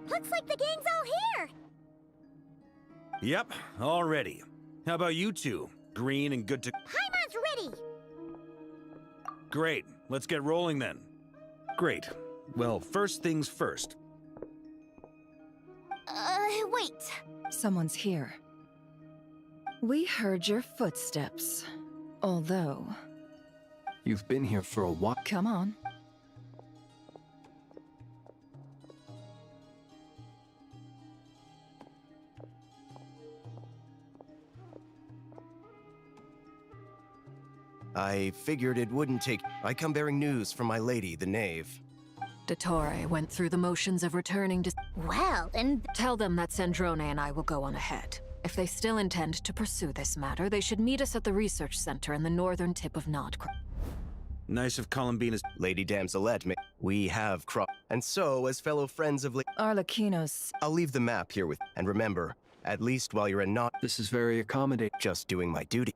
Looks like the gang's all here! Yep, all ready. How about you two? Green and good to... Paimon's ready! Great, let's get rolling then. Great. Well, first things first. Wait. Someone's here. We heard your footsteps. Although... You've been here for a while. Come on. I figured it wouldn't take. I come bearing news from my lady, the knave. Dottore went through the motions of returning to... Well, then... Tell them that Sandrone and I will go on ahead. If they still intend to pursue this matter, they should meet us at the research center in the northern tip of Nodcross. Nice of Columbina's... Lady Damselette, we have and so, as fellow friends of Arlecchino's... I'll leave the map here with... And remember, at least while you're in This is very accommodating. just doing my duty.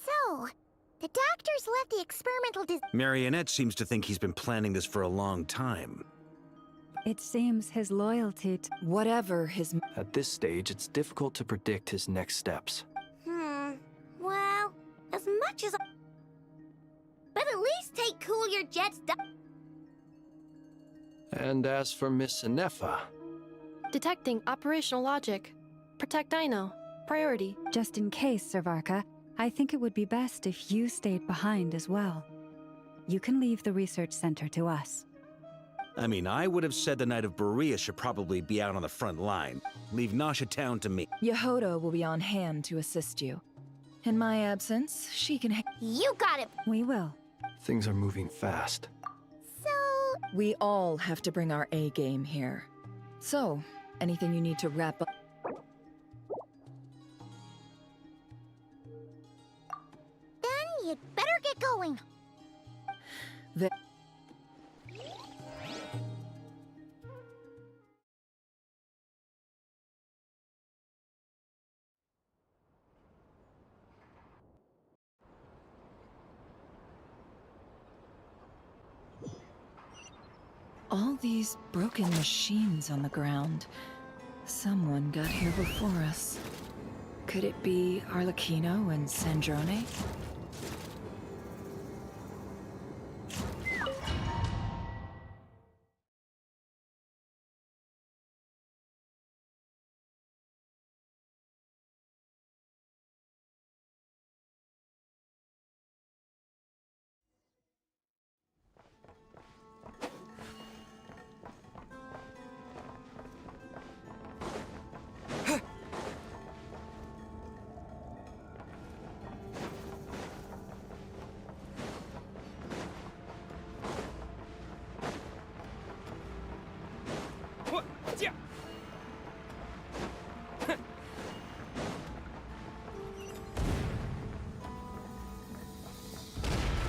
So, the doctors left the experimental Marionette seems to think he's been planning this for a long time. It seems his loyalty to... Whatever his... At this stage, it's difficult to predict his next steps. Well, as much as... But at least take cool your jets down. And as for Miss Inefa... Detecting operational logic. Protect Dino. Priority. Just in case, Servarka, I think it would be best if you stayed behind as well. You can leave the research center to us. I mean, I would have said the Knight of Berea should probably be out on the front line. Leave Nasha Town to me. Yehoda will be on hand to assist you. In my absence, she can... You got it! We will. Things are moving fast. So... We all have to bring our A-game here. So, anything you need to wrap up... Then you'd better get going. All these broken machines on the ground. Someone got here before us. Could it be Arlecchino and Sandrone?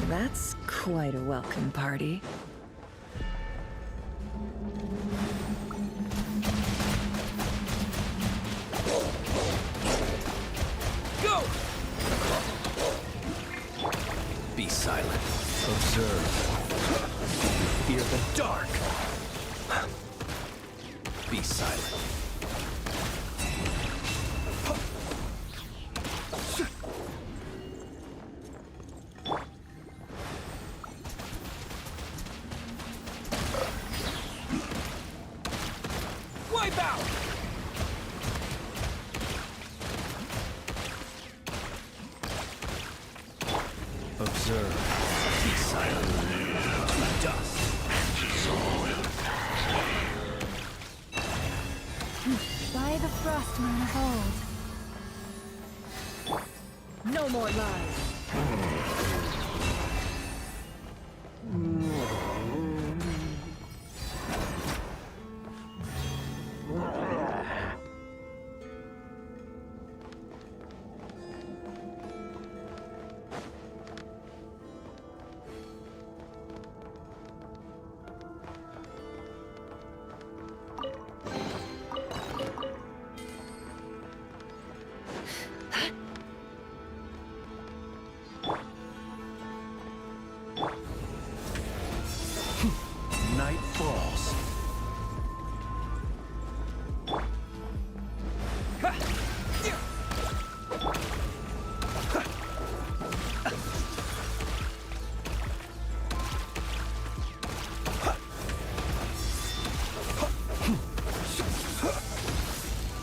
That's quite a welcome party. Go! Be silent. Observe. Fear the dark. Be silent. Wipe out! Observe. Be silent. Dust. By the frost moon of old. No more lies. Night falls.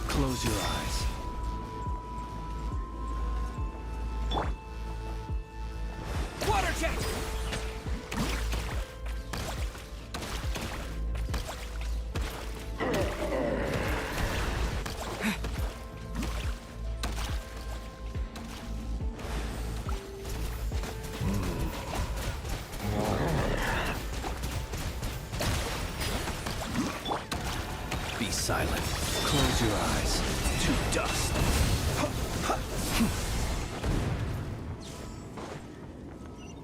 Close your eyes. Water jet! Be silent. Close your eyes. To dust.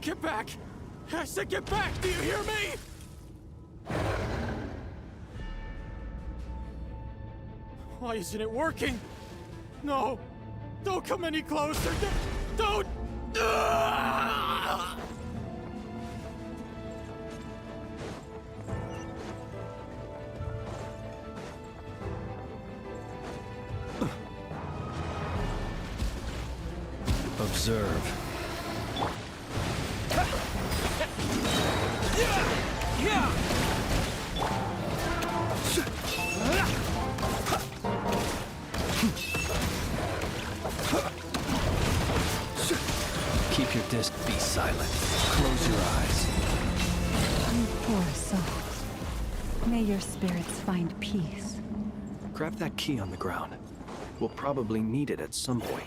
Get back! I said get back! Do you hear me? Why isn't it working? No! Don't come any closer! Don't! Ah! Observe. Keep your distance. Be silent. Close your eyes. You poor souls. May your spirits find peace. Grab that key on the ground. We'll probably need it at some point.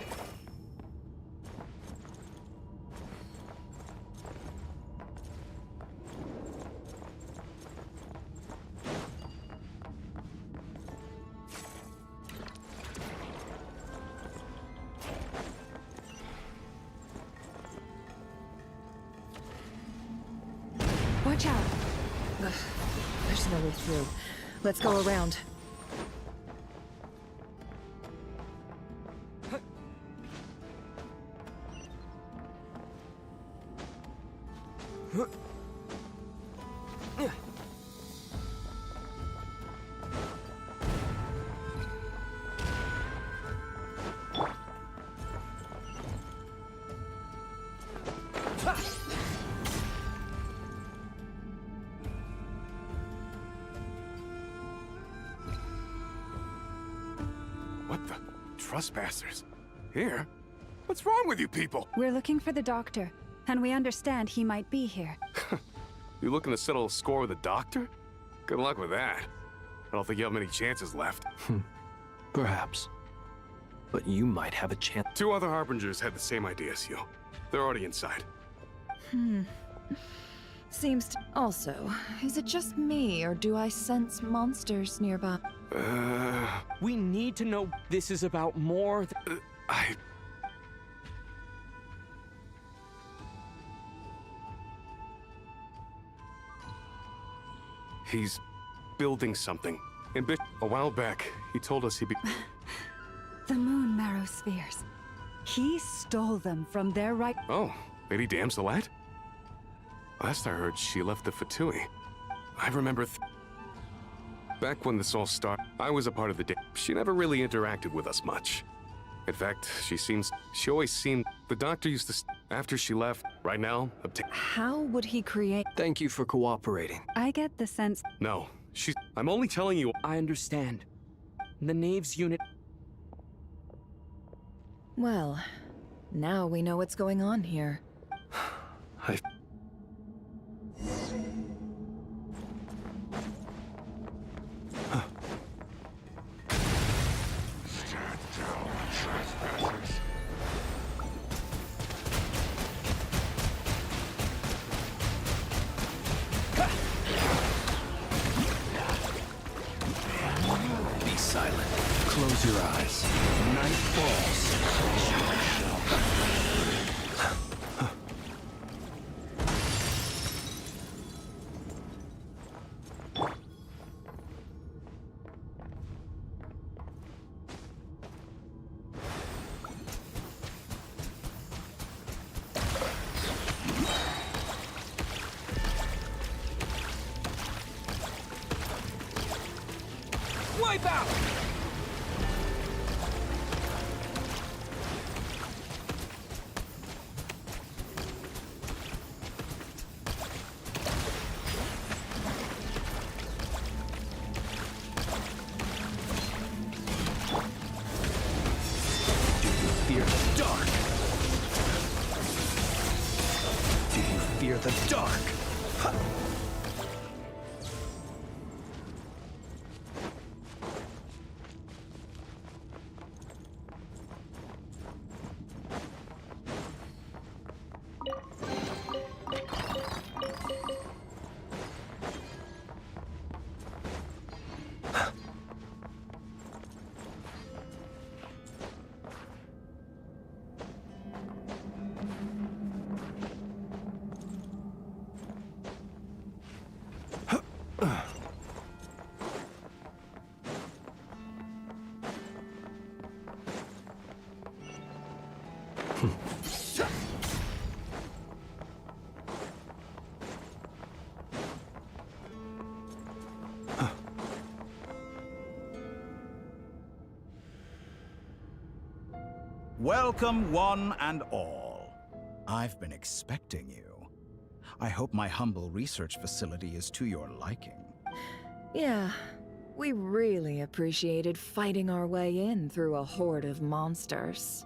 Watch out. Ugh, there's no way through. Let's go around. What the? Trespassers? Here? What's wrong with you people? We're looking for the doctor, and we understand he might be here. You looking to settle a score with the doctor? Good luck with that. I don't think you have many chances left. Perhaps. But you might have a chance. 2 other harbingers had the same idea as you. They're already inside. Seems to... Also, is it just me, or do I sense monsters nearby? We need to know this is about more He's building something. A while back, he told us he'd be... The moon marrow spheres. He stole them from their right... Oh, Lady Damselite? Last I heard, she left the Fatui. I remember... Back when this all started, I was a part of the day. She never really interacted with us much. In fact, she always seemed... The doctor used to... After she left, right now, How would he create... Thank you for cooperating. I get the sense... No, I'm only telling you... I understand. The Knaves unit... Well, now we know what's going on here. I... Be silent. Close your eyes. Night falls. Wipe out! Fear the dark. Do you fear the dark? Welcome, one and all. I've been expecting you. I hope my humble research facility is to your liking. Yeah, we really appreciated fighting our way in through a horde of monsters.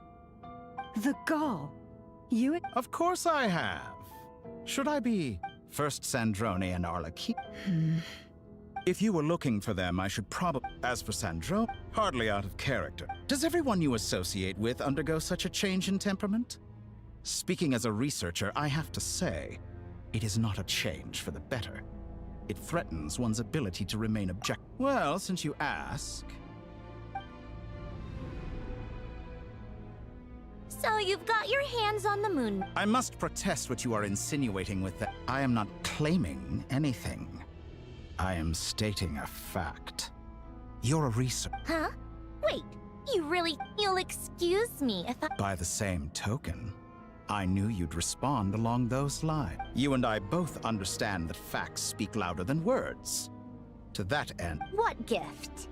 The gall. You... Of course I have. Should I be first Sandrone and Arlecchino? If you were looking for them, I should probably... As for Sandro, hardly out of character. Does everyone you associate with undergo such a change in temperament? Speaking as a researcher, I have to say, it is not a change for the better. It threatens one's ability to remain objective. Well, since you ask... So you've got your hands on the moon. I must protest what you are insinuating with that. I am not claiming anything. I am stating a fact. You're a researcher. Huh? Wait, you'll excuse me if I... By the same token, I knew you'd respond along those lines. You and I both understand that facts speak louder than words. To that end... What gift?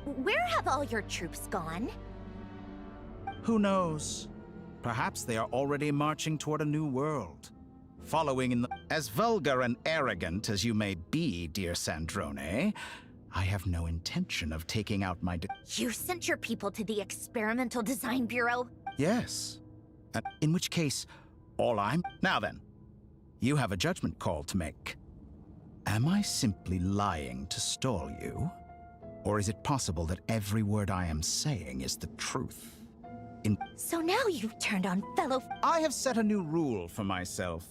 Where have all your troops gone? Who knows? Perhaps they are already marching toward a new world. Following in the... As vulgar and arrogant as you may be, dear Sandrone, I have no intention of taking out my... You sent your people to the Experimental Design Bureau? Yes. In which case, all I'm... Now then, you have a judgment call to make. Am I simply lying to stall you? Or is it possible that every word I am saying is the truth? So now you've turned on fellow... I have set a new rule for myself.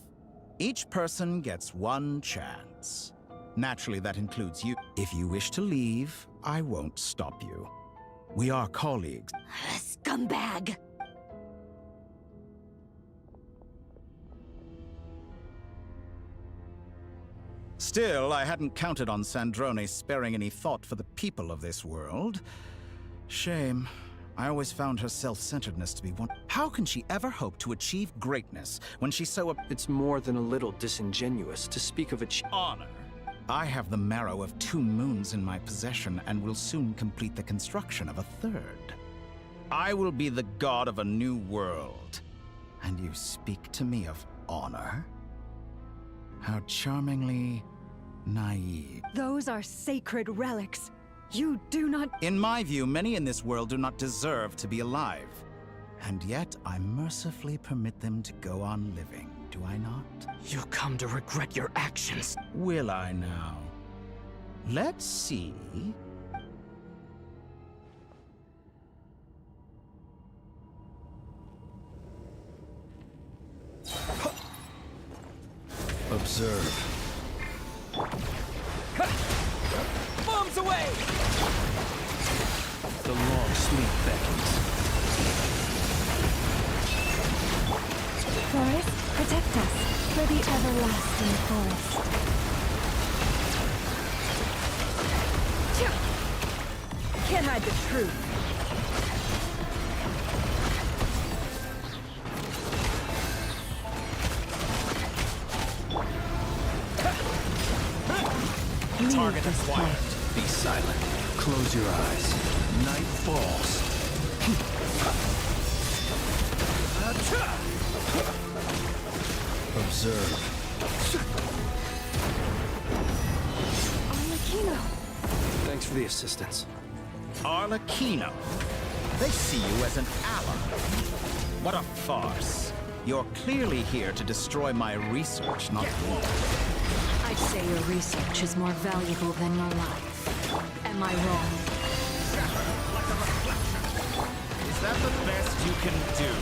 Each person gets one chance. Naturally, that includes you. If you wish to leave, I won't stop you. We are colleagues. Scumbag! Still, I hadn't counted on Sandrone sparing any thought for the people of this world. Shame. I always found her self-centeredness to be one. How can she ever hope to achieve greatness when she's so... It's more than a little disingenuous to speak of honor. I have the marrow of 2 moons in my possession and will soon complete the construction of a 3rd. I will be the god of a new world. And you speak to me of honor? How charmingly naive. Those are sacred relics. You do not... In my view, many in this world do not deserve to be alive. And yet I mercifully permit them to go on living, do I not? You'll come to regret your actions. Will I now? Let's see. Observe. Bombs away! The long sleep beckons. Forest, protect us for the everlasting forest. Can't hide the truth. Target acquired. Be silent. Close your eyes. Night falls. Observe. Arlecchino! Thanks for the assistance. Arlecchino. They see you as an ally. What a farce. You're clearly here to destroy my research, not me. I'd say your research is more valuable than your life. Am I wrong? Is that the best you can do?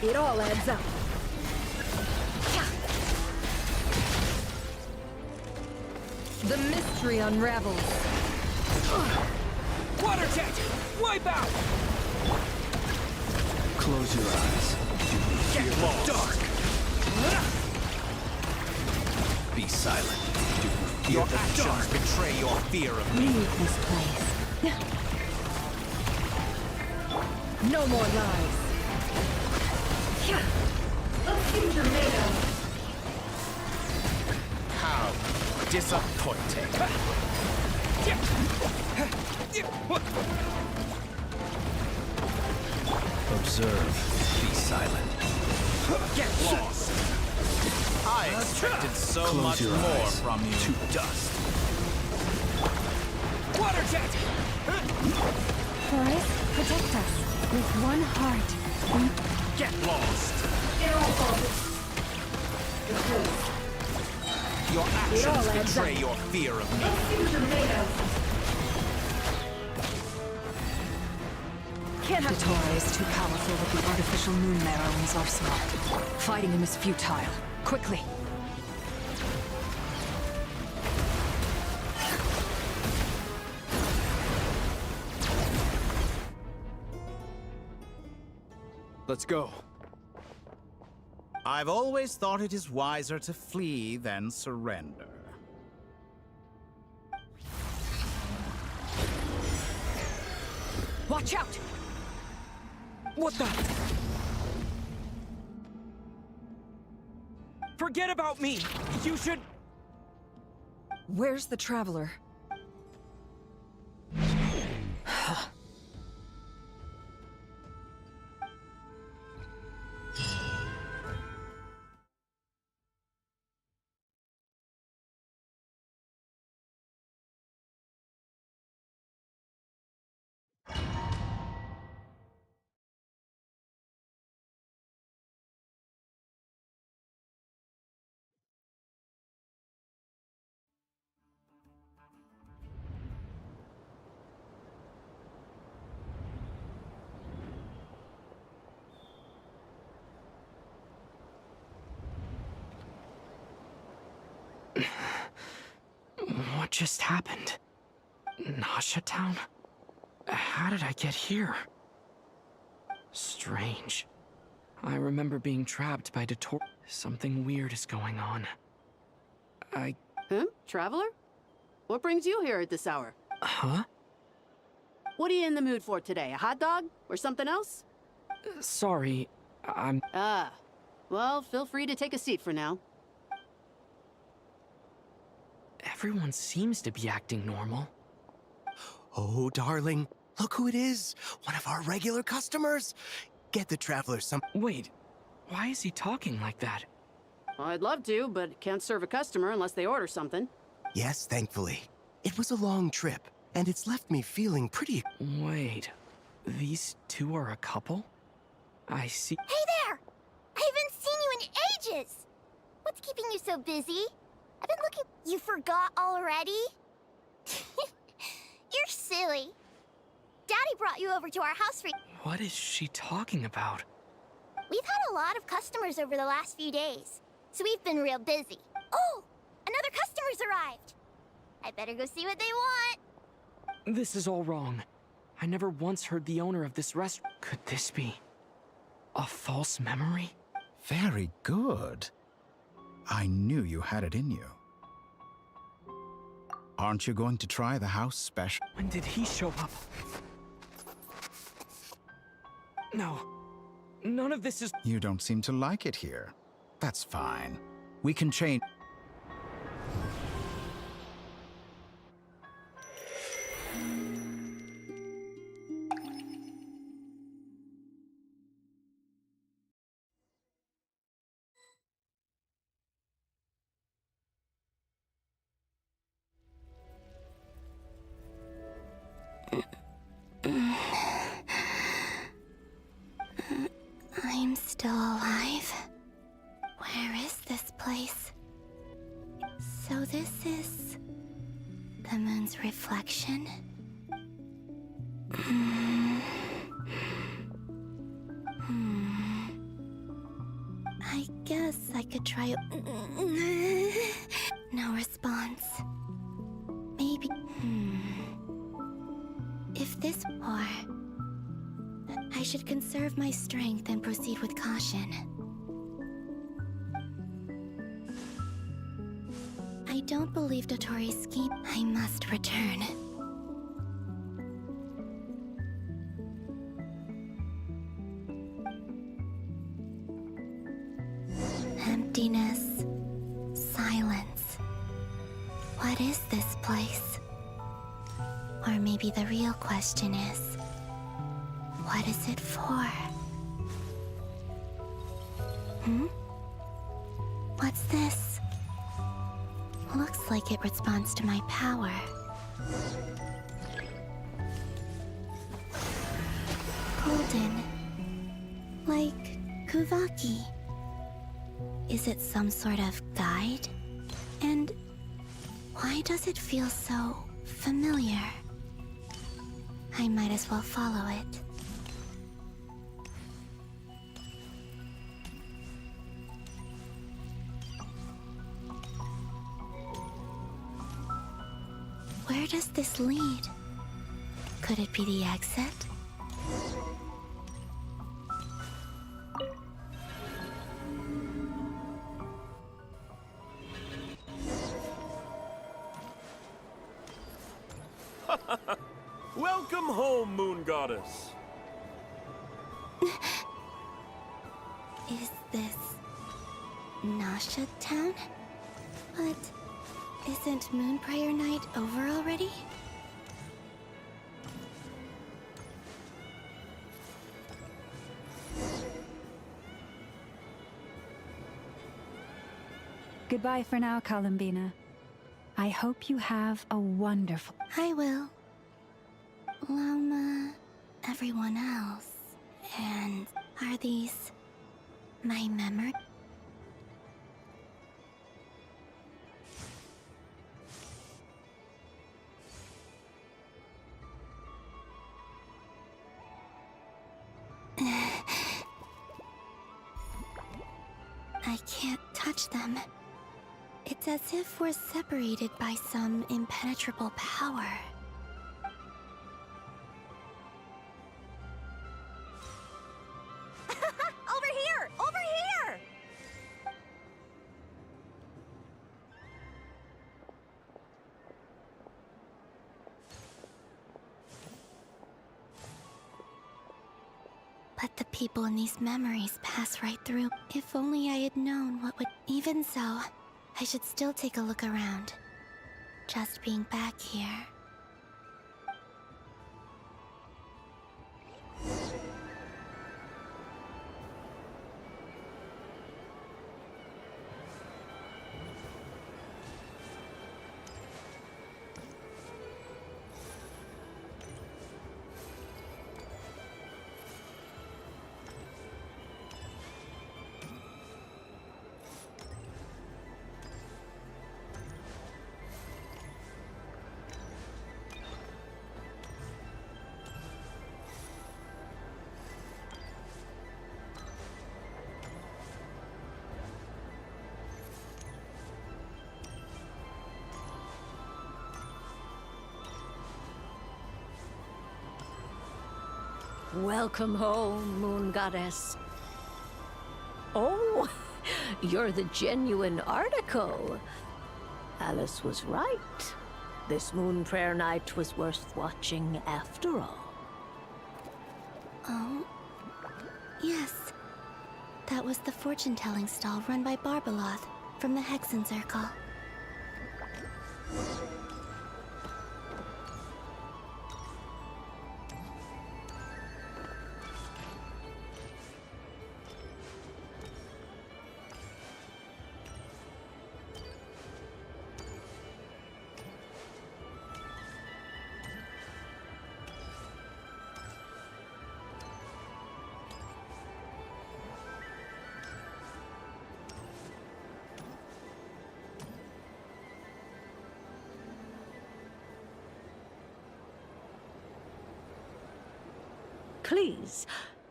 It all adds up. The mystery unravels. Water jet! Wipe out! Close your eyes. Get lost. Dark. Be silent. Do you Your fear the actions dark? betray your fear of me. Leave this place. No more lies. How disappointing. Observe. Be silent. Get lost. I expected so Close much your more eyes. from you. To dust. Water jet! Forest, protect us with one heart. Get lost. Your actions betray your fear of me. The Torah is too powerful with the artificial moon marrow in his arsenal. Fighting him is futile. Quickly! Let's go. I've always thought it is wiser to flee than surrender. Watch out! What the? Forget about me! You should... Where's the traveler? What just happened? Nasha Town? How did I get here? Strange. I remember being trapped by Dator. Something weird is going on. Huh? Traveler? What brings you here at this hour? Huh? What are you in the mood for today? A hot dog? Or something else? Sorry, I'm... Ah. Well, feel free to take a seat for now. Everyone seems to be acting normal. Oh, darling, look who it is. One of our regular customers. Get the traveler some... Wait, why is he talking like that? Well, I'd love to, but can't serve a customer unless they order something. Yes, thankfully. It was a long trip. and it's left me feeling pretty. Wait, these two are a couple? I see. Hey there! I haven't seen you in ages! What's keeping you so busy? I've been looking. You forgot already? You're silly. Daddy brought you over to our house for. What is she talking about? We've had a lot of customers over the last few days, so we've been real busy. Oh! Another customer's arrived! I better go see what they want. This is all wrong. I never once heard the owner of this restaurant. Could this be a false memory? Very good. I knew you had it in you. Aren't you going to try the house special? When did he show up? No. None of this is... You don't seem to like it here. That's fine. We can change... I'm still alive. Where is this place? So this is the moon's reflection? I guess I could try. No response. Maybe. If this or I should conserve my strength and proceed with caution. I don't believe Dotori's scheme. I must return. Emptiness. Silence. What is this place? Or maybe the real question is, what is it for? What's this? Looks like it responds to my power. Golden. Like Kuvaki. Is it some sort of guide? And why does it feel so familiar? I might as well follow it. Where does this lead? Could it be the exit? Welcome home, Moon Goddess. Is this Nasha Town? But isn't Moon Prayer Night over already? Goodbye for now, Columbina. I hope you have a wonderful... I will. Lama, everyone else. And are these my memory? I can't touch them. It's as if we're separated by some impenetrable power. Over here! Over here! But the people in these memories pass right through. If only I had known what would... Even so, I should still take a look around. Just being back here. Welcome home, Moon Goddess. Oh, you're the genuine article. Alice was right. This Moon Prayer Night was worth watching after all. Oh, yes. That was the fortune-telling stall run by Barbeloth from the Hexen Circle. Please,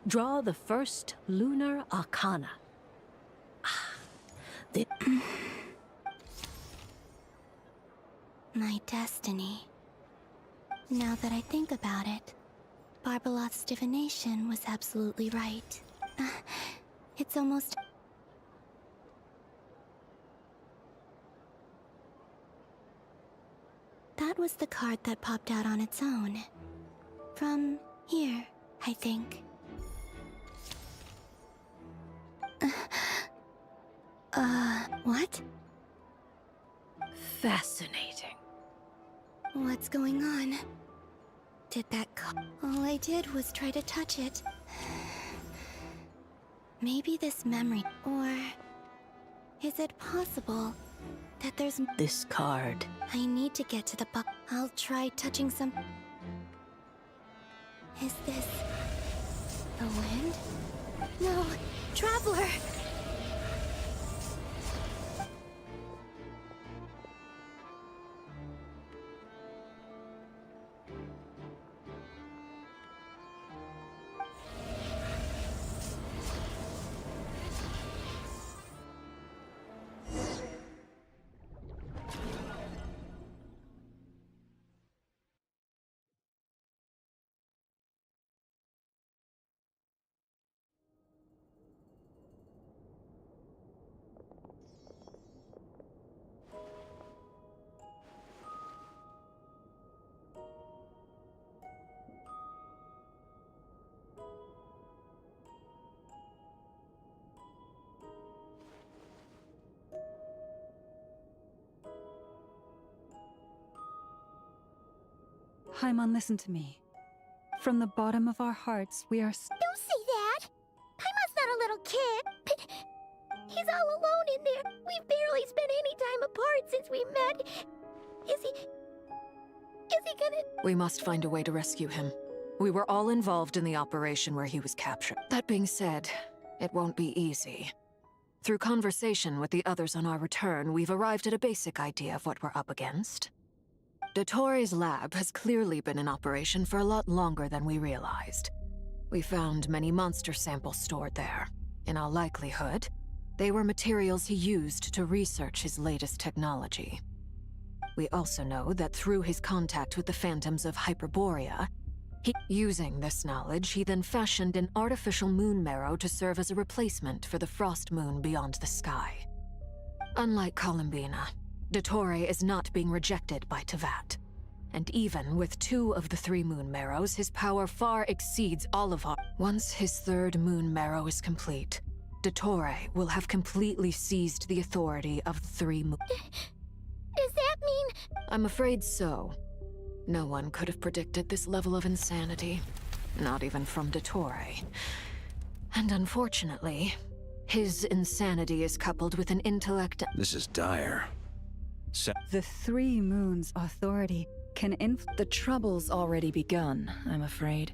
draw the first lunar arcana. My destiny. Now that I think about it, Barbeloth's divination was absolutely right. It's almost... That was the card that popped out on its own. From here, I think. What? Fascinating. What's going on? Did that all I did was try to touch it. Maybe this memory... Or... Is it possible that there's... This card. I need to get to the buck. I'll try touching some... Is this... the wind? No! Traveler! Paimon, listen to me. From the bottom of our hearts, we are... Don't say that! Paimon's not a little kid. He's all alone in there. We've barely spent any time apart since we met. Is he gonna... We must find a way to rescue him. We were all involved in the operation where he was captured. That being said, it won't be easy. Through conversation with the others on our return, we've arrived at a basic idea of what we're up against. Dottore's lab has clearly been in operation for a lot longer than we realized. We found many monster samples stored there. In all likelihood, they were materials he used to research his latest technology. We also know that through his contact with the phantoms of Hyperborea, using this knowledge, he then fashioned an artificial moon marrow to serve as a replacement for the frost moon beyond the sky. Unlike Columbina, Dottore is not being rejected by Tevat. And even with 2 of the 3 moon marrows, his power far exceeds all of our... Once his 3rd moon marrow is complete, Dottore will have completely seized the authority of the 3 moon... Does that mean... I'm afraid so. No one could have predicted this level of insanity. Not even from Dottore. And unfortunately, his insanity is coupled with an intellect... This is dire. The 3 moons' authority can The trouble's already begun, I'm afraid.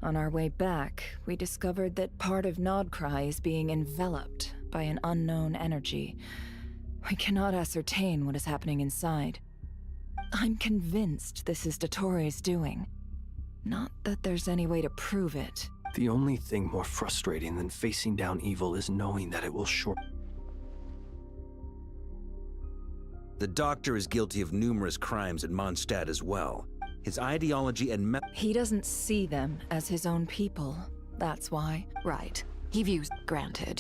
On our way back, we discovered that part of Nodcry is being enveloped by an unknown energy. We cannot ascertain what is happening inside. I'm convinced this is Dottore's doing. Not that there's any way to prove it. The only thing more frustrating than facing down evil is knowing that it will The Doctor is guilty of numerous crimes at Mondstadt as well. His ideology and He doesn't see them as his own people. That's why. Right. He views, granted,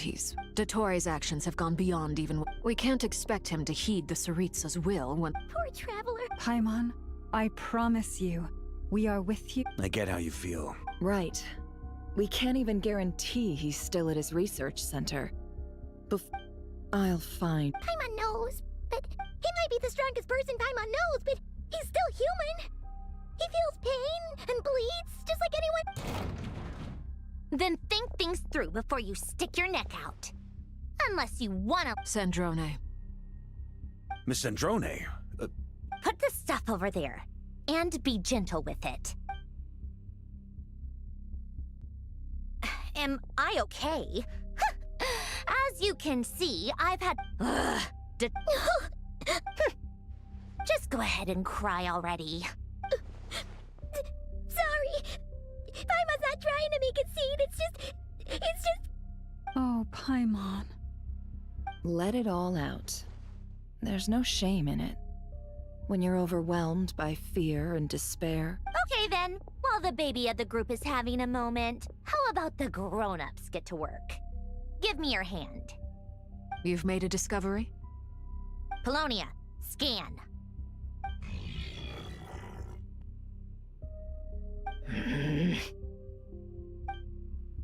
Dottoro's actions have gone beyond even. We can't expect him to heed the Tsaritsa's will when. Poor traveler. Paimon, I promise you, we are with you. I get how you feel. Right. We can't even guarantee he's still at his research center. I'll find. Paimon knows, but he might be the strongest person Paimon knows, but he's still human. He feels pain and bleeds just like anyone. Then think things through before you stick your neck out. Unless you wanna. Sandrone. Miss Sandrone? Put the stuff over there, and be gentle with it. Am I okay? As you can see, I've had. Just go ahead and cry already. Sorry. Paimon's not trying to make a scene. It's just. Oh, Paimon. Let it all out. There's no shame in it. When you're overwhelmed by fear and despair. Okay then, while the baby of the group is having a moment, how about the grown-ups get to work? Give me your hand. You've made a discovery? Polonia, scan.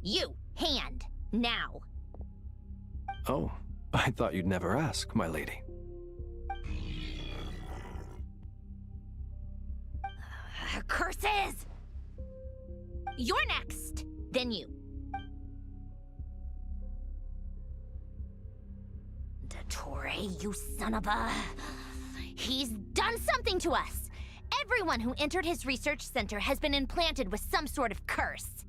You, hand, now. Oh, I thought you'd never ask, my lady. Curses! You're next, then you. Dottore, you son of a... He's done something to us! Everyone who entered his research center has been implanted with some sort of curse.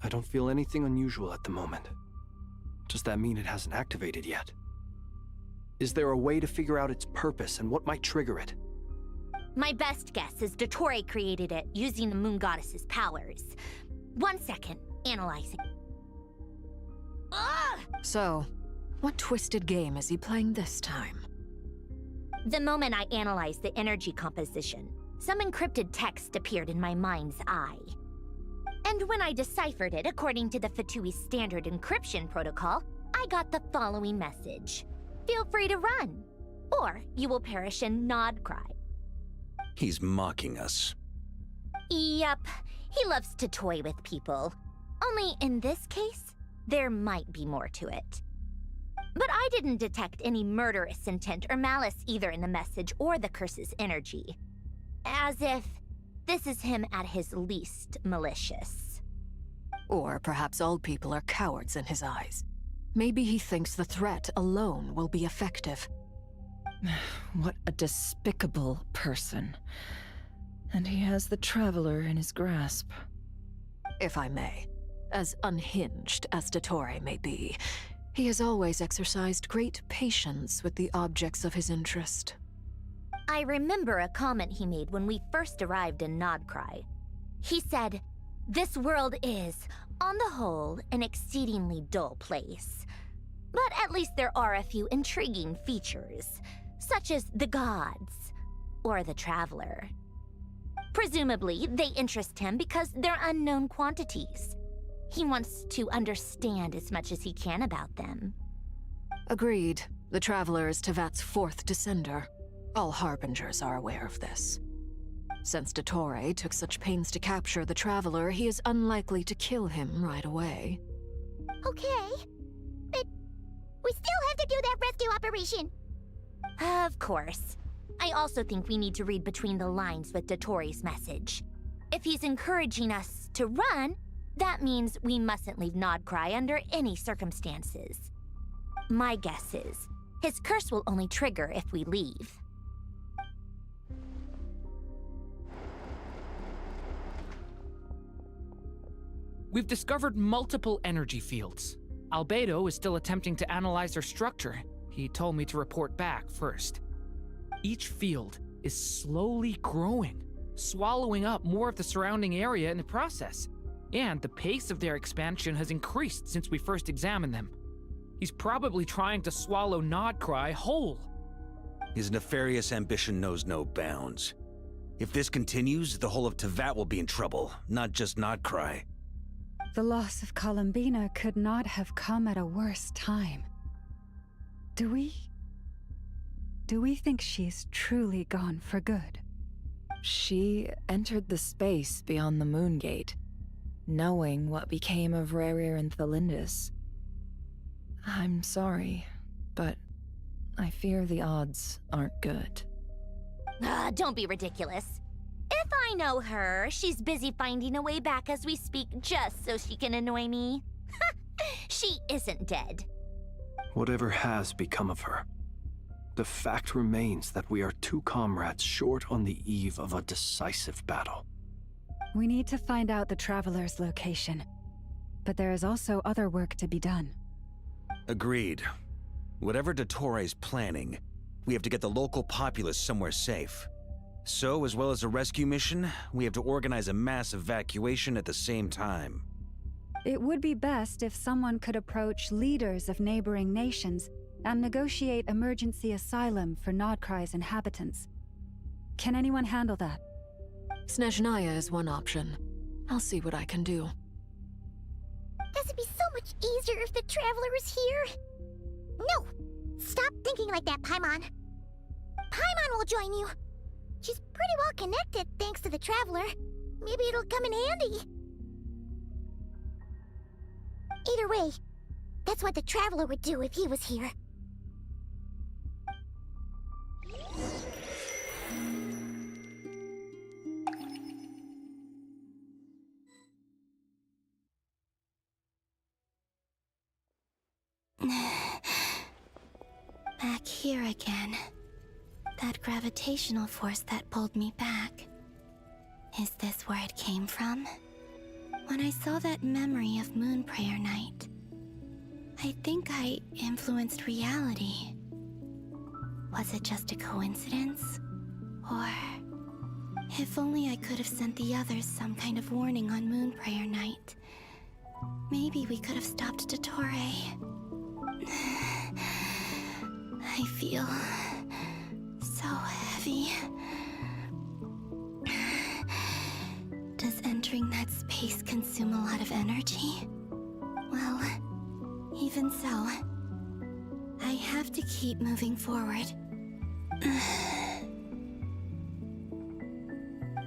I don't feel anything unusual at the moment. Does that mean it hasn't activated yet? Is there a way to figure out its purpose and what might trigger it? My best guess is Dottore created it using the Moon Goddess's powers. 1 second, analyzing. Ugh! So, what twisted game is he playing this time? The moment I analyzed the energy composition, some encrypted text appeared in my mind's eye. And when I deciphered it according to the Fatui standard encryption protocol, I got the following message. Feel free to run, or you will perish in nod cry. He's mocking us. Yep, he loves to toy with people. Only in this case, there might be more to it. But I didn't detect any murderous intent or malice either in the message or the curse's energy. As if this is him at his least malicious. Or perhaps all people are cowards in his eyes. Maybe he thinks the threat alone will be effective. What a despicable person. And he has the Traveler in his grasp. If I may, as unhinged as Dottore may be, he has always exercised great patience with the objects of his interest. I remember a comment he made when we first arrived in Nodcry. He said, "This world is, on the whole, an exceedingly dull place. But at least there are a few intriguing features, such as the gods, or the Traveler. Presumably, they interest him because they're unknown quantities. He wants to understand as much as he can about them." Agreed. The Traveler is Tevat's fourth descender. All Harbingers are aware of this. Since Dottore took such pains to capture the Traveler, he is unlikely to kill him right away. Okay, but we still have to do that rescue operation. Of course. I also think we need to read between the lines with Dottore's message. If he's encouraging us to run, that means we mustn't leave Nodcry under any circumstances. My guess is, his curse will only trigger if we leave. We've discovered multiple energy fields. Albedo is still attempting to analyze their structure. He told me to report back first. Each field is slowly growing, swallowing up more of the surrounding area in the process. And the pace of their expansion has increased since we first examined them. He's probably trying to swallow Nodcry whole. His nefarious ambition knows no bounds. If this continues, the whole of Tevat will be in trouble, not just Nodcry. The loss of Columbina could not have come at a worse time. Do we think she's truly gone for good? She entered the space beyond the Moon Gate, knowing what became of Rerir and Thalindus. I'm sorry, but I fear the odds aren't good. Don't be ridiculous. If I know her, she's busy finding a way back as we speak just so she can annoy me. She isn't dead. Whatever has become of her, the fact remains that we are two comrades short on the eve of a decisive battle. We need to find out the Traveler's location, but there is also other work to be done. Agreed. Whatever Dottore planning, we have to get the local populace somewhere safe. So, as well as a rescue mission, we have to organize a mass evacuation at the same time. It would be best if someone could approach leaders of neighboring nations and negotiate emergency asylum for Nodcry's inhabitants. Can anyone handle that? Snezhnaya is one option. I'll see what I can do. This would be so much easier if the Traveler was here. No! Stop thinking like that, Paimon. Paimon will join you. She's pretty well connected thanks to the Traveler. Maybe it'll come in handy. Either way, that's what the Traveler would do if he was here. Back here again. That gravitational force that pulled me back. Is this where it came from? When I saw that memory of Moon Prayer Night, I think I influenced reality. Was it just a coincidence? Or... if only I could have sent the others some kind of warning on Moon Prayer Night. Maybe we could have stopped Dottore. I feel... so heavy. Does entering that space consume a lot of energy? Well, even so, I have to keep moving forward.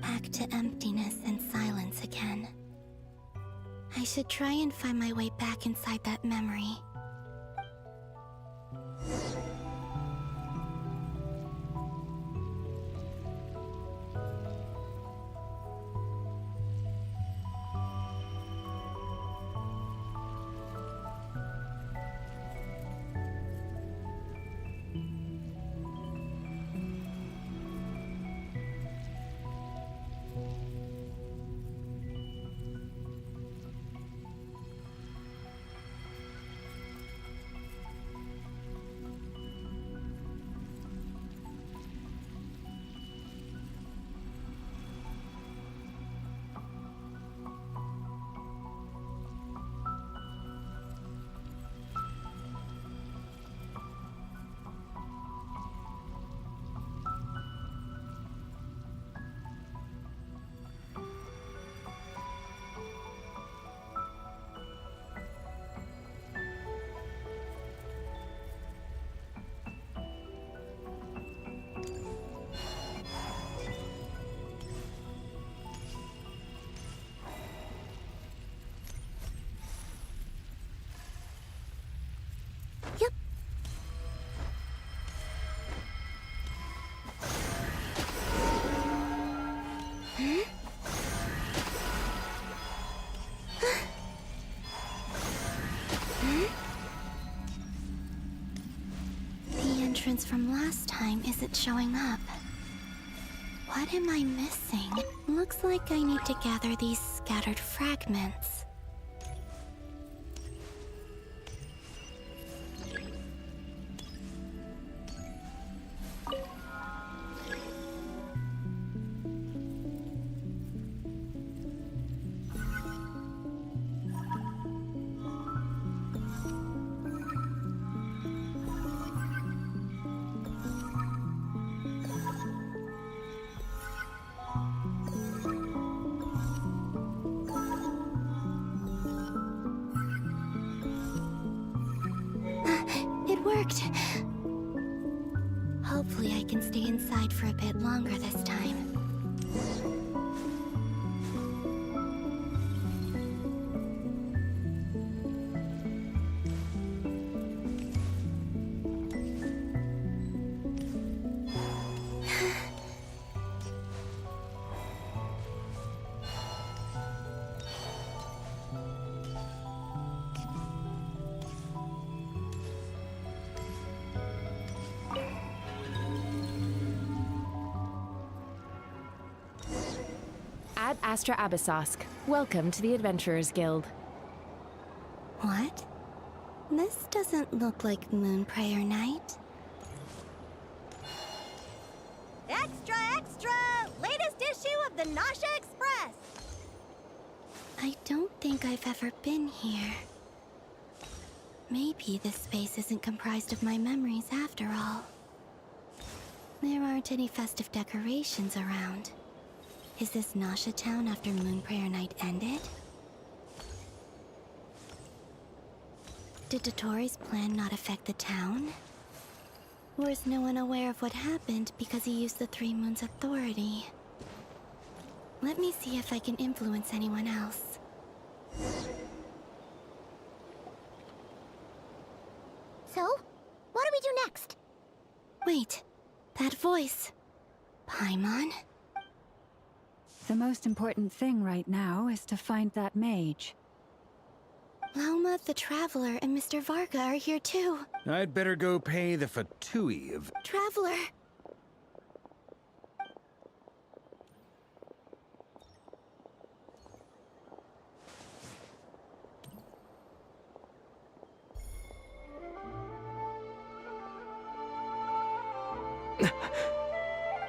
Back to emptiness and silence again. I should try and find my way back inside that memory. The entrance from last time isn't showing up. What am I missing? Looks like I need to gather these scattered fragments. worked. Hopefully I can stay inside for a bit longer this time. Ad Astra Abyssosque. Welcome to the Adventurers Guild. What? This doesn't look like Moon Prayer Night. Extra, extra! Latest issue of the Nasha Express! I don't think I've ever been here. Maybe this space isn't comprised of my memories after all. There aren't any festive decorations around. Is this Nasha town after Moon Prayer Night ended? Did Dottoro's plan not affect the town? Or is no one aware of what happened because he used the Three Moons' authority? Let me see if I can influence anyone else. So, what do we do next? Wait, that voice. Paimon? The most important thing right now is to find that mage. Lauma, the Traveler, and Mr. Varga are here too. I'd better go pay the Fatui of... Traveler!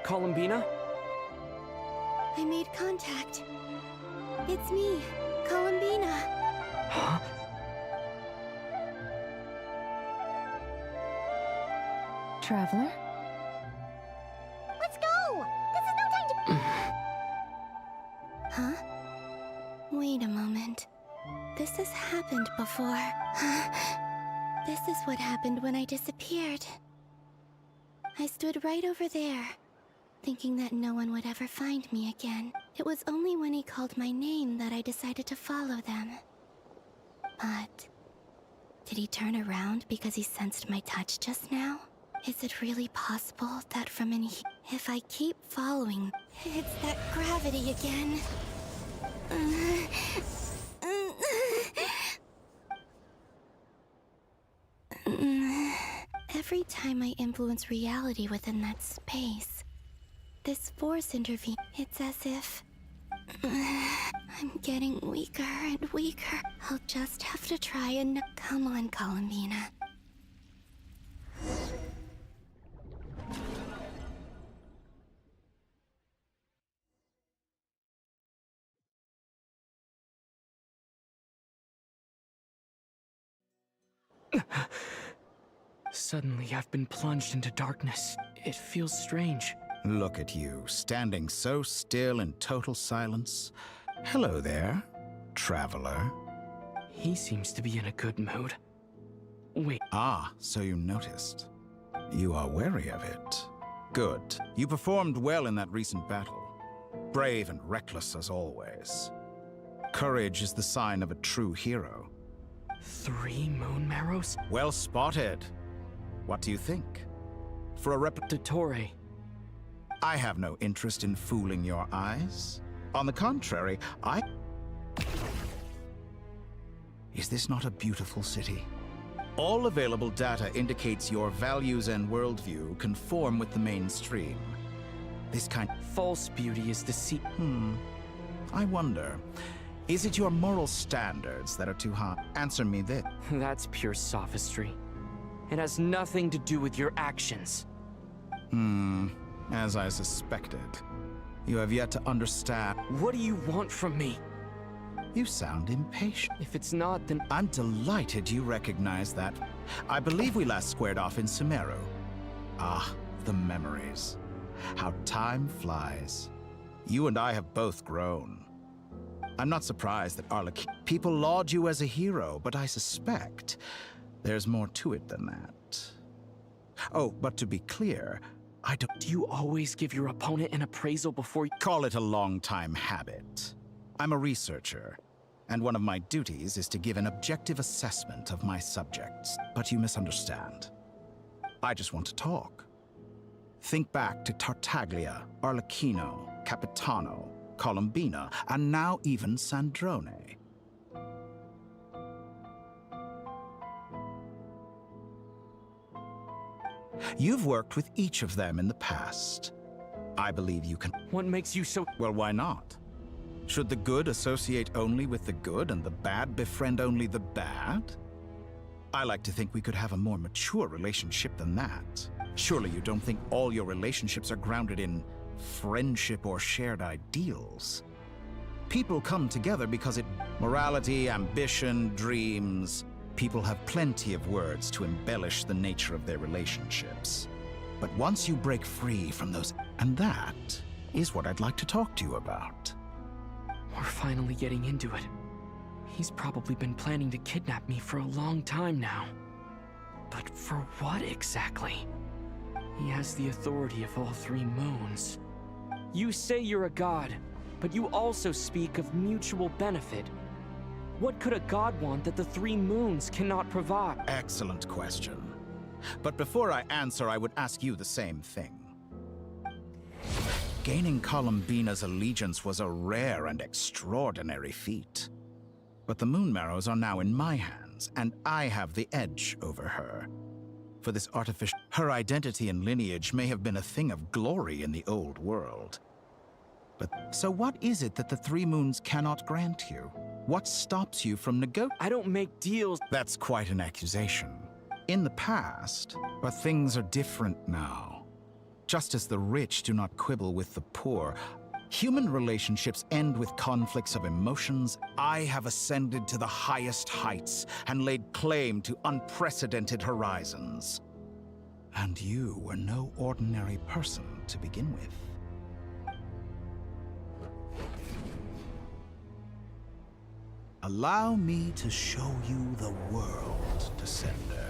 Columbina? I made contact. It's me, Columbina. Huh? Traveler? Let's go! This is no time to... Huh? Wait a moment. This has happened before. This is what happened when I disappeared. I stood right over there, thinking that no one would ever find me again. It was only when he called my name that I decided to follow them. But... did he turn around because he sensed my touch just now? Is it really possible that from in here, if I keep following, it's that gravity again? Every time I influence reality within that space, this force intervenes. It's as if... I'm getting weaker and weaker. I'll just have to try and... Come on, Columbina. Suddenly, I've been plunged into darkness. It feels strange. Look at you, standing so still in total silence. Hello there, traveler. He seems to be in a good mood. Wait. Ah, so you noticed. You are wary of it. Good. You performed well in that recent battle. Brave and reckless as always. Courage is the sign of a true hero. 3 moon marrows? Well spotted. What do you think? For a Dottore. I have no interest in fooling your eyes. On the contrary, Is this not a beautiful city? All available data indicates your values and worldview conform with the mainstream. This kind... False beauty is deceit. I wonder, is it your moral standards that are too high? Answer me this. That's pure sophistry. It has nothing to do with your actions. As I suspected. You have yet to understand. What do you want from me? You sound impatient. If it's not, then... I'm delighted you recognize that. I believe we last squared off in Sumeru. Ah, the memories. How time flies. You and I have both grown. I'm not surprised that people laud you as a hero, but I suspect there's more to it than that. Oh, but to be clear, I don't... Do you always give your opponent an appraisal before you... Call it a long-time habit. I'm a researcher, and one of my duties is to give an objective assessment of my subjects. But you misunderstand. I just want to talk. Think back to Tartaglia, Arlecchino, Capitano, Columbina, and now even Sandrone. You've worked with each of them in the past. I believe you can... What makes you so... Well, why not? Should the good associate only with the good and the bad befriend only the bad? I like to think we could have a more mature relationship than that. Surely you don't think all your relationships are grounded in friendship or shared ideals? People come together because it... Morality, ambition, dreams... People have plenty of words to embellish the nature of their relationships. But once you break free from those... And that is what I'd like to talk to you about. We're finally getting into it. He's probably been planning to kidnap me for a long time now. But for what exactly? He has the authority of all three moons. You say you're a god, but you also speak of mutual benefit. What could a god want that the three moons cannot provide? Excellent question. But before I answer, I would ask you the same thing. Gaining Columbina's allegiance was a rare and extraordinary feat. But the Moon Marrows are now in my hands, and I have the edge over her. For this artificial... Her identity and lineage may have been a thing of glory in the old world. But so what is it that the three moons cannot grant you? What stops you from I don't make deals. That's quite an accusation. In the past, but things are different now. Just as the rich do not quibble with the poor, human relationships end with conflicts of emotions. I have ascended to the highest heights and laid claim to unprecedented horizons. And you were no ordinary person to begin with. Allow me to show you the world, Descender.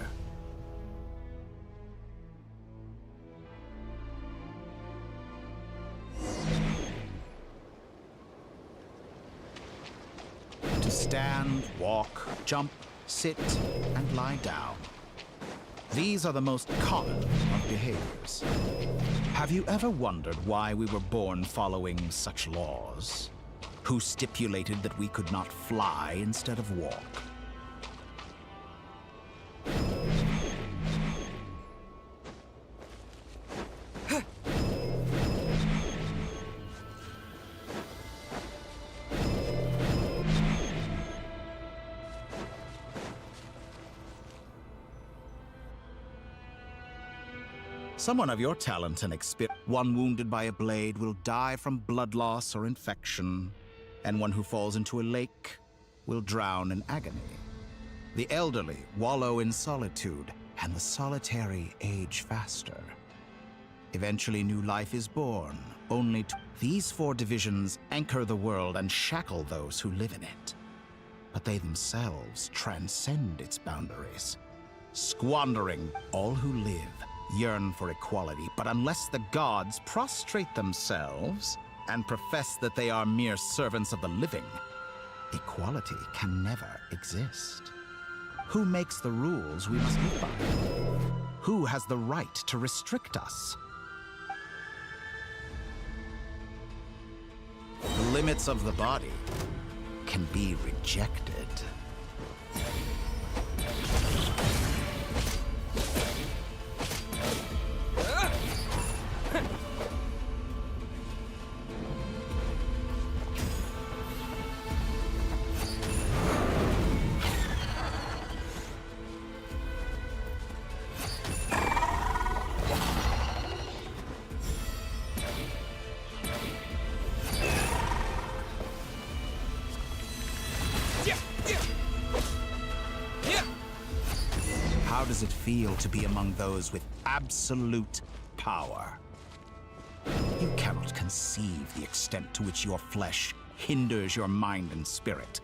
To stand, walk, jump, sit, and lie down. These are the most common of behaviors. Have you ever wondered why we were born following such laws? Who stipulated that we could not fly instead of walk? Someone of your talent and experience, one wounded by a blade will die from blood loss or infection, and one who falls into a lake will drown in agony. The elderly wallow in solitude, and the solitary age faster. Eventually new life is born, only to... These four divisions anchor the world and shackle those who live in it. But they themselves transcend its boundaries, squandering all who live yearn for equality, but unless the gods prostrate themselves and profess that they are mere servants of the living, equality can never exist. Who makes the rules we must live by? Who has the right to restrict us? The limits of the body can be rejected. How does it feel to be among those with absolute power? You cannot conceive the extent to which your flesh hinders your mind and spirit.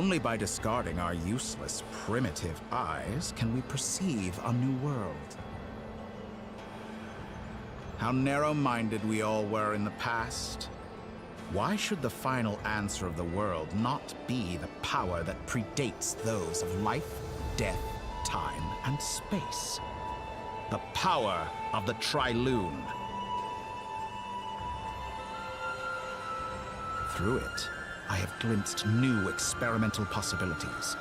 Only by discarding our useless, primitive eyes can we perceive a new world. How narrow-minded we all were in the past. Why should the final answer of the world not be the power that predates those of life, death, time, and space? The power of the Trilune. Through it, I have glimpsed new experimental possibilities.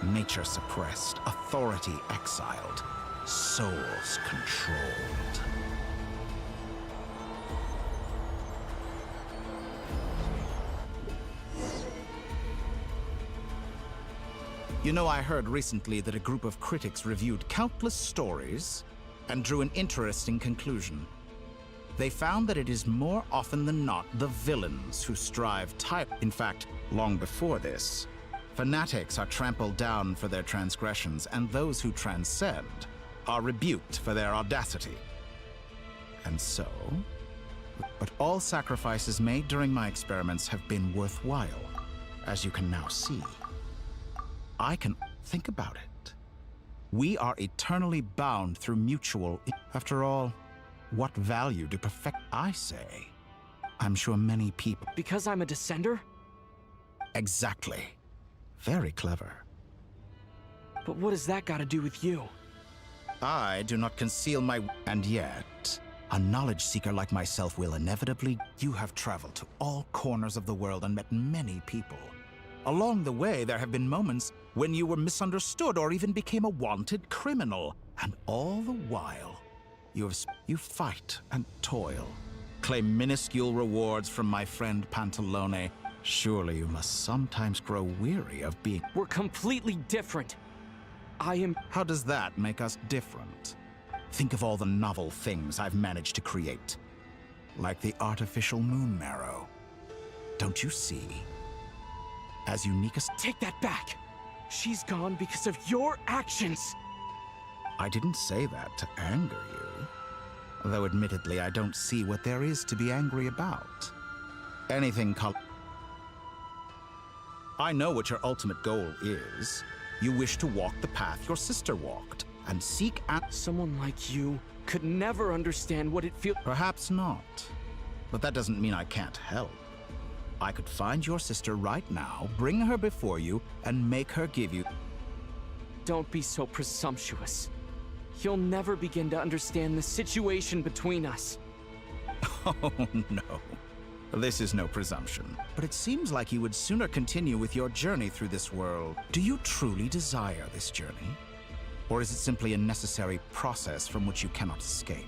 Nature suppressed, authority exiled, souls controlled. You know, I heard recently that a group of critics reviewed countless stories and drew an interesting conclusion. They found that it is more often than not the villains who strive In fact, long before this, fanatics are trampled down for their transgressions, and those who transcend are rebuked for their audacity. And so, but all sacrifices made during my experiments have been worthwhile, as you can now see. I can think about it. We are eternally bound through mutual. After all, what value do perfect I say? I'm sure many people. Because I'm a descender? Exactly. Very clever. But what has that got to do with you? I do not conceal my. And yet, a knowledge seeker like myself will inevitably. You have traveled to all corners of the world and met many people. Along the way, there have been moments when you were misunderstood or even became a wanted criminal. And all the while, you fight and toil, claim minuscule rewards from my friend Pantalone. Surely you must sometimes grow weary of being. We're completely different. I am. How does that make us different? Think of all the novel things I've managed to create. Like the artificial moon marrow. Don't you see? As unique as. Take that back! She's gone because of your actions! I didn't say that to anger you. Though admittedly, I don't see what there is to be angry about. Anything I know what your ultimate goal is. You wish to walk the path your sister walked, and seek Someone like you could never understand what it feels. Perhaps not. But that doesn't mean I can't help. I could find your sister right now, bring her before you, and make her give you. Don't be so presumptuous. You'll never begin to understand the situation between us. Oh, no. This is no presumption. But it seems like you would sooner continue with your journey through this world. Do you truly desire this journey? Or is it simply a necessary process from which you cannot escape?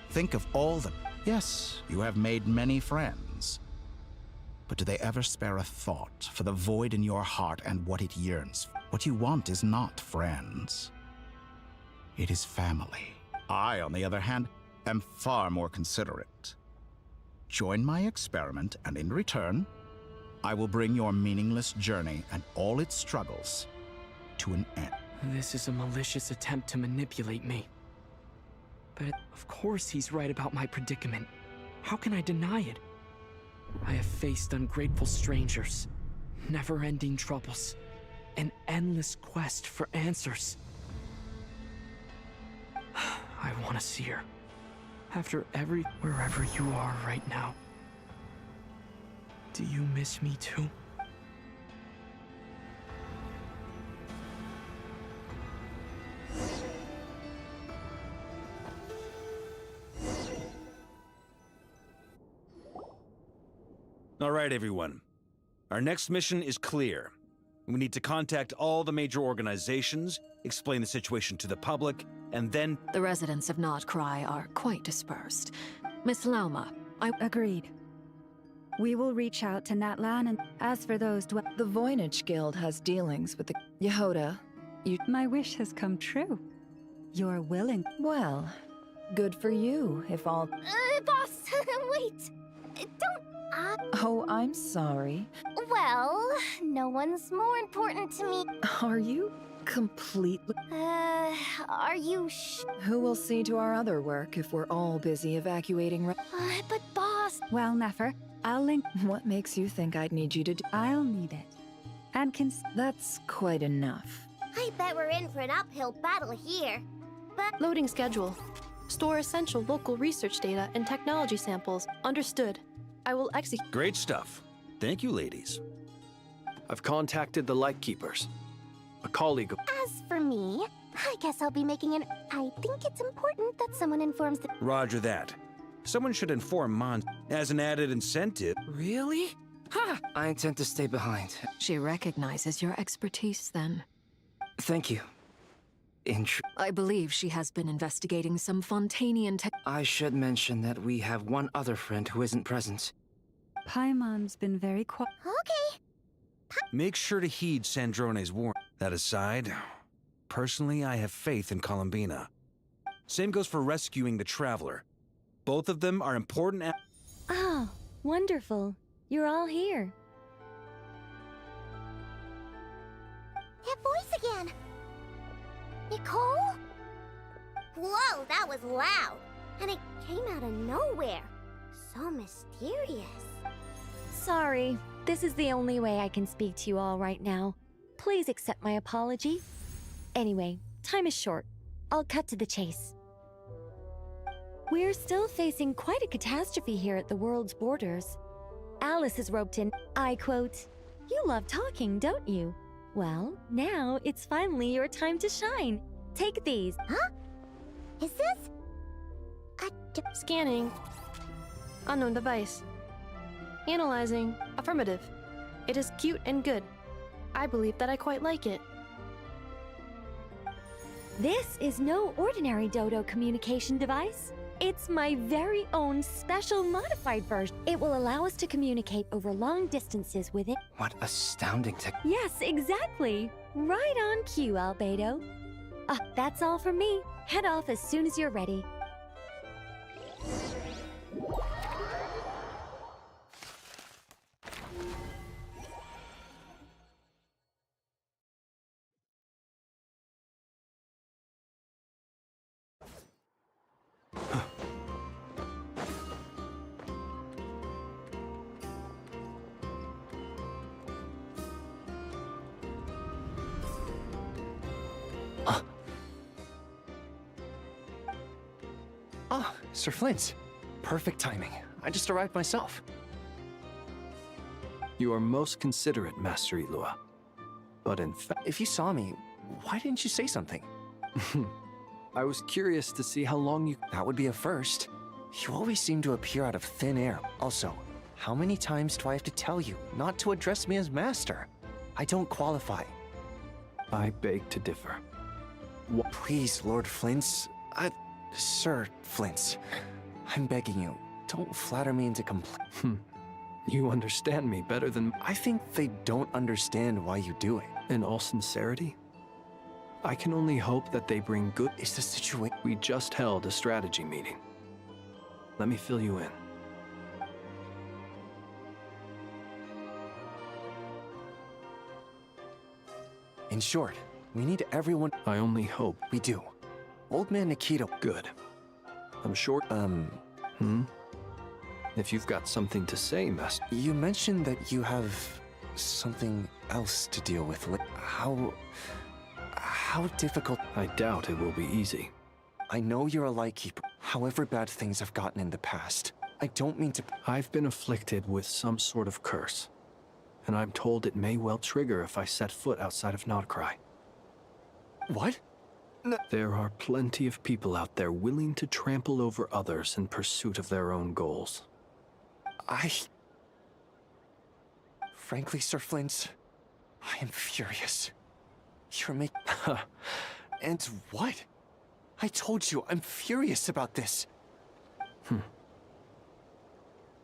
Think of all the. Yes, you have made many friends. But do they ever spare a thought for the void in your heart and what it yearns for? What you want is not friends. It is family. I, on the other hand, am far more considerate. Join my experiment, and in return, I will bring your meaningless journey and all its struggles to an end. This is a malicious attempt to manipulate me. But of course he's right about my predicament. How can I deny it? I have faced ungrateful strangers, never-ending troubles, an endless quest for answers. I want to see her. After wherever you are right now. Do you miss me too? All right, everyone. Our next mission is clear. We need to contact all the major organizations, explain the situation to the public, and then... The residents of Nodcry are quite dispersed. Miss Lauma, Agreed. We will reach out to Natlan, and as for those The Voynich Guild has dealings with the... Yehoda, My wish has come true. You're willing. Well, good for you, if all... Boss, wait! Don't... Oh, I'm sorry. Well, no one's more important to me. Are you completely... Are you Who will see to our other work if we're all busy evacuating... but boss... Well, Nefer, I'll link... What makes you think I'd need you to do... I'll need it. And That's quite enough. I bet we're in for an uphill battle here. But Loading schedule. Store essential local research data and technology samples. Understood. I will execute. Great stuff. Thank you, ladies. I've contacted the Lightkeepers. A colleague of... as for me, I guess I'll be making an... I think it's important that someone informs the... Roger that. Someone should inform Mon as an added incentive. Really? Ha! I intend to stay behind. She recognizes your expertise, then. Thank you. I believe she has been investigating some Fontanian tech. I should mention that we have one other friend who isn't present. Paimon's been very quiet. Okay. Make sure to heed Sandrone's warning. That aside, personally, I have faith in Columbina. Same goes for rescuing the Traveler. Both of them are important. Oh, wonderful. You're all here. That voice again. Nicole? Whoa, that was loud. And it came out of nowhere. So mysterious. Sorry, this is the only way I can speak to you all right now. Please accept my apology. Anyway, time is short. I'll cut to the chase. We're still facing quite a catastrophe here at the world's borders. Alice is roped in. I quote, "You love talking, don't you? Well, now it's finally your time to shine. Take these." Huh? Is this? Scanning. Unknown device. Analyzing. Affirmative. It is cute and good. I believe that I quite like it. This is no ordinary Dodo communication device. It's my very own special modified version. It will allow us to communicate over long distances with it. What astounding tech. Yes, exactly. Right on cue, Albedo. That's all from me. Head off as soon as you're ready. Ah, Sir Flint. Perfect timing. I just arrived myself. You are most considerate, Master Ilua. But in fact... If you saw me, why didn't you say something? I was curious to see how long you... That would be a first. You always seem to appear out of thin air. Also, how many times do I have to tell you not to address me as Master? I don't qualify. I beg to differ. Please, Lord Flint's... Sir Flint's. I'm begging you, don't flatter me into complaint. You understand me better than... I think they don't understand why you do it. In all sincerity? I can only hope that they bring good... Is the situation... We just held a strategy meeting. Let me fill you in. In short, we need everyone... I only hope. We do. Old Man Nikito... Good. I'm short... If you've got something to say, Master... You mentioned that you have something else to deal with. How difficult... I doubt it will be easy. I know you're a Lightkeeper. However bad things have gotten in the past, I don't mean to... I've been afflicted with some sort of curse, and I'm told it may well trigger if I set foot outside of Nodcry. What? There are plenty of people out there willing to trample over others in pursuit of their own goals. Frankly, Sir Flint, I am furious. You're making... And what? I told you, I'm furious about this.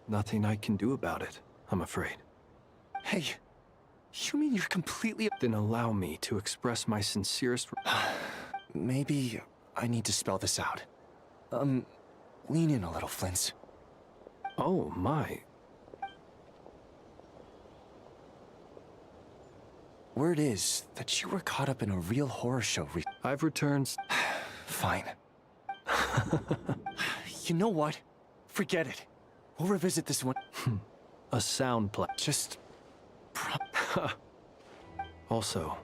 Nothing I can do about it, I'm afraid. Hey, you mean you're completely... Then allow me to express my sincerest... Maybe I need to spell this out. Lean in a little, Flint. Oh, my. Word is that you were caught up in a real horror show I've returned... Fine. You know what? Forget it. We'll revisit this one. A sound play. Just... Also,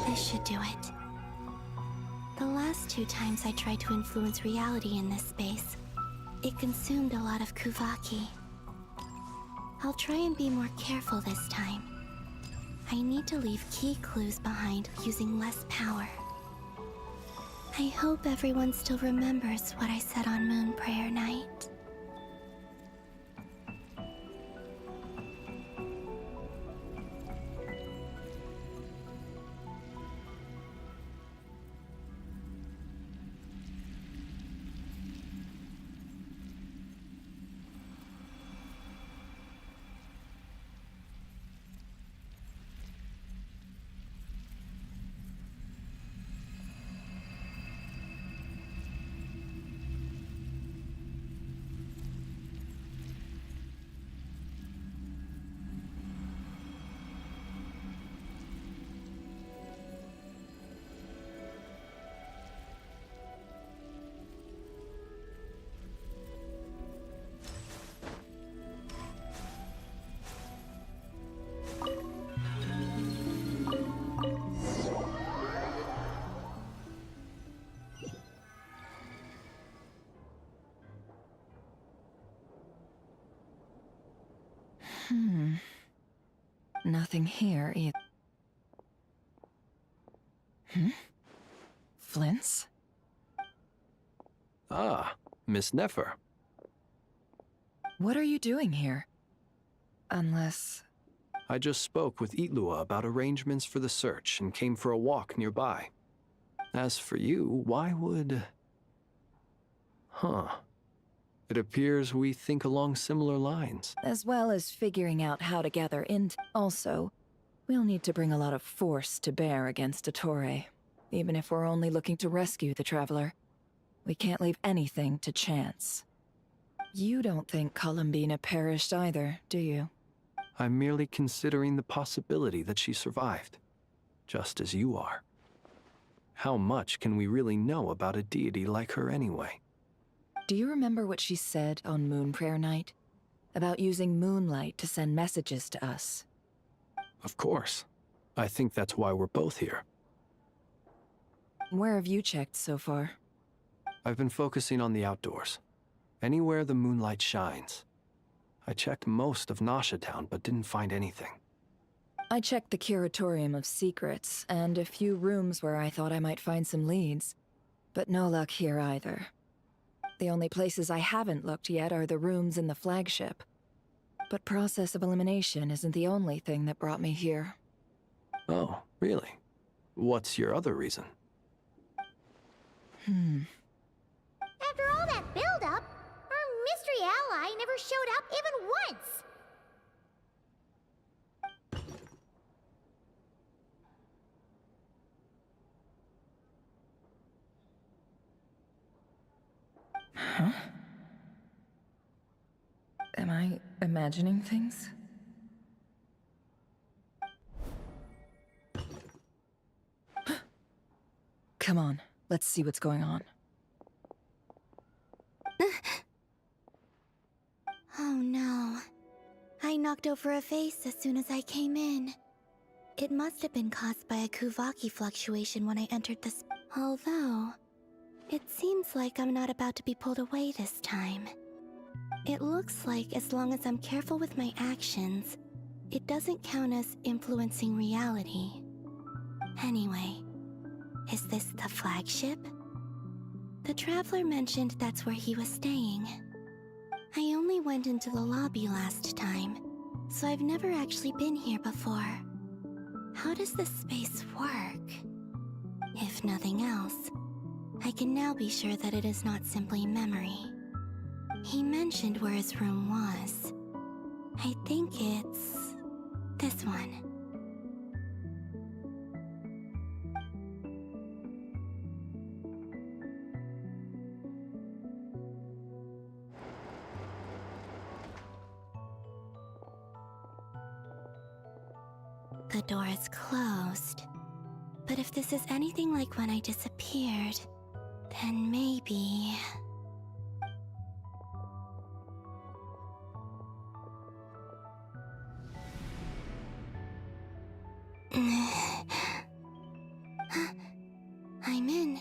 This should do it. The last 2 times I tried to influence reality in this space, it consumed a lot of Kuvaki. I'll try and be more careful this time. I need to leave key clues behind using less power. I hope everyone still remembers what I said on Moon Prayer Night. Nothing here either. Flints? ah, Miss Nefer. What are you doing here? Unless... I just spoke with Itlua about arrangements for the search and came for a walk nearby. As for you, why would... Huh. It appears we think along similar lines. As well as figuring out how to gather int. Also, we'll need to bring a lot of force to bear against Dottore. Even if we're only looking to rescue the Traveler. We can't leave anything to chance. You don't think Columbina perished either, do you? I'm merely considering the possibility that she survived. Just as you are. How much can we really know about a deity like her anyway? Do you remember what she said on Moon Prayer Night? About using moonlight to send messages to us? Of course. I think that's why we're both here. Where have you checked so far? I've been focusing on the outdoors. Anywhere the moonlight shines. I checked most of Nasha Town, but didn't find anything. I checked the Curatorium of Secrets, and a few rooms where I thought I might find some leads. But no luck here either. The only places I haven't looked yet are the rooms in the flagship. But process of elimination isn't the only thing that brought me here. Oh, really? What's your other reason? After all never showed up even once! Huh? Am I imagining things? Come on, let's see what's going on. Oh no. I knocked over a vase as soon as I came in. It must have been caused by a Kuvaki fluctuation when I entered this. Although, it seems like I'm not about to be pulled away this time. It looks like as long as I'm careful with my actions, it doesn't count as influencing reality. Anyway, is this the flagship? The Traveler mentioned that's where he was staying. I only went into the lobby last time, so I've never actually been here before. How does this space work? If nothing else, I can now be sure that it is not simply memory. He mentioned where his room was. I think it's this one. The door is closed. But if this is anything like when I disappeared, then maybe... I'm in.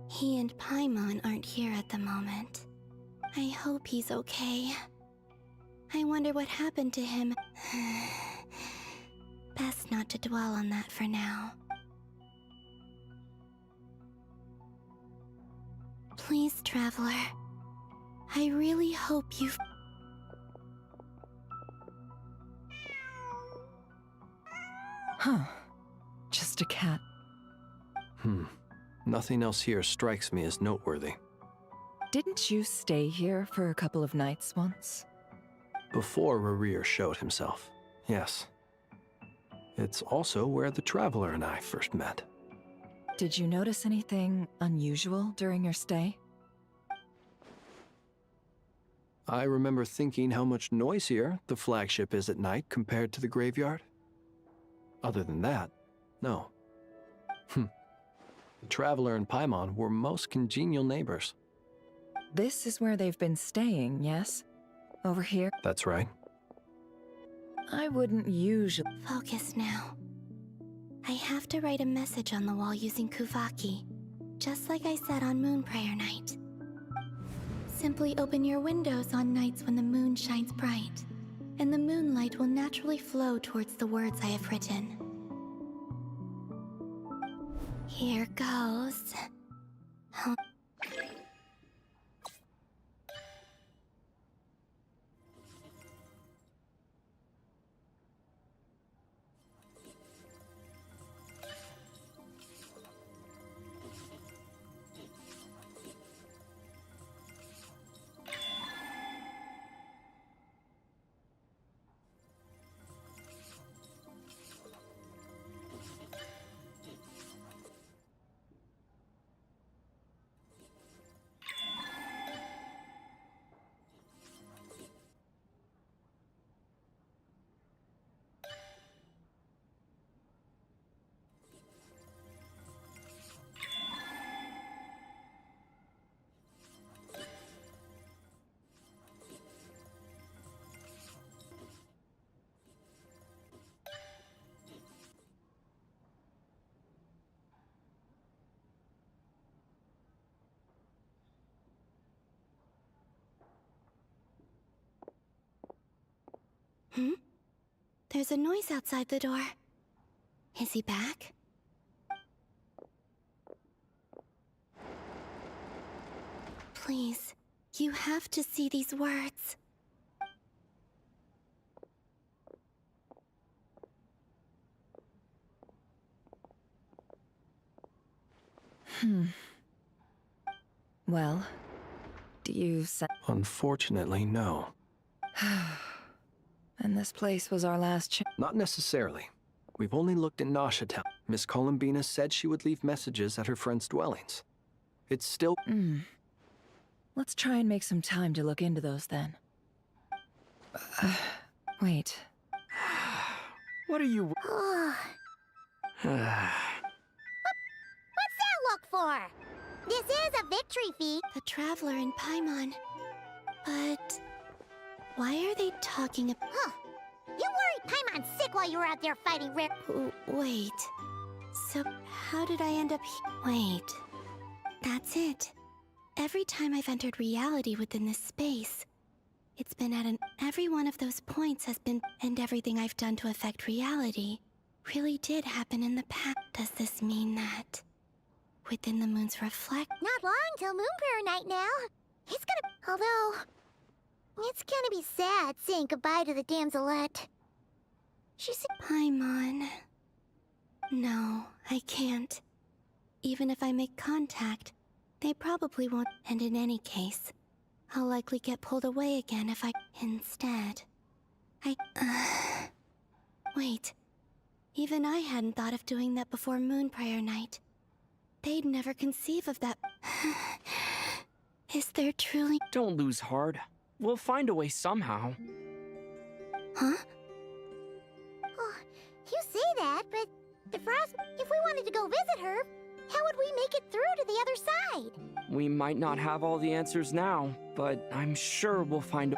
He and Paimon aren't here at the moment. I hope he's okay. I wonder what happened to him. Best not to dwell on that for now. Please, Traveler. I really hope you... Huh. Just a cat. Nothing else here strikes me as noteworthy. Didn't you stay here for a couple of nights once? Before Rerir showed himself, yes. It's also where the Traveler and I first met. Did you notice anything unusual during your stay? I remember thinking how much noisier the flagship is at night compared to the graveyard. Other than that, no. The Traveler and Paimon were most congenial neighbors. This is where they've been staying, yes? Over here? That's right. I wouldn't usually... Focus now. I have to write a message on the wall using Kuvaki, just like I said on Moon Prayer Night. Simply open your windows on nights when the moon shines bright, and the moonlight will naturally flow towards the words I have written. Here goes. There's a noise outside the door. Is he back? Please, you have to see these words. Well, Do you Unfortunately, no. And this place was our last chance? Not necessarily. We've only looked in Nasha Town. Miss Columbina said she would leave messages at her friends' dwellings. It's still... Let's try and make some time to look into those then. Wait. What are you... What's that look for? This is a victory feat. The Traveler in Paimon. But why are they talking about... Huh. You worried Paimon's sick while you were out there fighting Rare... Wait. So how did I end up here? Wait. That's it. Every time I've entered reality within this space, it's been at an... Every one of those points has been... And everything I've done to affect reality really did happen in the past. Does this mean that within the moon's reflect... Not long till Moon Prayer Night now. It's gonna... Although... It's gonna be sad saying goodbye to the damselette. She's... Paimon... No, I can't. Even if I make contact, they probably won't. And in any case, I'll likely get pulled away again if I... Instead, Wait. Even I hadn't thought of doing that before Moon Prayer Night. They'd never conceive of that. Is there truly... Don't lose heart. We'll find a way somehow. Huh? Oh, you say that, but... if we wanted to go visit her, how would we make it through to the other side? We might not have all the answers now, but I'm sure we'll find a...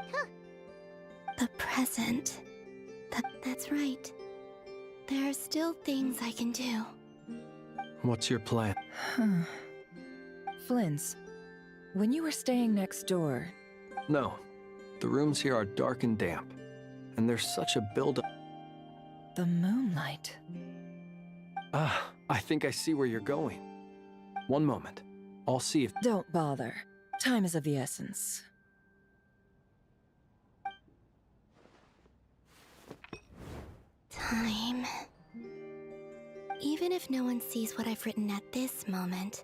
The present. That's right. There are still things I can do. What's your plan? Flynn's, when you were staying next door... No. The rooms here are dark and damp. And there's such a build-up... The moonlight. I think I see where you're going. One moment. I'll see if... Don't bother. Time is of the essence. Time. Even if no one sees what I've written at this moment,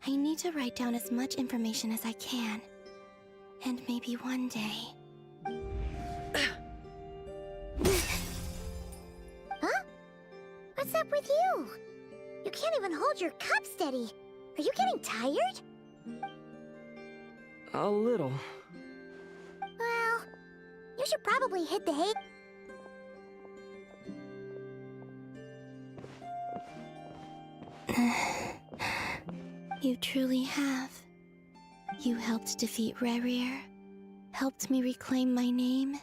I need to write down as much information as I can. And maybe one day... Huh? What's up with you? You can't even hold your cup steady. Are you getting tired? A little. Well, you should probably hit the hay. You truly have. You helped defeat Rerir, helped me reclaim my name,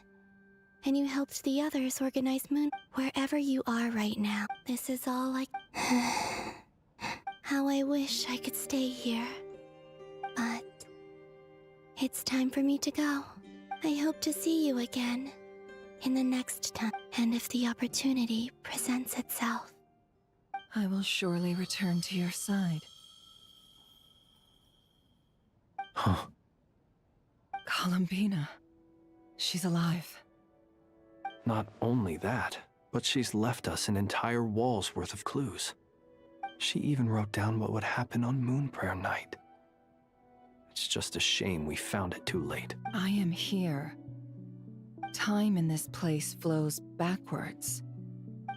and you helped the others organize Moon. Wherever you are right now, this is all like... How I wish I could stay here. But... it's time for me to go. I hope to see you again. In the next time. And if the opportunity presents itself. I will surely return to your side. Huh. Columbina. She's alive. Not only that, but she's left us an entire wall's worth of clues. She even wrote down what would happen on Moon Prayer Night. It's just a shame we found it too late. I am here. Time in this place flows backwards.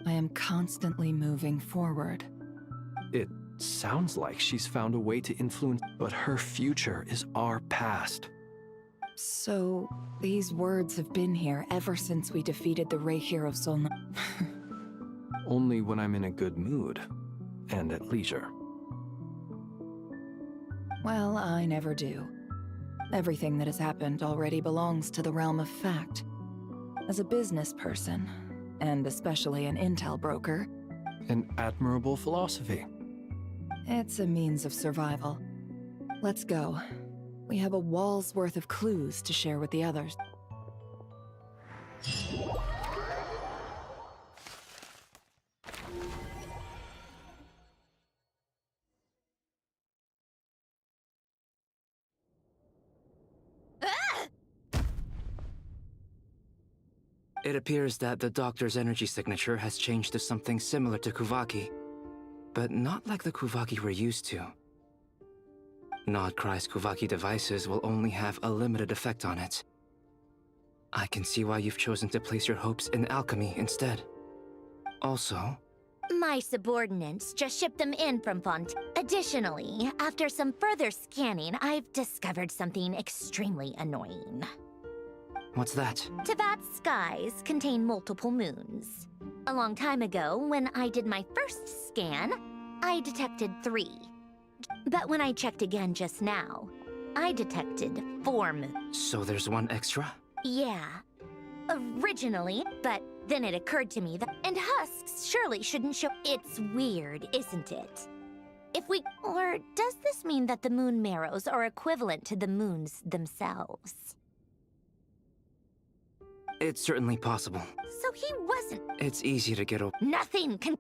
I am constantly moving forward. It sounds like she's found a way to influence, but her future is our past. So, these words have been here ever since we defeated the Reihir of Solna. Only when I'm in a good mood, and at leisure. Well, I never do. Everything that has happened already belongs to the realm of fact. As a business person, and especially an intel broker... An admirable philosophy. It's a means of survival. Let's go. We have a wall's worth of clues to share with the others. It appears that the doctor's energy signature has changed to something similar to Kuvaki, but not like the Kuvaki we're used to. Nodcry's Kuvaki devices will only have a limited effect on it. I can see why you've chosen to place your hopes in alchemy instead. Also, My subordinates just shipped them in from Font. Additionally, after some further scanning, I've discovered something extremely annoying. what's that? Teyvat's skies contain multiple moons. A long time ago, when I did my first scan, I detected 3. But when I checked again just now, I detected 4 moons. So there's one extra? Yeah. Originally, but then it occurred to me that... And husks surely shouldn't show... It's weird, isn't it? If we... Or does this mean that the moon marrows are equivalent to the moons themselves? It's certainly possible. So he wasn't... It's easy to get over. Nothing can...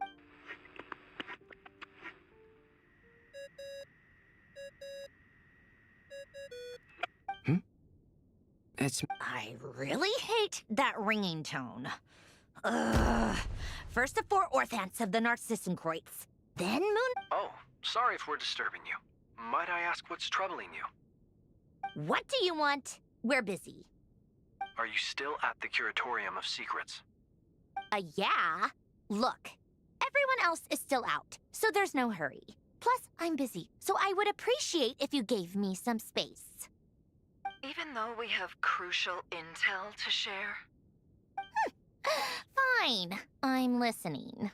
I really hate that ringing tone. Ugh. First the 4 orthants of the Narcissenkreuz, then Moon... Oh, sorry if we're disturbing you. Might I ask what's troubling you? What do you want? We're busy. Are you still at the Curatorium of Secrets? Yeah. Look, everyone else is still out, so there's no hurry. Plus, I'm busy, so I would appreciate if you gave me some space. Even though we have crucial intel to share? Fine. I'm listening.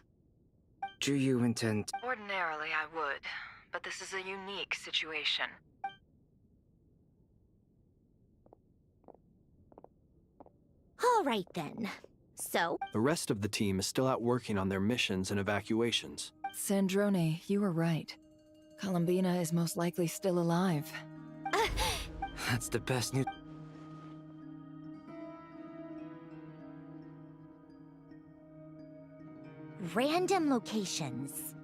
Do you intend... Ordinarily, I would, but this is a unique situation. All right, then. So? The rest of the team is still out working on their missions and evacuations. Sandrone, you were right. Columbina is most likely still alive. That's the best news. Random locations.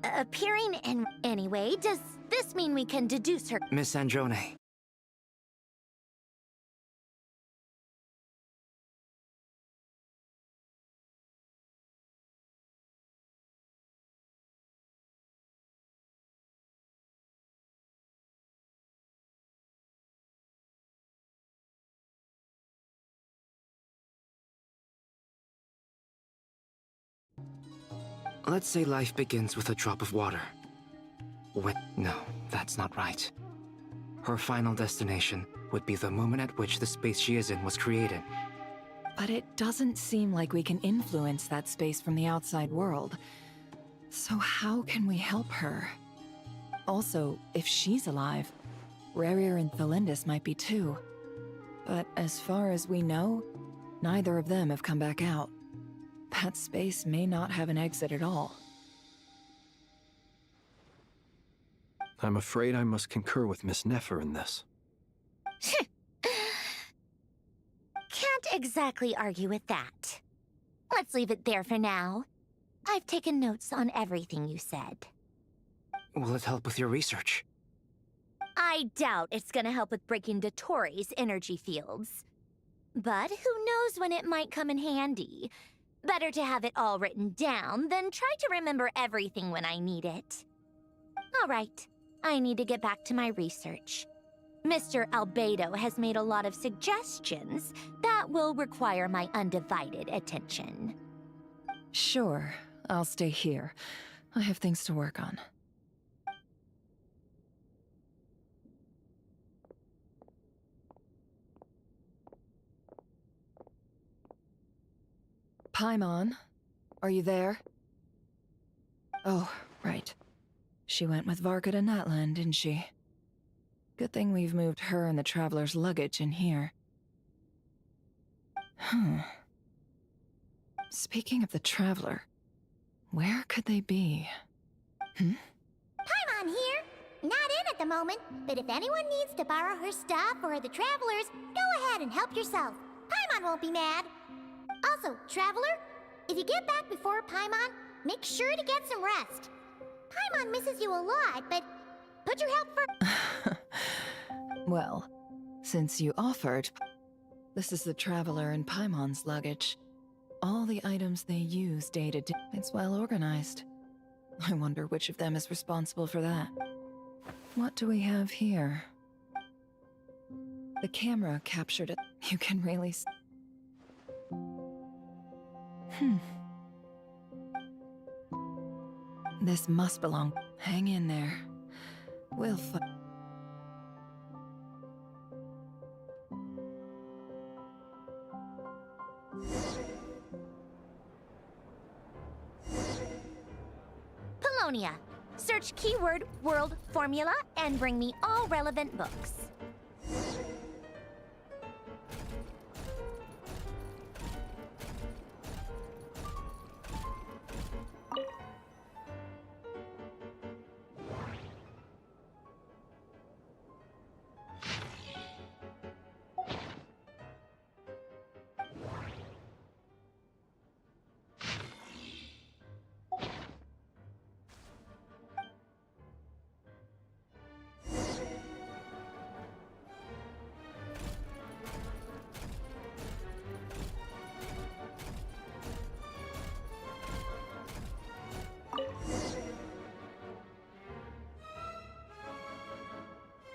Appearing in... Anyway, does this mean we can deduce her... Miss Androne. Let's say life begins with a drop of water. No, that's not right. Her final destination would be the moment at which the space she is in was created. But it doesn't seem like we can influence that space from the outside world. So how can we help her? Also, if she's alive, Rarier and Thelindis might be too. But as far as we know, neither of them have come back out. That space may not have an exit at all. I'm afraid I must concur with Miss Nefer in this. Can't exactly argue with that. Let's leave it there for now. I've taken notes on everything you said. Will it help with your research? I doubt it's gonna help with breaking Dottoro's energy fields. But who knows when it might come in handy. Better to have it all written down than try to remember everything when I need it. All right, I need to get back to my research. Mr. Albedo has made a lot of suggestions that will require my undivided attention. Sure, I'll stay here. I have things to work on. Paimon, are you there? Oh, right. She went with Varka to Natlan, didn't she? Good thing we've moved her and the Traveler's luggage in here. Speaking of the Traveler, where could they be? Paimon here. Not in at the moment, but if anyone needs to borrow her stuff or the Travelers, go ahead and help yourself. Paimon won't be mad. Also, Traveler, if you get back before Paimon, make sure to get some rest. Paimon misses you a lot, but put your health first. Well, since you offered, this is the Traveler and Paimon's luggage. All the items they use day to day. It's well organized. I wonder which of them is responsible for that. What do we have here? The camera captured it. You can really This must belong. Hang in there. We'll Polonia. Search keyword world formula and bring me all relevant books.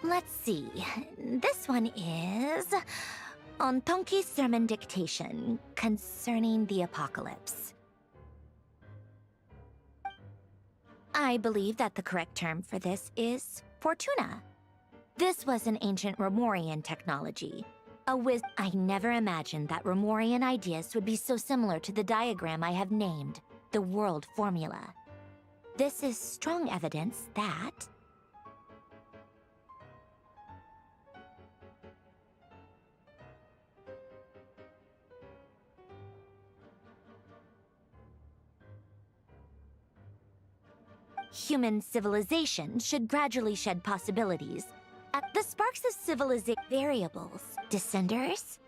Let's see. This one is on Tonki's sermon dictation concerning the apocalypse. I believe that the correct term for this is Fortuna. This was an ancient Romorian technology. I never imagined that Romorian ideas would be so similar to the diagram I have named, the world formula. This is strong evidence that human civilization should gradually shed possibilities. The sparks of civilization variables. Descenders?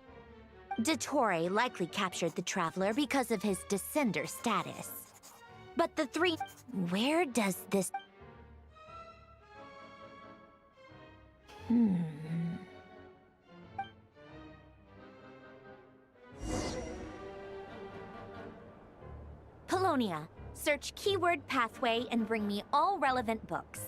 Dottore likely captured the Traveler because of his descender status. But the three... Where does this... Polonia. Search keyword pathway and bring me all relevant books.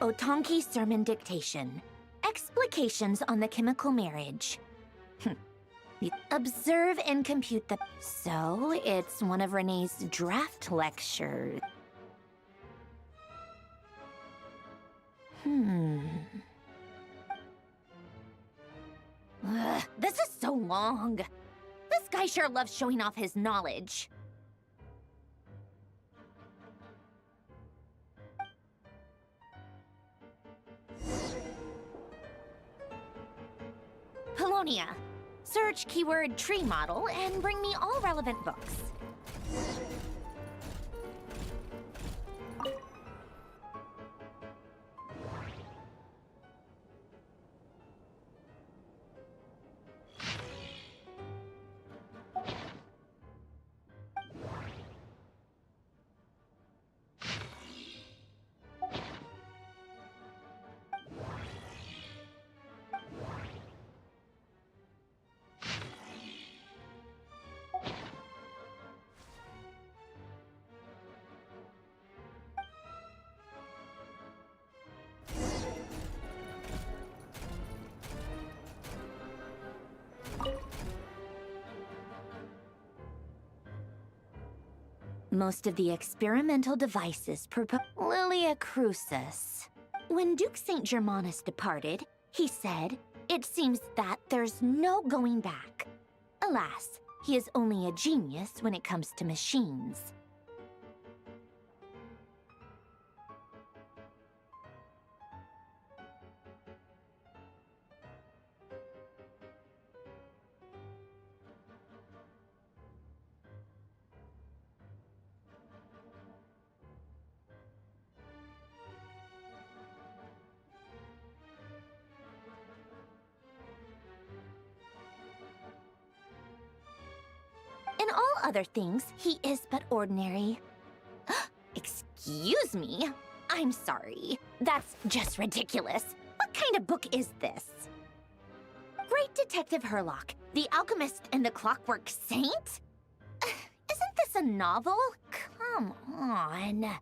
Otonki sermon dictation. Explications on the chemical marriage. Observe and compute the... So, it's one of Renee's draft lectures. Ugh, this is so long. This guy sure loves showing off his knowledge. Polonia. Search keyword tree model and bring me all relevant books. Most of the experimental devices Lilia Crucis. When Duke St. Germanus departed, he said, "It seems that there's no going back." Alas, he is only a genius when it comes to machines. other things, he is but ordinary. Excuse me? I'm sorry. That's just ridiculous. What kind of book is this? Great Detective Herlock, the Alchemist and the Clockwork Saint? Isn't this a novel? Come on.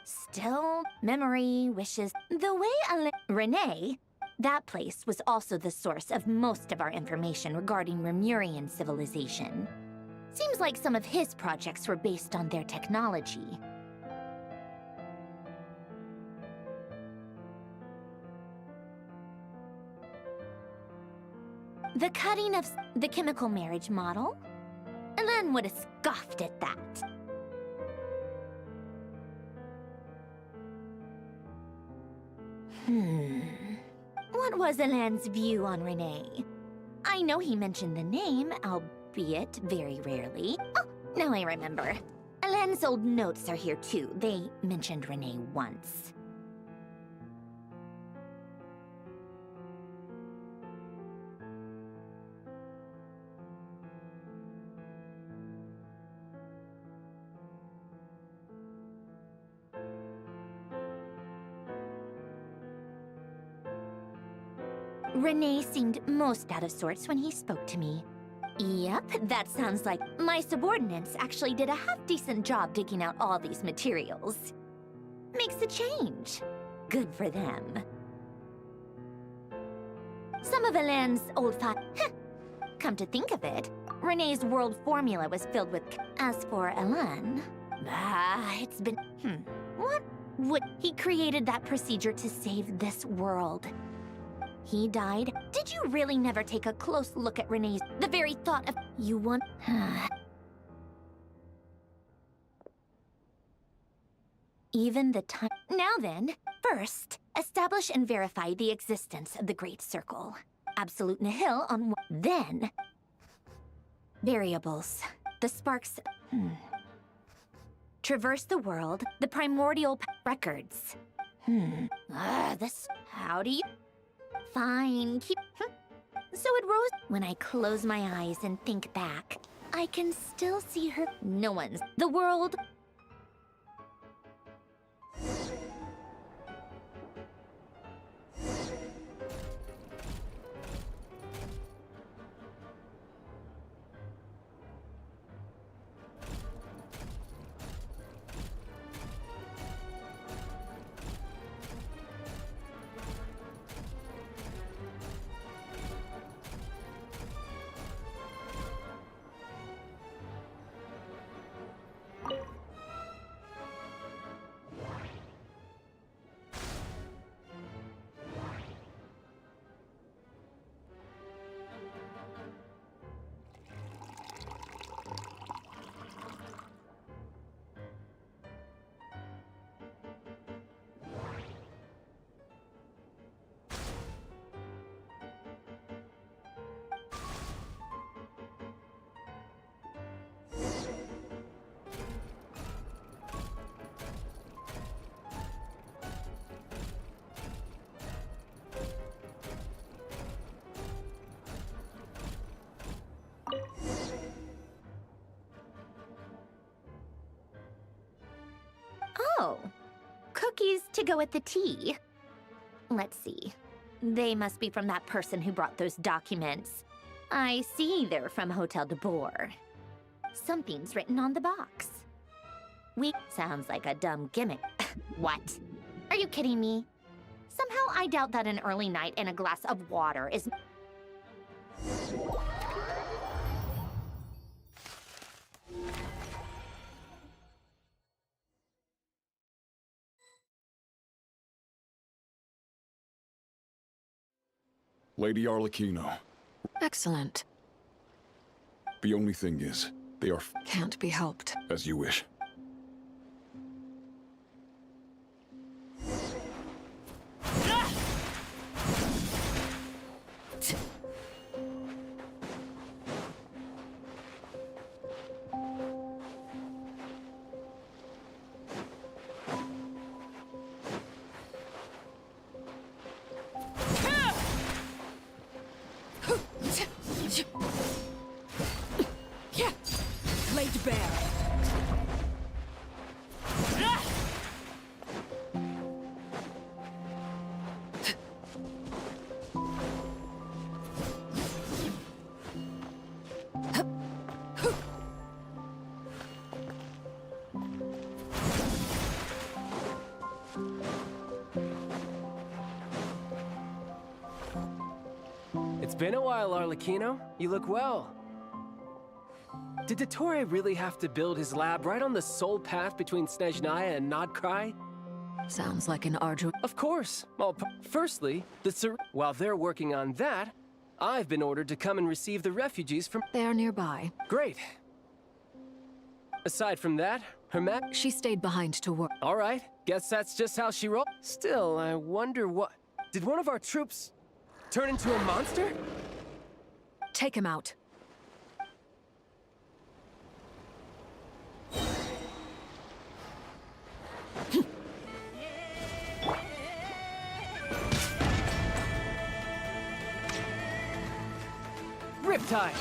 Still, memory, wishes, the way Renee, that place was also the source of most of our information regarding Remurian civilization. Seems like some of his projects were based on their technology. The cutting of the chemical marriage model? Elen would have scoffed at that. What was Elen's view on Renee? I know he mentioned the name, albeit very rarely. Oh, now I remember. Elen's old notes are here too. They mentioned Renee once. Renee seemed most out of sorts when he spoke to me. Yep, that sounds like my subordinates actually did a half-decent job digging out all these materials. Makes a change. Good for them. Some of Elen's old come to think of it, Renee's world formula was filled with... As for Elen... it's been... What would... He created that procedure to save this world. He died. Did you really never take a close look at Renee's... The very thought of... You want... Even the time... Now then, first, establish and verify the existence of the Great Circle. Absolute nihil on... Then... Variables. The sparks... Traverse the world. The primordial records. This... How do you... Fine, keep... So it rose... When I close my eyes and think back, I can still see her... No one's... The world... Oh, cookies to go with the tea. Let's see. They must be from that person who brought those documents. I see they're from Hotel de Boer. Something's written on the box. Sounds like a dumb gimmick. What? Are you kidding me? Somehow I doubt that an early night and a glass of water is... Lady Arlecchino. Excellent. The only thing is, they are... Can't be helped. As you wish. It's been a while, Arlecchino. You look well. Did Dottore really have to build his lab right on the sole path between Snezhnaya and Nodcry? Sounds like an arduous... Of course. Well, firstly, while they're working on that, I've been ordered to come and receive the refugees from... They're nearby. Great. Aside from that, her map... She stayed behind to work. All right. Guess that's just how she rolled. Still, I wonder what... Did one of our troops turn into a monster? Take him out. Riptide!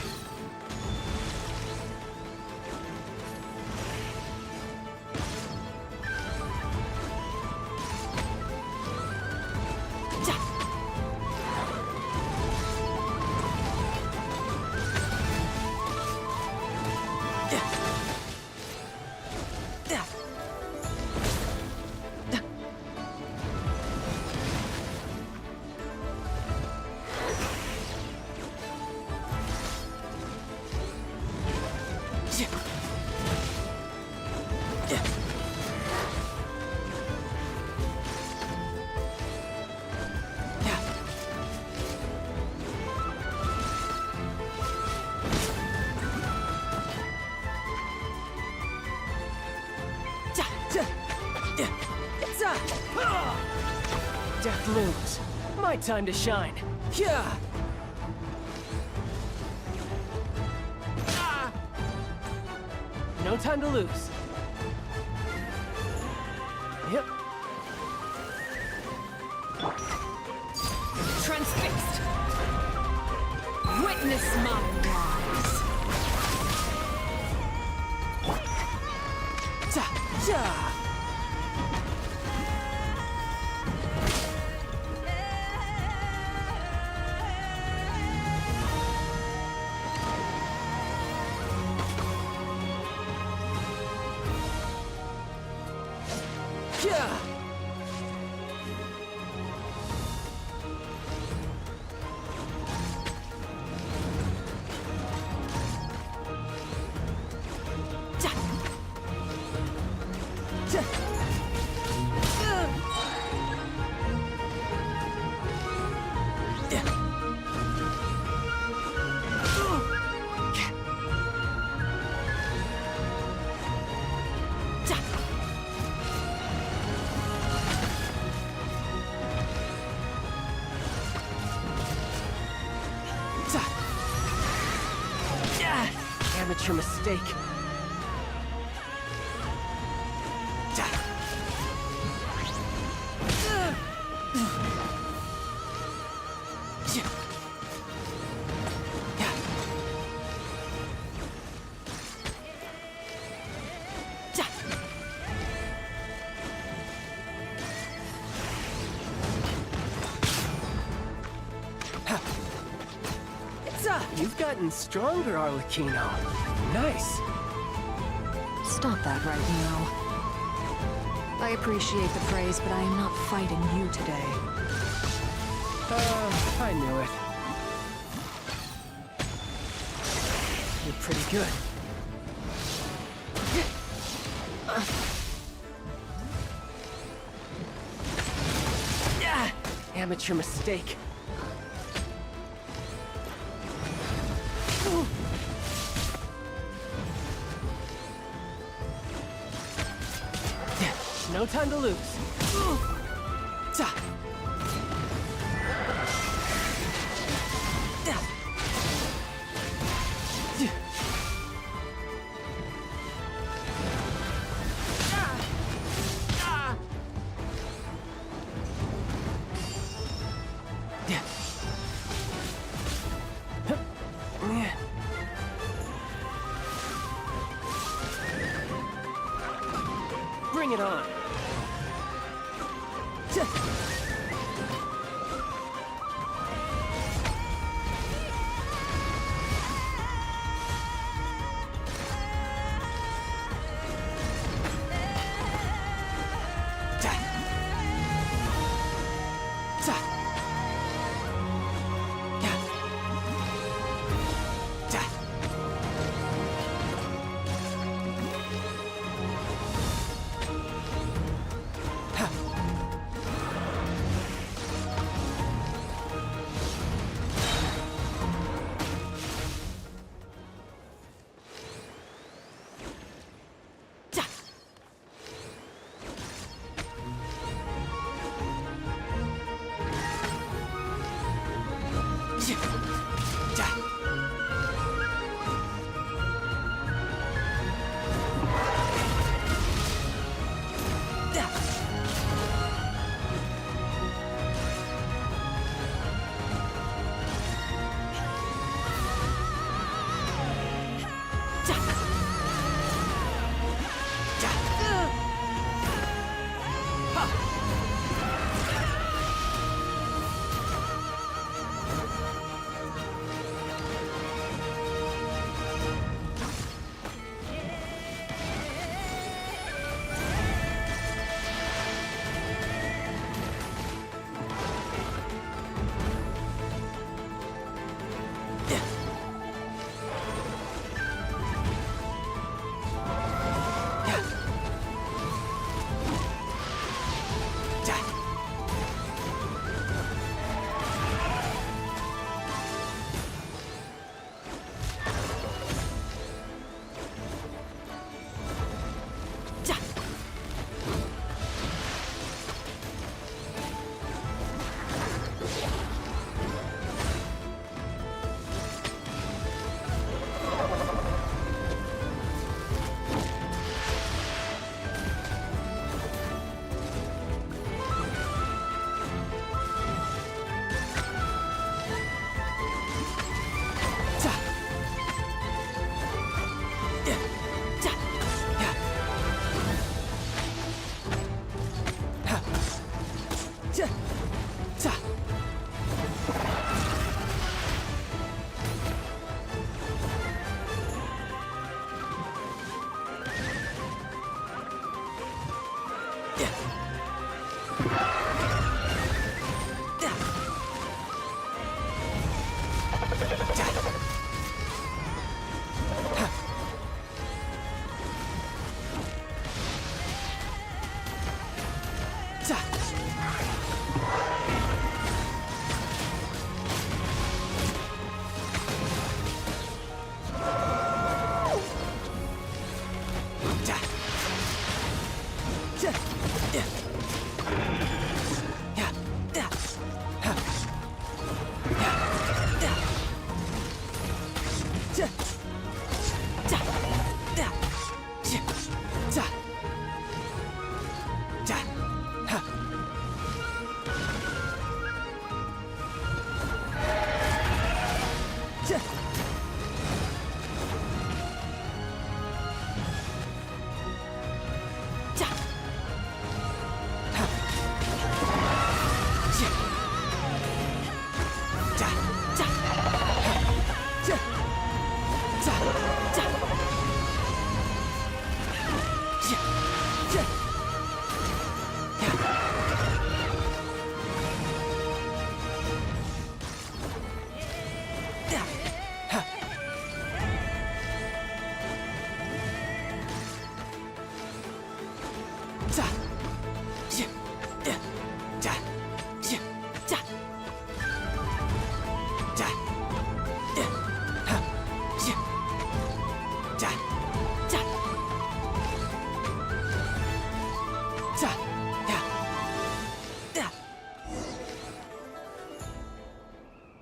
Death looms. My time to shine. Yeah. No time to lose. Yep. Transfixed. Witness my rise. Ta-ta! Amateur mistake. You've gotten stronger, Arlecchino. Nice. Stop that right now. I appreciate the praise, but I am not fighting you today. I knew it. You're pretty good. Amateur mistake. No time to lose. Bring it on.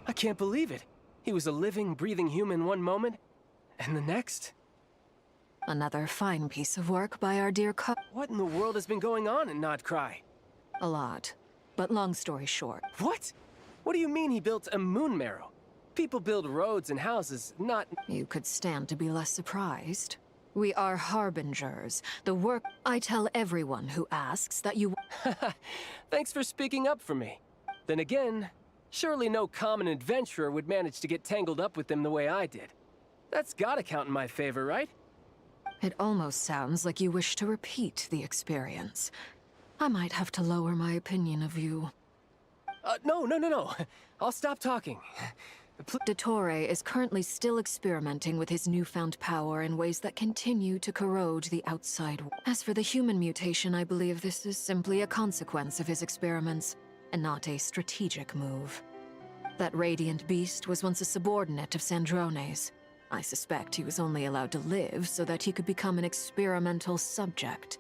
I can't believe it. He was a living, breathing human one moment, and the next... Another fine piece of work by our dear What in the world has been going on in Nodcry? A lot. But long story short... What? What do you mean he built a moon marrow? People build roads and houses, not... You could stand to be less surprised. We are harbingers. The work... I tell everyone who asks that you... Thanks for speaking up for me. Then again, surely no common adventurer would manage to get tangled up with them the way I did. That's gotta count in my favor, right? It almost sounds like you wish to repeat the experience. I might have to lower my opinion of you. No. I'll stop talking. Dottore is currently still experimenting with his newfound power in ways that continue to corrode the outside world. As for the human mutation, I believe this is simply a consequence of his experiments, and not a strategic move. That radiant beast was once a subordinate of Sandrone's. I suspect he was only allowed to live so that he could become an experimental subject.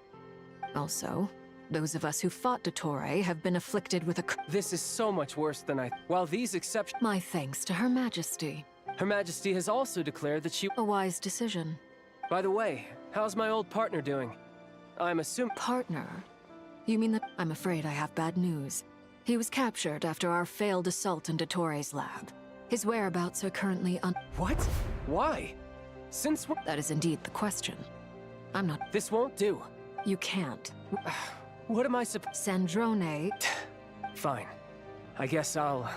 Also, Those of us who fought Dottore have been afflicted with a This is so much worse than I... While these exceptions... My thanks to Her Majesty. Her Majesty has also declared that she... A wise decision. By the way, how's my old partner doing? I'm assuming... Partner? You mean that... I'm afraid I have bad news. He was captured after our failed assault in Dottore's lab. His whereabouts are currently What? Why? Since when? That is indeed the question. I'm not... This won't do. You can't. What am I Sandrone... Fine. I guess I'll...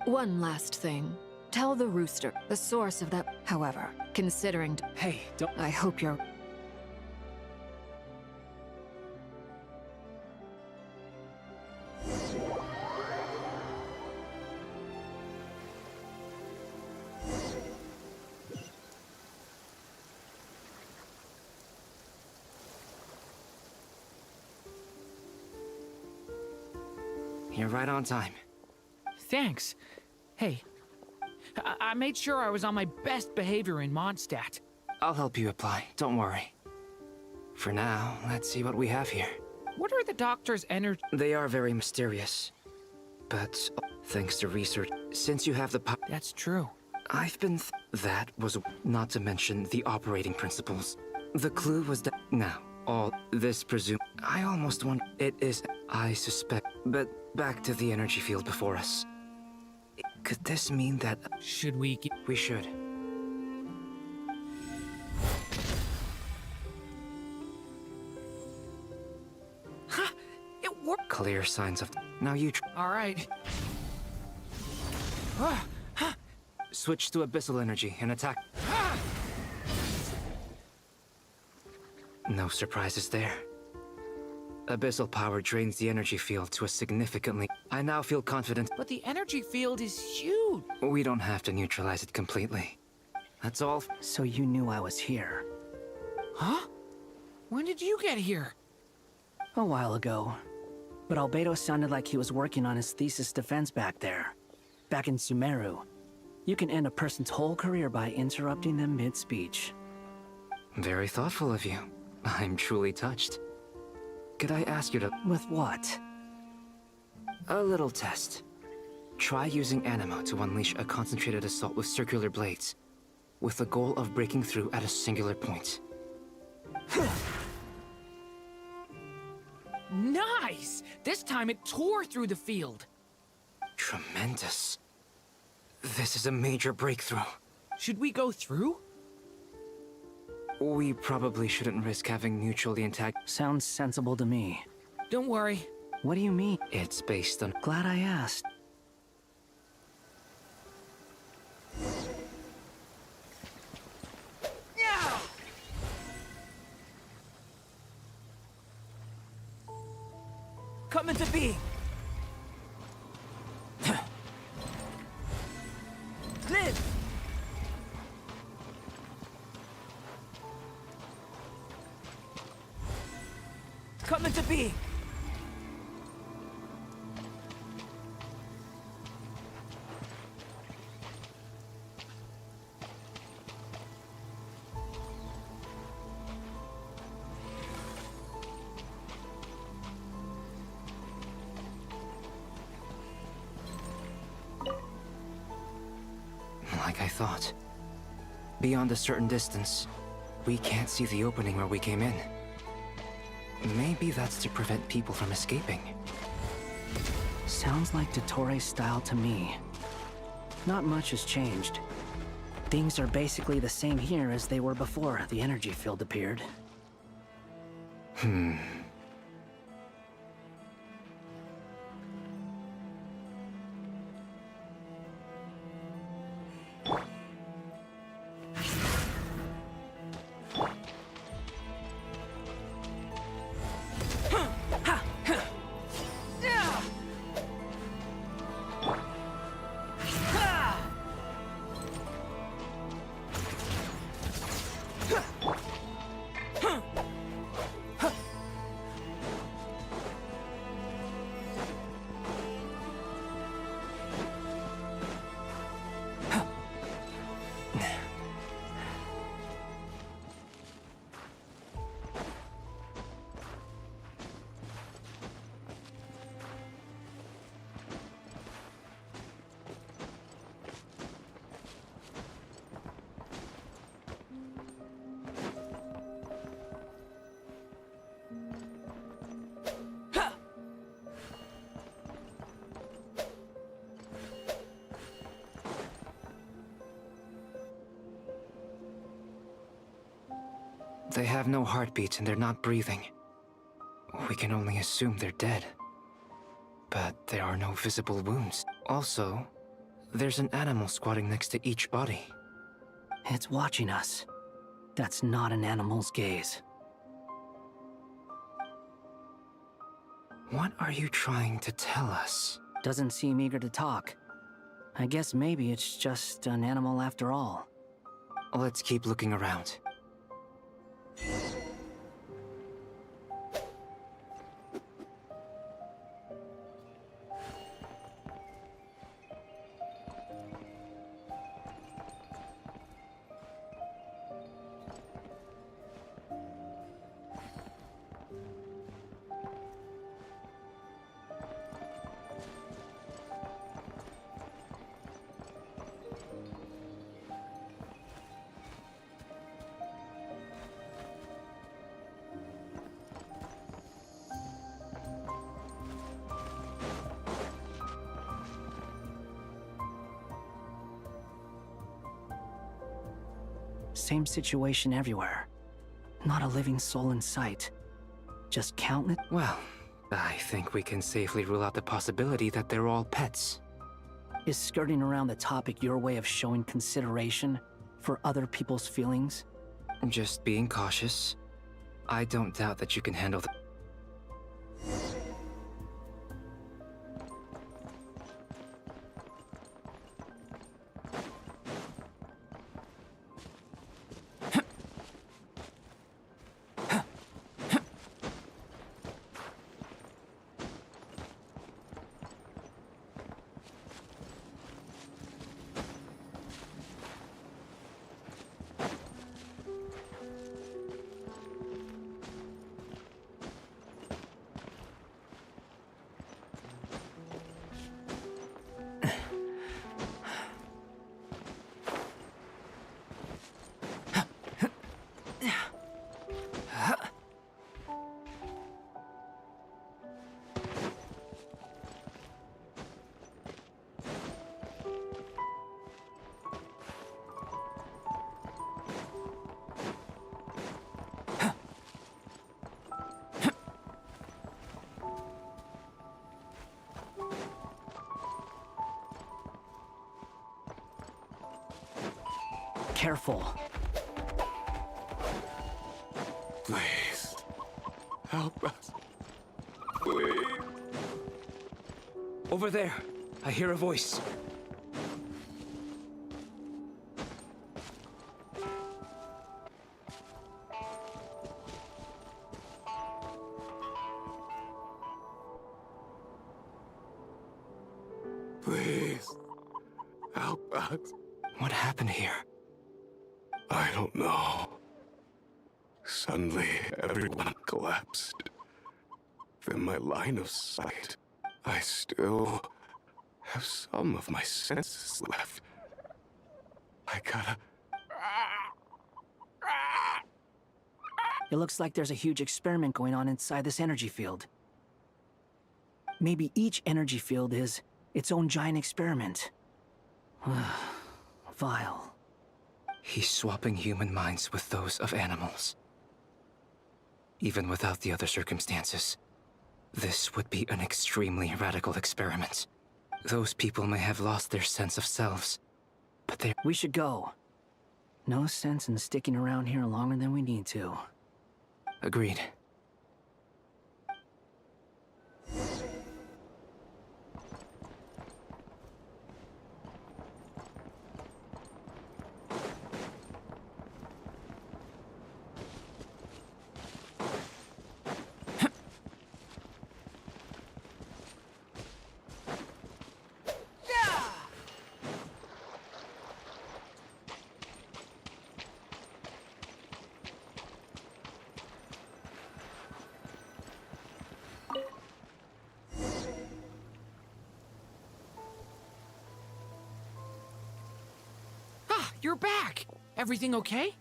One last thing. Tell the rooster, the source of that... However, considering... Hey, don't... I hope you're... You're right on time. Thanks. Hey, I made sure I was on my best behavior in Mondstadt. I'll help you apply, don't worry. For now, let's see what we have here. What are the doctor's energy? They are very mysterious. But thanks to research, since you have the That's true. I've been that was not to mention the operating principles. The clue was that now, all this presume I almost want it is I suspect. But back to the energy field before us. Could this mean that... Should we... We should. Huh! It worked! Clear signs of... Now you... All right. Switch to abyssal energy and attack. No surprises there. Abyssal power drains the energy field to a significantly... I now feel confident... But the energy field is huge! We don't have to neutralize it completely. That's all... So you knew I was here? Huh? When did you get here? A while ago. But Albedo sounded like he was working on his thesis defense back there. Back in Sumeru. You can end a person's whole career by interrupting them mid-speech. Very thoughtful of you. I'm truly touched. Could I ask you to... With what? A little test. Try using Animo to unleash a concentrated assault with circular blades, with the goal of breaking through at a singular point. Nice! This time it tore through the field. Tremendous. This is a major breakthrough. Should we go through? We probably shouldn't risk having mutually intact... Sounds sensible to me. Don't worry. What do you mean? It's based on... Glad I asked. Come into being! Live! Come into being! Like I thought. Beyond a certain distance, we can't see the opening where we came in. Maybe that's to prevent people from escaping. Sounds like Dottore's style to me. Not much has changed. Things are basically the same here as they were before the energy field appeared. They have no heartbeats and they're not breathing. We can only assume they're dead. But there are no visible wounds. Also, there's an animal squatting next to each body. It's watching us. That's not an animal's gaze. What are you trying to tell us? Doesn't seem eager to talk. I guess maybe it's just an animal after all. Let's keep looking around. Same situation everywhere. Not a living soul in sight. Just countless. Well, I think we can safely rule out the possibility that they're all pets. Is skirting around the topic your way of showing consideration for other people's feelings? Just being cautious. I don't doubt that you can handle the... Careful. Please. Help us. Please. Over there. I hear a voice. Please. Help us. What happened here? I don't know. Suddenly, everyone collapsed. Then my line of sight. I still have some of my senses left. I gotta... It looks like there's a huge experiment going on inside this energy field. Maybe each energy field is its own giant experiment. Vile. He's swapping human minds with those of animals. Even without the other circumstances, this would be an extremely radical experiment. Those people may have lost their sense of selves, but they're... We should go. No sense in sticking around here longer than we need to. Agreed. You're back! Everything okay?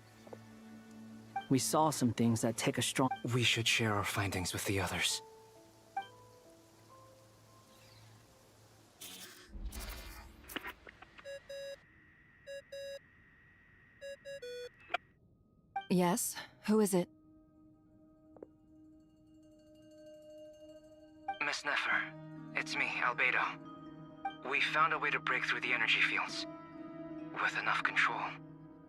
We saw some things that take a strong... We should share our findings with the others. Yes? Who is it? Miss Nefer, it's me, Albedo. We found a way to break through the energy fields. With enough control,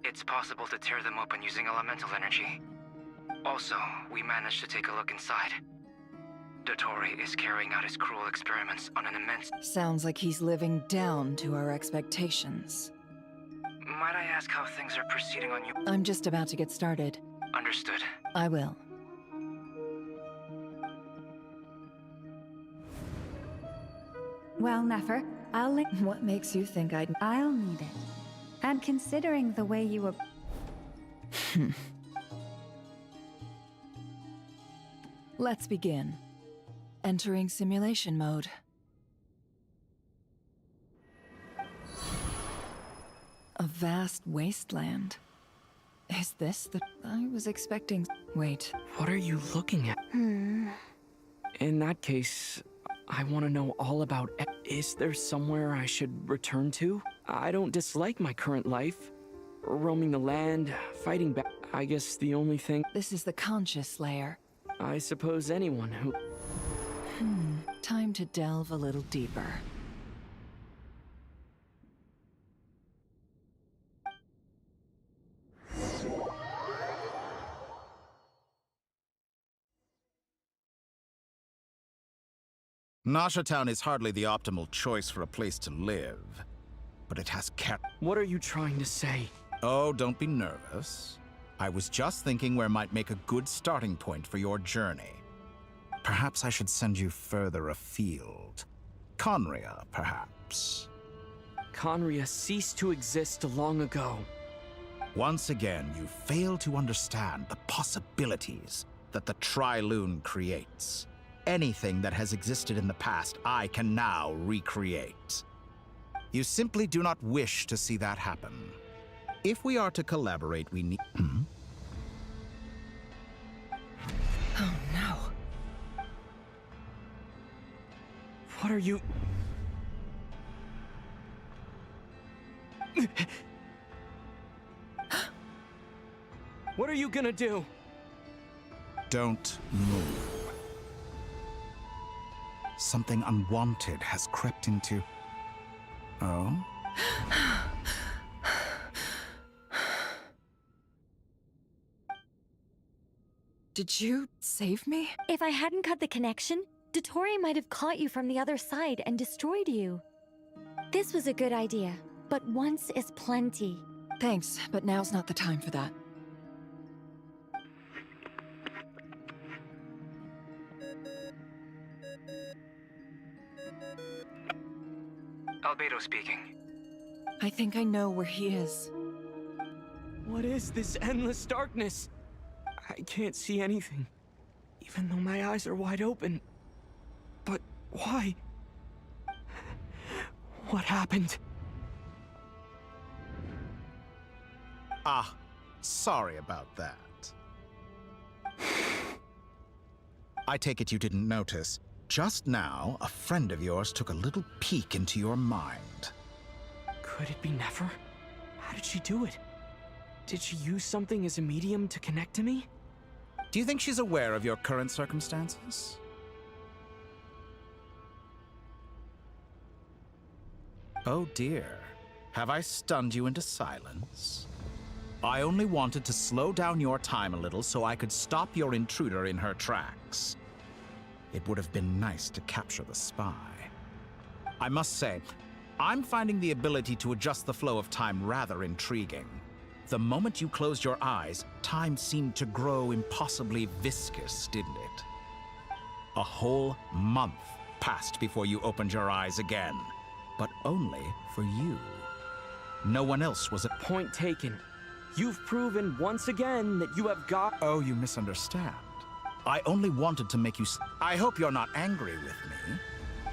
it's possible to tear them open using elemental energy. Also, we managed to take a look inside. Dottore is carrying out his cruel experiments on an immense... Sounds like he's living down to our expectations. Might I ask how things are proceeding on you? I'm just about to get started. Understood. I will. Well, Nefer, I'll link. What makes you think I'll need it. And considering the way you were... Let's begin. Entering simulation mode. A vast wasteland. Is this the... I was expecting... Wait. What are you looking at? In that case, I want to know all about... Is there somewhere I should return to? I don't dislike my current life. Roaming the land, fighting back. I guess the only thing... This is the conscious layer. I suppose anyone who... Time to delve a little deeper. Nasha Town is hardly the optimal choice for a place to live, but it has What are you trying to say? Oh, don't be nervous. I was just thinking where might make a good starting point for your journey. Perhaps I should send you further afield. Conria, perhaps. Conria ceased to exist long ago. Once again, you fail to understand the possibilities that the Tri-Lune creates. Anything that has existed in the past, I can now recreate. You simply do not wish to see that happen. If we are to collaborate, we need... Oh no. What are you... What are you gonna do? Don't move. Something unwanted has crept into... Oh? Did you save me? If I hadn't cut the connection, Dottore might have caught you from the other side and destroyed you. This was a good idea, but once is plenty. Thanks, but now's not the time for that. Albedo speaking. I think I know where he is. What is this endless darkness? I can't see anything, even though my eyes are wide open. But why? What happened? Ah, sorry about that. I take it you didn't notice. Just now, a friend of yours took a little peek into your mind. Could it be Nefer? How did she do it? Did she use something as a medium to connect to me? Do you think she's aware of your current circumstances? Oh dear. Have I stunned you into silence? I only wanted to slow down your time a little so I could stop your intruder in her tracks. It would have been nice to capture the spy. I must say, I'm finding the ability to adjust the flow of time rather intriguing. The moment you closed your eyes, time seemed to grow impossibly viscous, didn't it? A whole month passed before you opened your eyes again, but only for you. No one else was at... Point taken. You've proven once again that you have got... Oh, you misunderstand. I only wanted to make you... I hope you're not angry with me.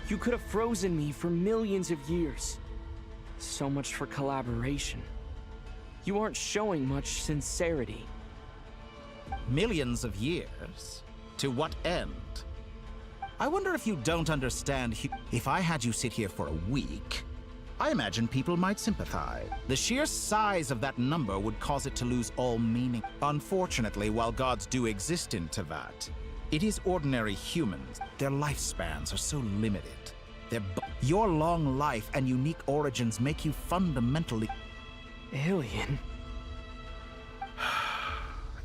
You could have frozen me for millions of years. So much for collaboration. You aren't showing much sincerity. Millions of years? To what end? I wonder if you don't understand. If I had you sit here for a week, I imagine people might sympathize. The sheer size of that number would cause it to lose all meaning. Unfortunately, while gods do exist in Tevat, it is ordinary humans. Their lifespans are so limited. Your long life and unique origins make you fundamentally... Alien?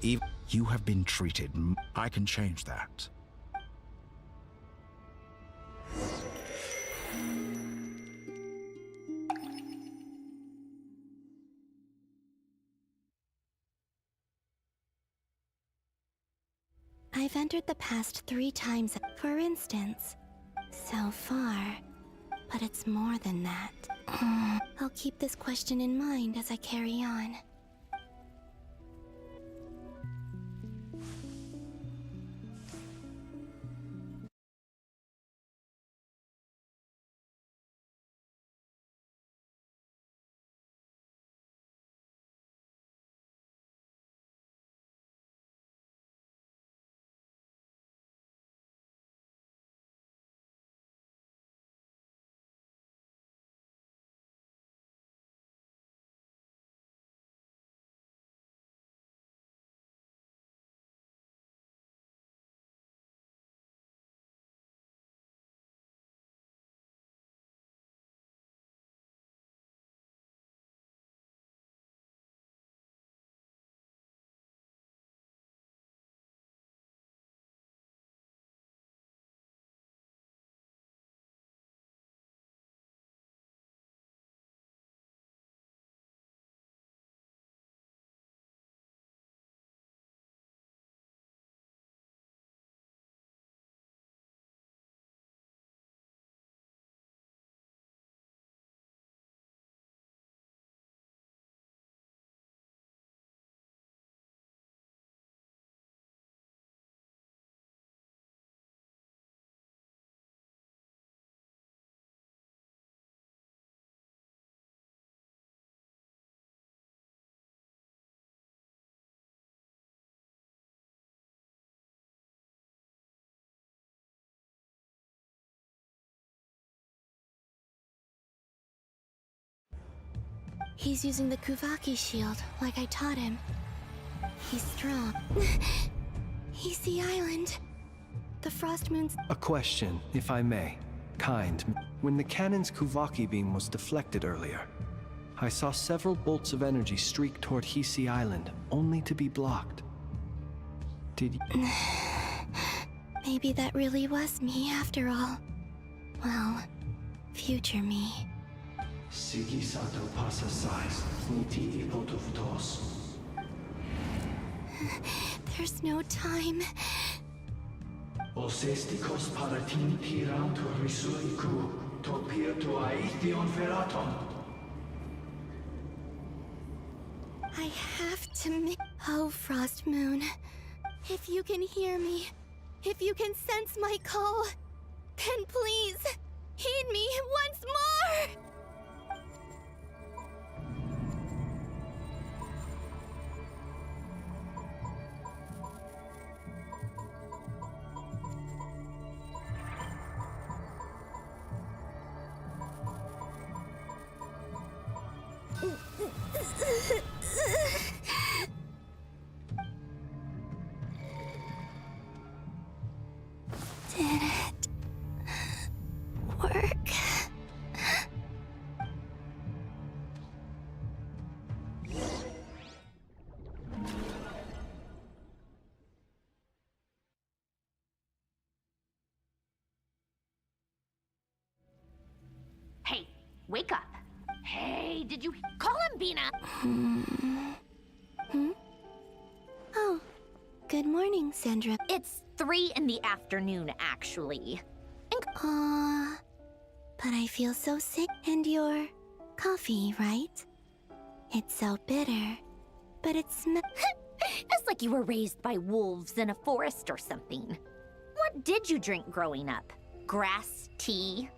Eve, you have been treated. I can change that. I've entered the past 3 times, for instance. So far. But it's more than that. I'll keep this question in mind as I carry on. He's using the Kuvaki shield, like I taught him. He's strong. He's the island. The Frost Moon's... A question, if I may. Kind. When the cannon's Kuvaki beam was deflected earlier, I saw several bolts of energy streak toward Hisi Island, only to be blocked. Did you... Maybe that really was me after all. Well, future me. There's no time. I have to Oh, Frost Moon. If you can hear me, if you can sense my call, then please, heed me once more! Did it work? Hey, wake up. Hey, did you... Columbina! Oh, good morning, Sandra. It's 3 in the afternoon, actually. But I feel so sick. And your coffee, right? It's so bitter, but it's It's like you were raised by wolves in a forest or something. What did you drink growing up? Grass tea?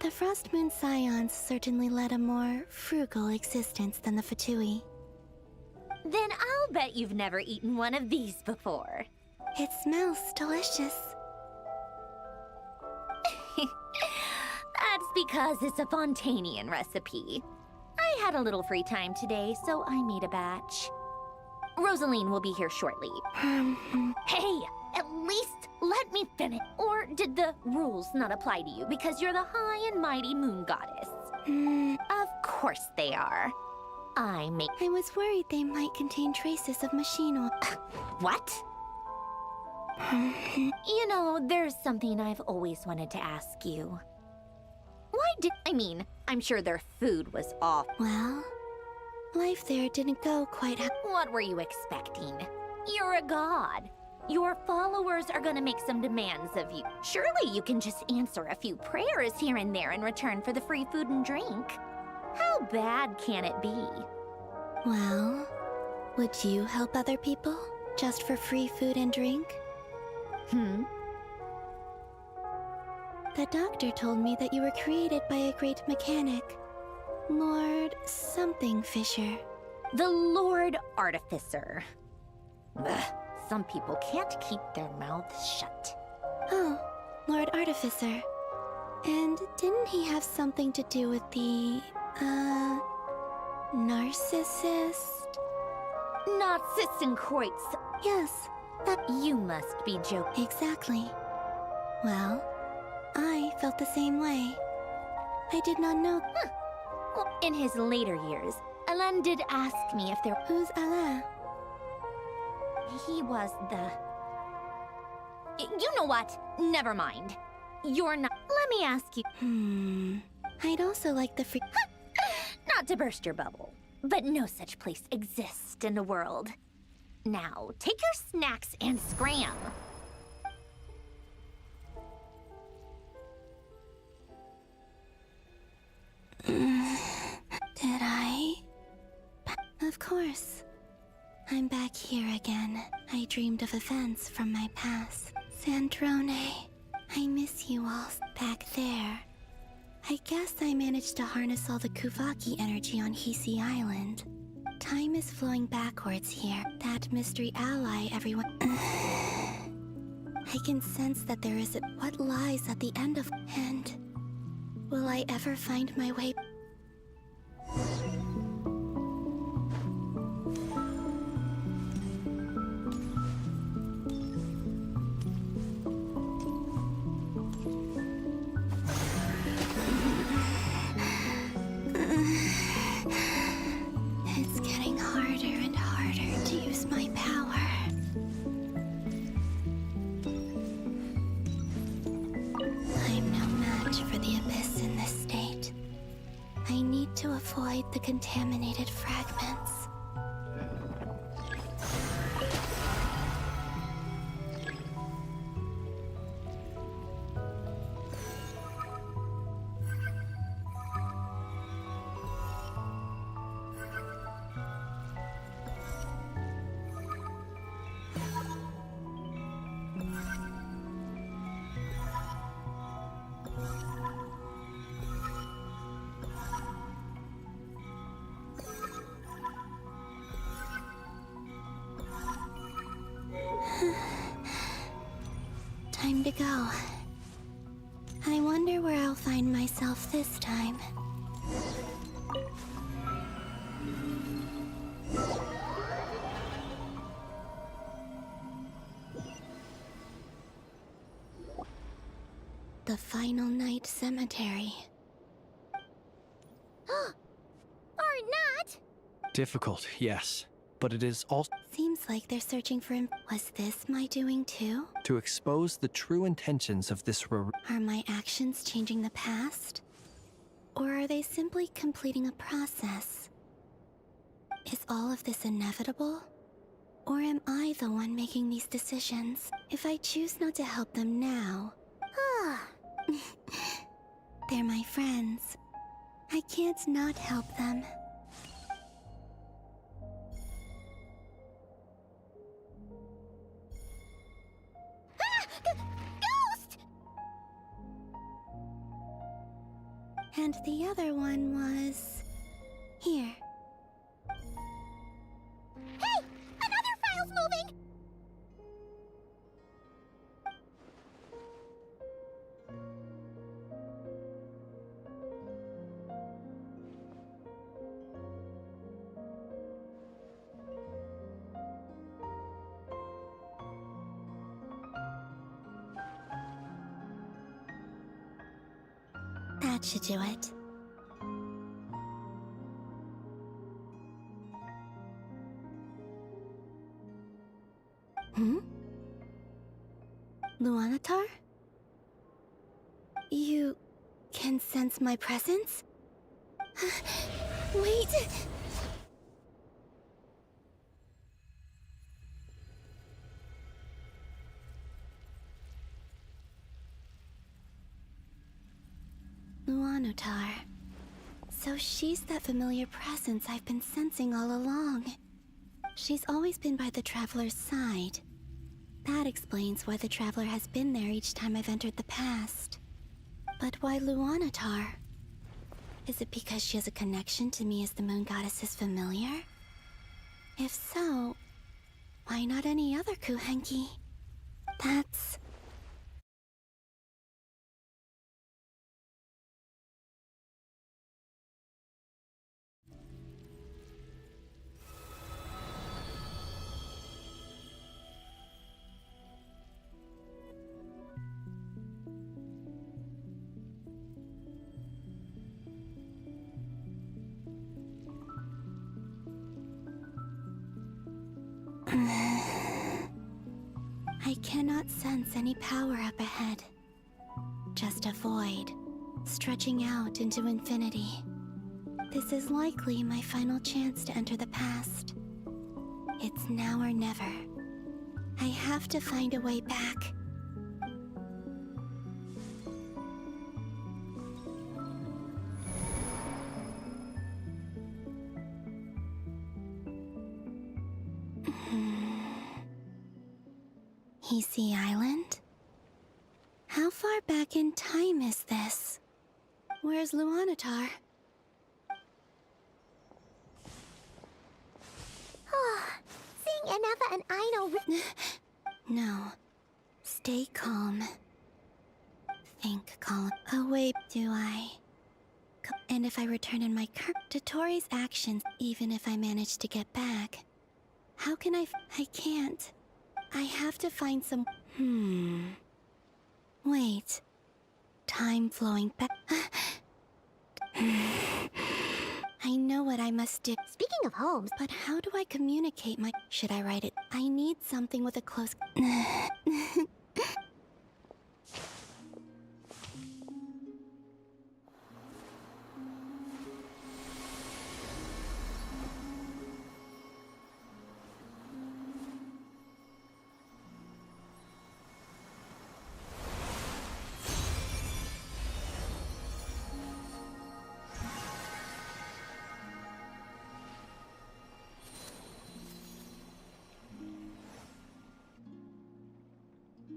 The Frost Moon Scions certainly led a more frugal existence than the Fatui. Then I'll bet you've never eaten one of these before. It smells delicious. That's because it's a Fontanian recipe. I had a little free time today, so I made a batch. Rosaline will be here shortly. Hey, at least let me finish. Or did the rules not apply to you because you're the high and mighty moon goddess? Of course they are. I was worried they might contain traces of machine oil. What? You know, there's something I've always wanted to ask you. I'm sure their food was off. Well, life there didn't go quite What were you expecting? You're a god. Your followers are gonna make some demands of you. Surely you can just answer a few prayers here and there in return for the free food and drink. How bad can it be? Well, would you help other people just for free food and drink? The doctor told me that you were created by a great mechanic, Lord something Fisher. The Lord Artificer. Ugh, some people can't keep their mouths shut. Oh, Lord Artificer. And didn't he have something to do with the, narcissist? Narcissenkreuz. Yes, that you must be joking. Exactly. Well, I felt the same way. I did not know. Well, in his later years, Alain did ask me if there... Who's Alain? He was the... You know what? Never mind. You're not... Let me ask you... I'd also like the free... Not to burst your bubble, but no such place exists in the world. Now, take your snacks and scram. Did I? Of course. I'm back here again. I dreamed of events from my past. Sandrone, I miss you all back there. I guess I managed to harness all the Kuvaki energy on Hisi Island. Time is flowing backwards here. That mystery ally everyone... I can sense that there is what lies at the end of... And... will I ever find my way... It's getting harder and harder to use my power. I'm no match for the Abyss in this state. I need to avoid the contaminated fragments. Time to go. I wonder where I'll find myself this time. The Final Night Cemetery. Or not! Difficult, yes. But it is also Seems like they're searching for him. Was this my doing too? to expose the true intentions of this Are my actions changing the past? Or are they simply completing a process? Is all of this inevitable? Or am I the one making these decisions? If I choose not to help them now... They're my friends. I can't not help them. Ghost! And the other one was... here. Hey! Another file's moving! That should do it. Hmm? Luanatar? You can sense my presence? Wait! Luanatar. So she's that familiar presence I've been sensing all along. She's always been by the Traveler's side. That explains why the Traveler has been there each time I've entered the past. But why Luanatar? Is it because she has a connection to me as the Moon Goddess's familiar? If so, why not any other Kuhenki? That's... I cannot sense any power up ahead. Just a void, stretching out into infinity. This is likely my final chance to enter the past. It's now or never. I have to find a way back. Easy Island? How far back in time is this? Where's Luanatar? Oh, seeing Enefa and Aino. No. Stay calm. Think calm. Oh wait, do I? And if I return in my car, Dotori's actions, even if I manage to get back, how can I can't. I have to find some... Wait. Time flowing back... I know what I must do. Speaking of homes... But how do I communicate my... Should I write it? I need something with a close...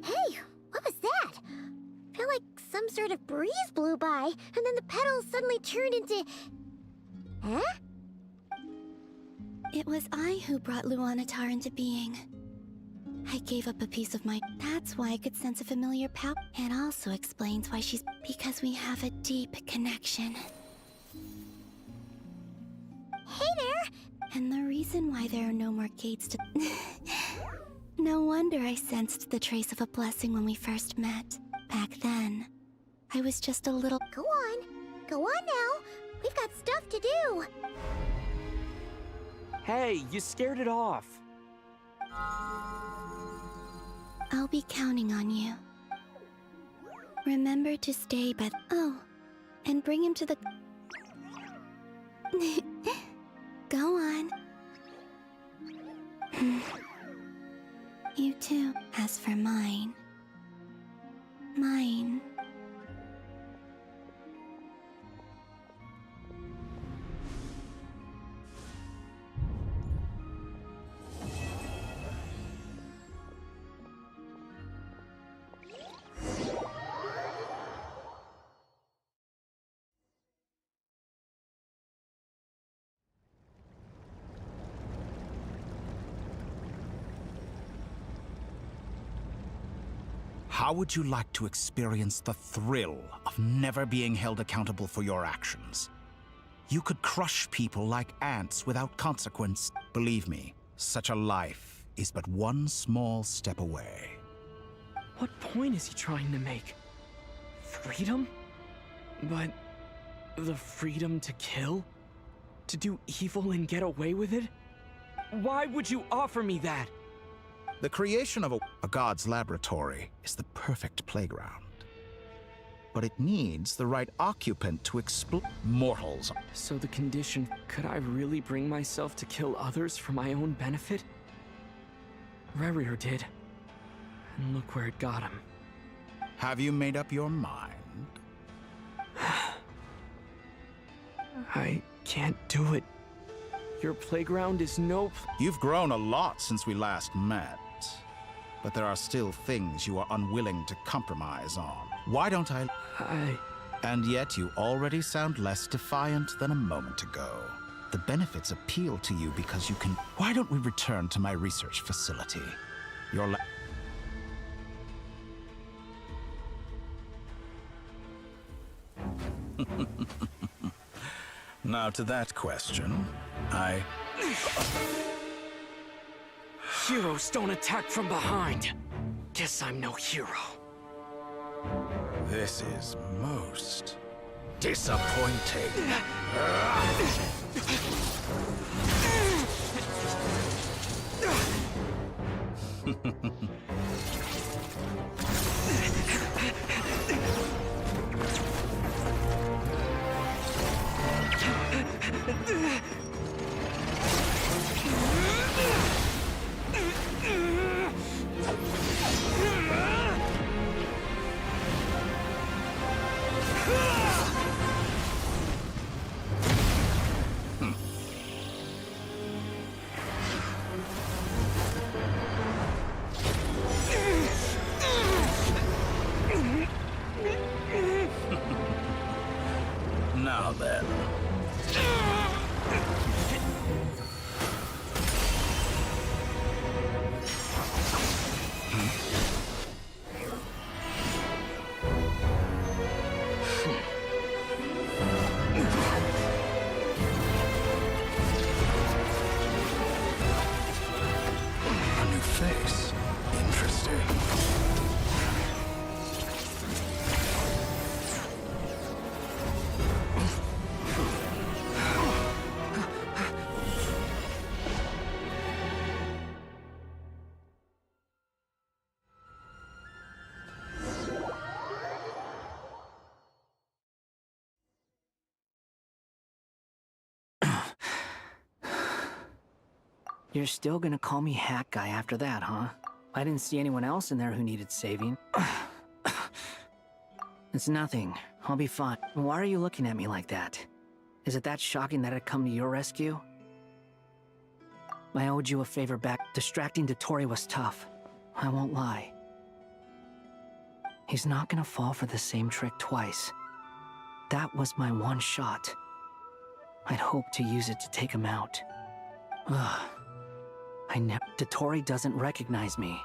Hey, what was that? I feel like some sort of breeze blew by, and then the petals suddenly turned into... Huh? It was I who brought Luanatar into being. I gave up a piece of my... That's why I could sense a familiar power. It also explains why she's... Because we have a deep connection. Hey there! And the reason why there are no more gates to... No wonder I sensed the trace of a blessing when we first met. Back then, I was just a little... Go on. Go on now. We've got stuff to do. Hey, you scared it off. I'll be counting on you. Remember to stay by... Oh, and bring him to the... Go on. You too. As for mine... Mine... How would you like to experience the thrill of never being held accountable for your actions? You could crush people like ants without consequence. Believe me, such a life is but one small step away. What point is he trying to make? Freedom? But The freedom to kill? To do evil and get away with it? Why would you offer me that? The creation of a god's laboratory is the perfect playground. But it needs the right occupant to explore mortals. So the condition, could I really bring myself to kill others for my own benefit? Rerir did. And look where it got him. Have you made up your mind? I can't do it. Your playground is no... You've grown a lot since we last met. But there are still things you are unwilling to compromise on. Why don't I... And yet you already sound less defiant than a moment ago. The benefits appeal to you because you can... Why don't we return to my research facility? Your Now to that question, Heroes don't attack from behind. Guess I'm no hero. This is most disappointing. Now then. A new face. Interesting. You're still gonna call me Hat Guy after that, huh? I didn't see anyone else in there who needed saving. It's nothing. I'll be fine. Why are you looking at me like that? Is it that shocking that I'd come to your rescue? I owed you a favor back. Distracting Dottore was tough. I won't lie. He's not gonna fall for the same trick twice. That was my one shot. I'd hoped to use it to take him out. Ugh. Dottore doesn't recognize me.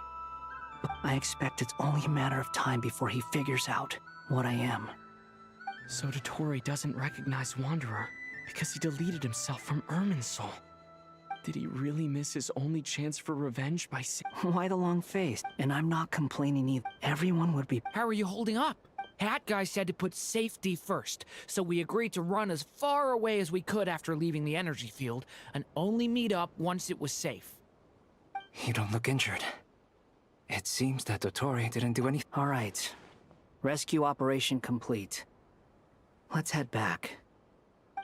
But I expect it's only a matter of time before he figures out what I am. So Dottore doesn't recognize Wanderer because he deleted himself from Irminsul. Did he really miss his only chance for revenge by Why the long face? And I'm not complaining either. Everyone would be... How are you holding up? Hat Guy said to put safety first, so we agreed to run as far away as we could after leaving the energy field, and only meet up once it was safe. You don't look injured. It seems that Dottore didn't do anything. All right. Rescue operation complete. Let's head back.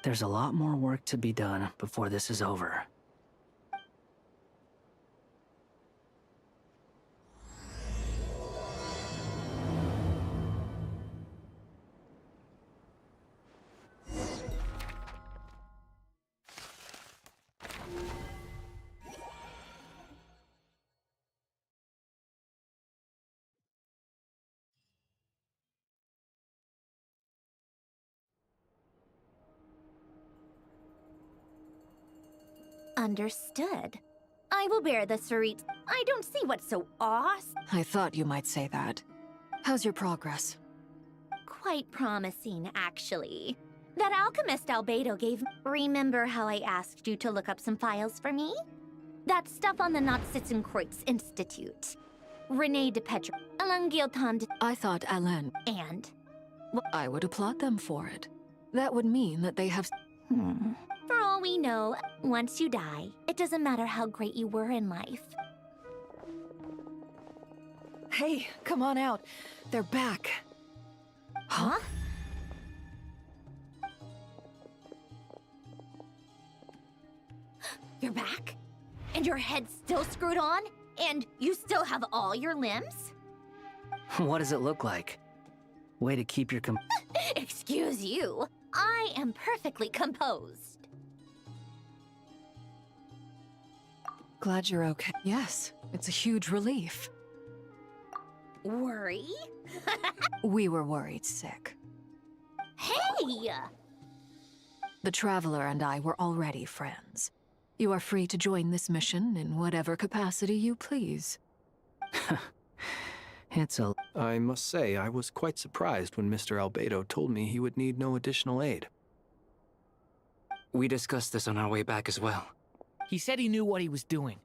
There's a lot more work to be done before this is over. Understood. I will bear this, Sarit. I don't see what's so awesome. I thought you might say that. How's your progress? Quite promising, actually. That alchemist Albedo gave me. Remember how I asked you to look up some files for me? That stuff on the Nautitzenkreuz Institute. Rene de Petra, Alain Guilton de... I thought Alain... And? I would applaud them for it. That would mean that they have... For all we know, once you die, it doesn't matter how great you were in life. Hey, come on out. They're back. Huh? You're back? And your head's still screwed on? And you still have all your limbs? What does it look like? Way to keep your Excuse you. I am perfectly composed. Glad you're okay. Yes, it's a huge relief. Worry? We were worried sick. Hey! The Traveler and I were already friends. You are free to join this mission in whatever capacity you please. I must say, I was quite surprised when Mr. Albedo told me he would need no additional aid. We discussed this on our way back as well. He said he knew what he was doing.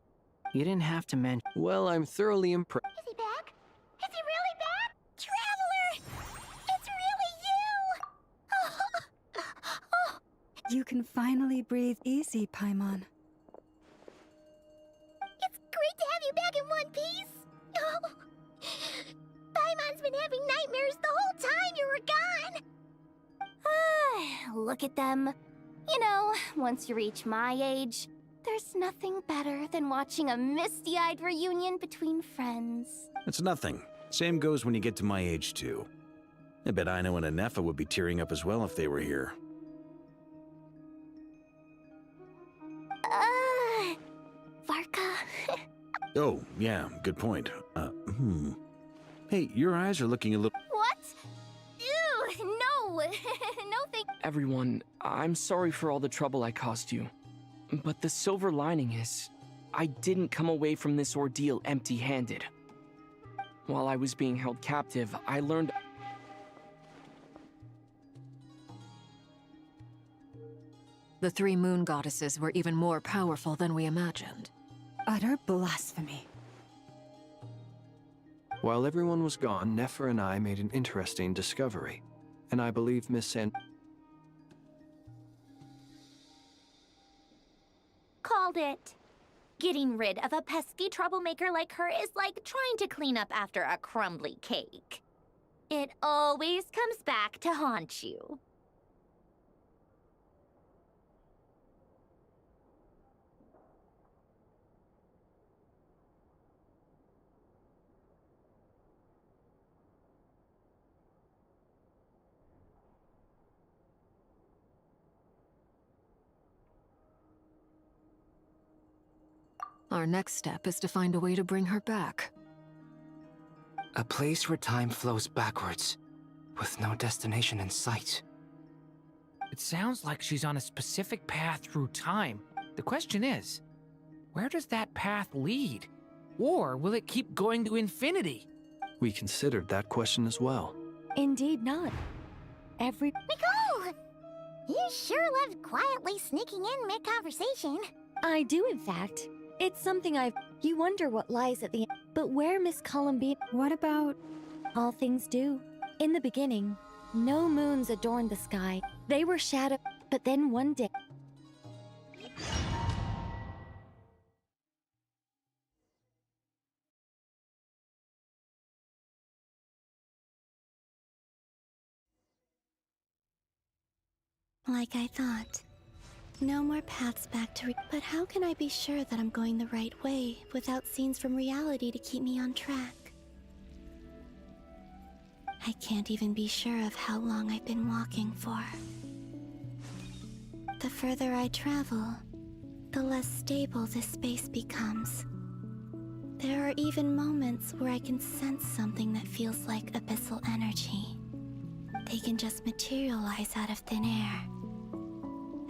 You didn't have to mention... Well, I'm thoroughly impressed. Is he back? Is he really back? Traveler! It's really you! You can finally breathe easy, Paimon. It's great to have you back in one piece! Oh. Paimon's been having nightmares the whole time you were gone! Look at them. You know, once you reach my age, there's nothing better than watching a misty-eyed reunion between friends. It's nothing. Same goes when you get to my age, too. I bet Ino and Anefa would be tearing up as well if they were here. Varka? Oh, yeah, good point. Hey, your eyes are looking a little... What? Ew, no! No thank... Everyone, I'm sorry for all the trouble I caused you. But the silver lining is, I didn't come away from this ordeal empty-handed. While I was being held captive, I learned... The three moon goddesses were even more powerful than we imagined. Utter blasphemy. While everyone was gone, Nefer and I made an interesting discovery. And I believe Miss San... Called it. Getting rid of a pesky troublemaker like her is like trying to clean up after a crumbly cake. It always comes back to haunt you. Our next step is to find a way to bring her back. A place where time flows backwards, with no destination in sight. It sounds like she's on a specific path through time. The question is, where does that path lead? Or will it keep going to infinity? We considered that question as well. Indeed not. Nicole! You sure loved quietly sneaking in mid-conversation. I do, in fact. It's something You wonder what lies at the end. But where Miss Columbina... What about... All things do. In the beginning, no moons adorned the sky. They were shadowed. But then one day... Like I thought. No more paths back to but how can I be sure that I'm going the right way without scenes from reality to keep me on track? I can't even be sure of how long I've been walking for. The further I travel, the less stable this space becomes. There are even moments where I can sense something that feels like abyssal energy. They can just materialize out of thin air.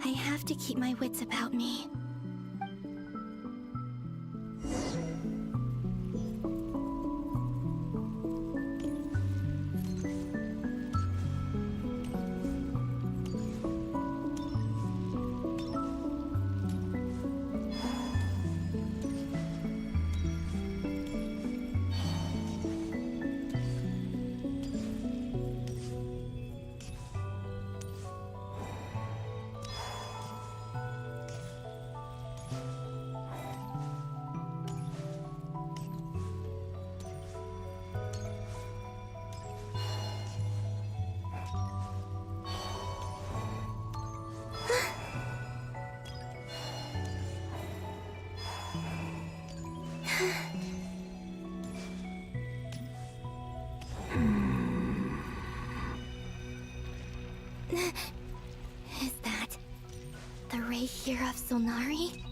I have to keep my wits about me. Is that the ray here of Solnari?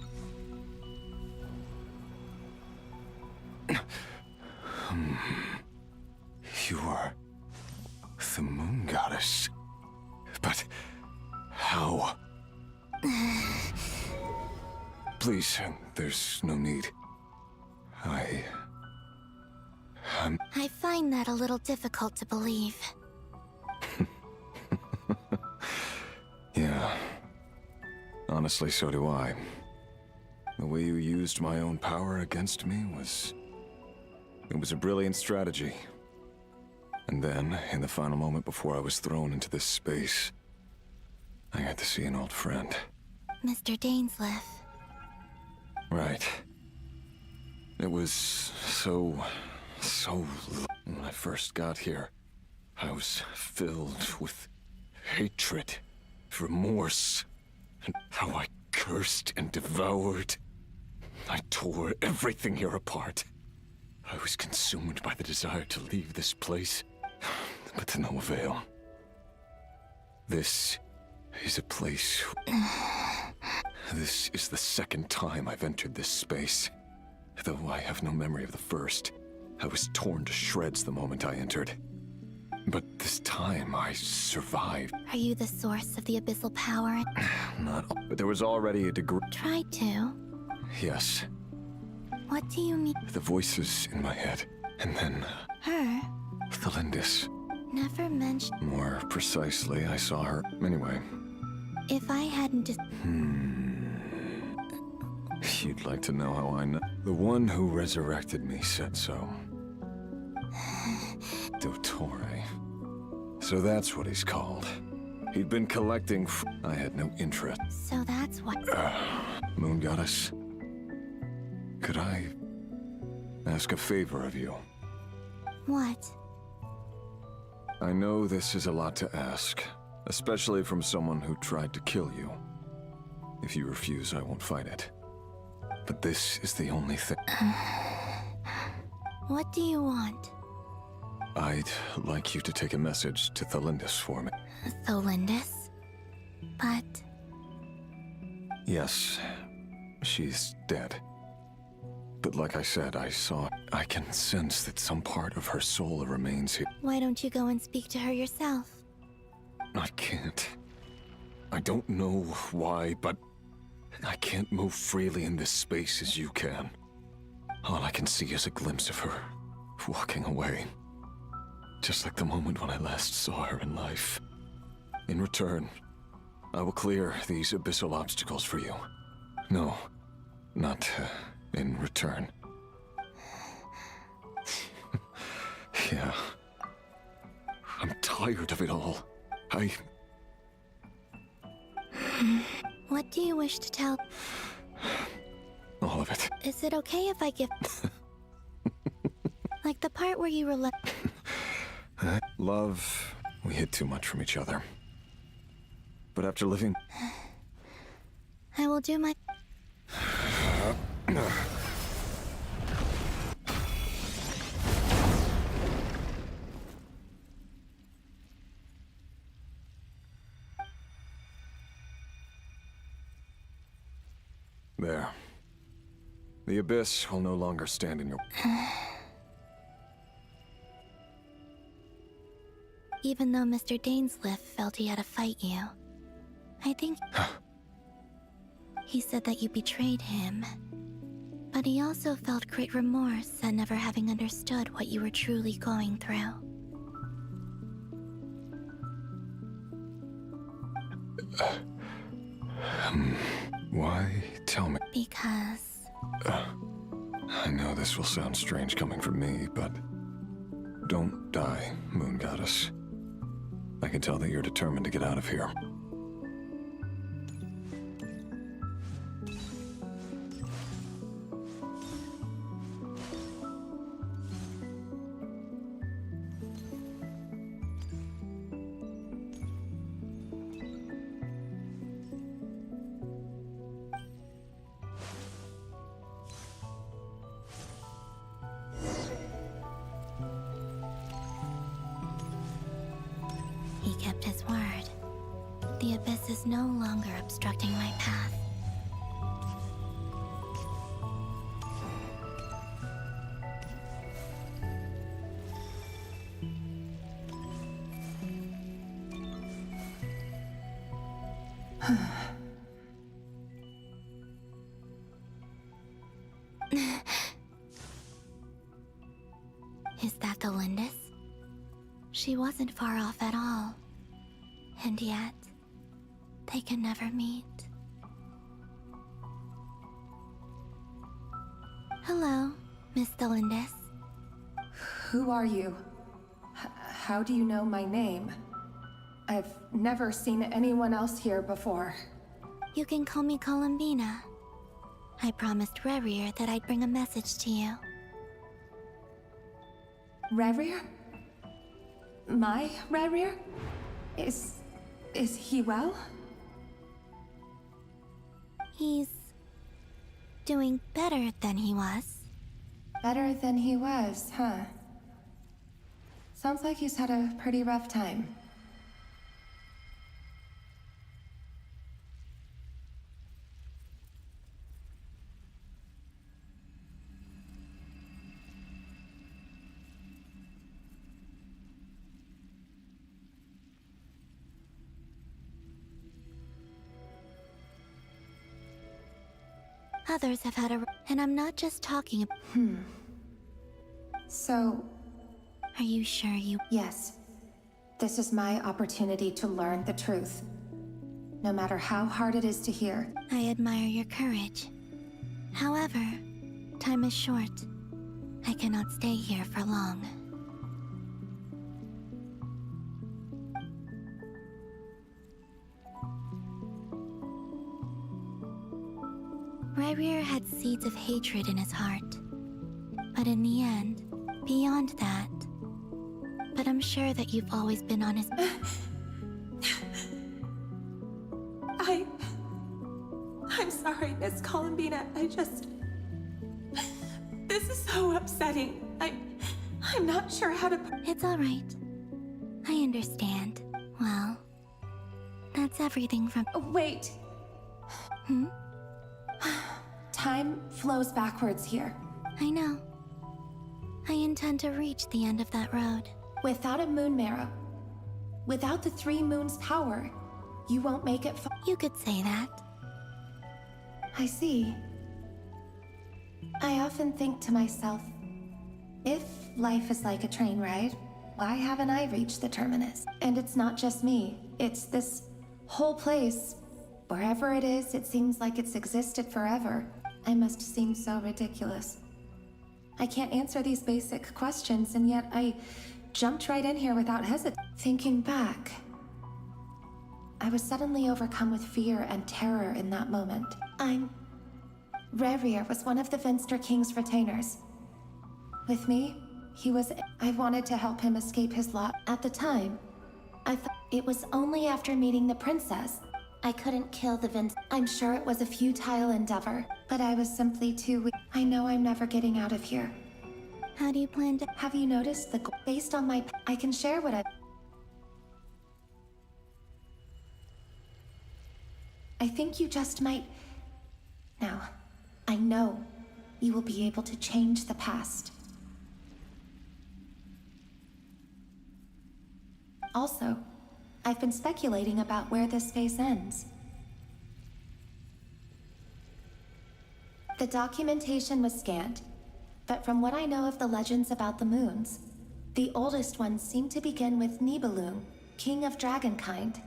You are the moon goddess. But how? Please, there's no need. I find that a little difficult to believe. Yeah. Honestly, so do I. The way you used my own power against me was... It was a brilliant strategy. And then, in the final moment before I was thrown into this space, I got to see an old friend. Mr. Dainsleif. Right. It was so... When I first got here, I was filled with hatred, remorse, and how I cursed and devoured. I tore everything here apart. I was consumed by the desire to leave this place, but to no avail. This is a place... This is the second time I've entered this space. Though I have no memory of the first. I was torn to shreds the moment I entered. But this time I survived. Are you the source of the abyssal power? Not all, but there was already a degree... Try to. Yes. What do you mean? The voices in my head. And then... Her? Thalindis. Never mentioned... More precisely, I saw her... Anyway. If I hadn't just... You'd like to know how I know? The one who resurrected me said so. Dottore. So that's what he's called. He'd been collecting I had no interest. So that's what... Moon Goddess. Could I ask a favor of you? What? I know this is a lot to ask, especially from someone who tried to kill you. If you refuse, I won't fight it. But this is the only thing. What do you want? I'd like you to take a message to Thalindis for me. Thalindis? But... Yes, she's dead. But like I said, I can sense that some part of her soul remains here. Why don't you go and speak to her yourself? I can't. I don't know why, but I can't move freely in this space as you can. All I can see is a glimpse of her, walking away. Just like the moment when I last saw her in life. In return, I will clear these abyssal obstacles for you. No, not in return. Yeah. I'm tired of it all. What do you wish to tell? All of it. Is it okay if I give... Like the part where you were Love, we hid too much from each other. But after living... I will do my... There. The abyss will no longer stand in your... Even though Mr. Dainsleif felt he had to fight you, I think... He said that you betrayed him. But he also felt great remorse at never having understood what you were truly going through. Why? Tell me. Because... I know this will sound strange coming from me, but... Don't die, Moon Goddess. I can tell that you're determined to get out of here. He kept his word. The abyss is no longer obstructing my path. Is that the Lindis? She wasn't far off at all. And yet, they can never meet. Hello, Miss Lindis. Who are you? How do you know my name? I've never seen anyone else here before. You can call me Columbina. I promised Rerir that I'd bring a message to you. Rerir? My Rerir? Is he well? He's doing better than he was. Better than he was, huh? Sounds like he's had a pretty rough time. Others have had a... And I'm not just talking about... So... Are you sure you... Yes. This is my opportunity to learn the truth. No matter how hard it is to hear. I admire your courage. However, time is short. I cannot stay here for long. Rerir had seeds of hatred in his heart. But in the end, beyond that... But I'm sure that you've always been on his... I'm sorry, Miss Columbina. This is so upsetting. I'm not sure how to... It's all right. I understand. Well, that's everything from... Wait. Hmm? Time flows backwards here. I know. I intend to reach the end of that road. Without a moon marrow, without the 3 moons' power, you won't make it You could say that. I see. I often think to myself, if life is like a train ride, why haven't I reached the terminus? And it's not just me, it's this whole place. Wherever it is, it seems like it's existed forever. I must seem so ridiculous. I can't answer these basic questions, and yet I jumped right in here without hesitation. Thinking back, I was suddenly overcome with fear and terror in that moment. Rerir was one of the Venster King's retainers. With me, I wanted to help him escape his lot. At the time, I thought it was only after meeting the princess I couldn't kill the Venster. I'm sure it was a futile endeavor, but I was simply too weak. I know I'm never getting out of here. How do you plan to... Have you noticed based on my... I can share what I think you just might... Now, I know you will be able to change the past. Also, I've been speculating about where this phase ends. The documentation was scanned, but from what I know of the legends about the moons, the oldest ones seem to begin with Nibelung, king of dragonkind.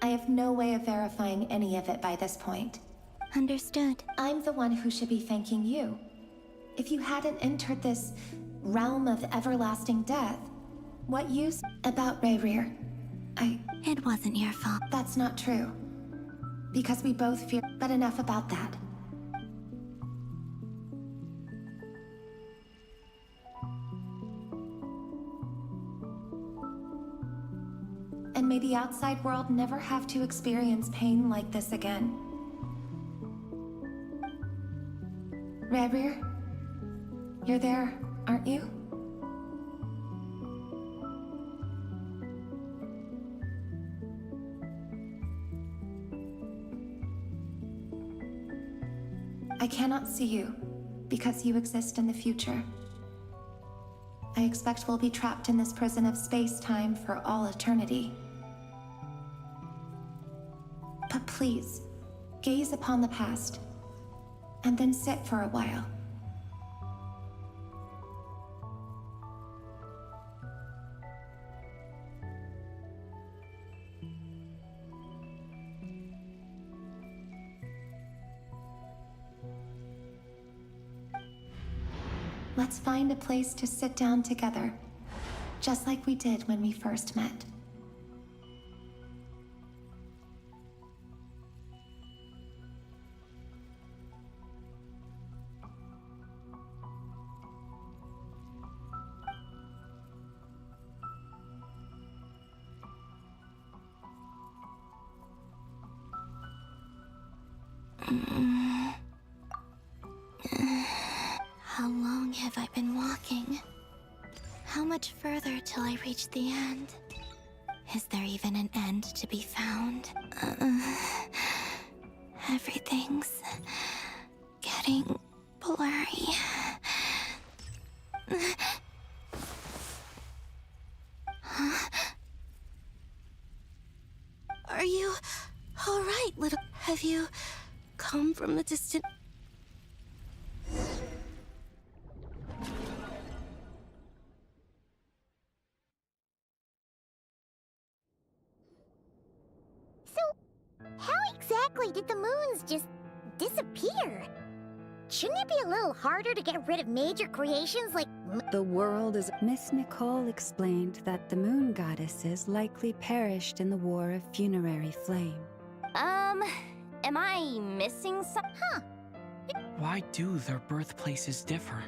I have no way of verifying any of it by this point. Understood. I'm the one who should be thanking you. If you hadn't entered this realm of everlasting death, what use about Rerir? It wasn't your fault. That's not true. Because we both fear... But enough about that. And may the outside world never have to experience pain like this again. Rerir, you're there, aren't you? I cannot see you, because you exist in the future. I expect we'll be trapped in this prison of space-time for all eternity. But please, gaze upon the past, and then sit for a while. Let's find a place to sit down together, just like we did when we first met. How long have I been walking? How much further till I reach the end? Is there even an end to be found? Everything's getting blurry. Huh? Are you all right, little? Have you come from the distant? How exactly did the moons just disappear? Shouldn't it be a little harder to get rid of major creations like... The world is... Miss Nicole explained that the moon goddesses likely perished in the War of Funerary Flame. Am I missing some? Huh. Why do their birthplaces differ?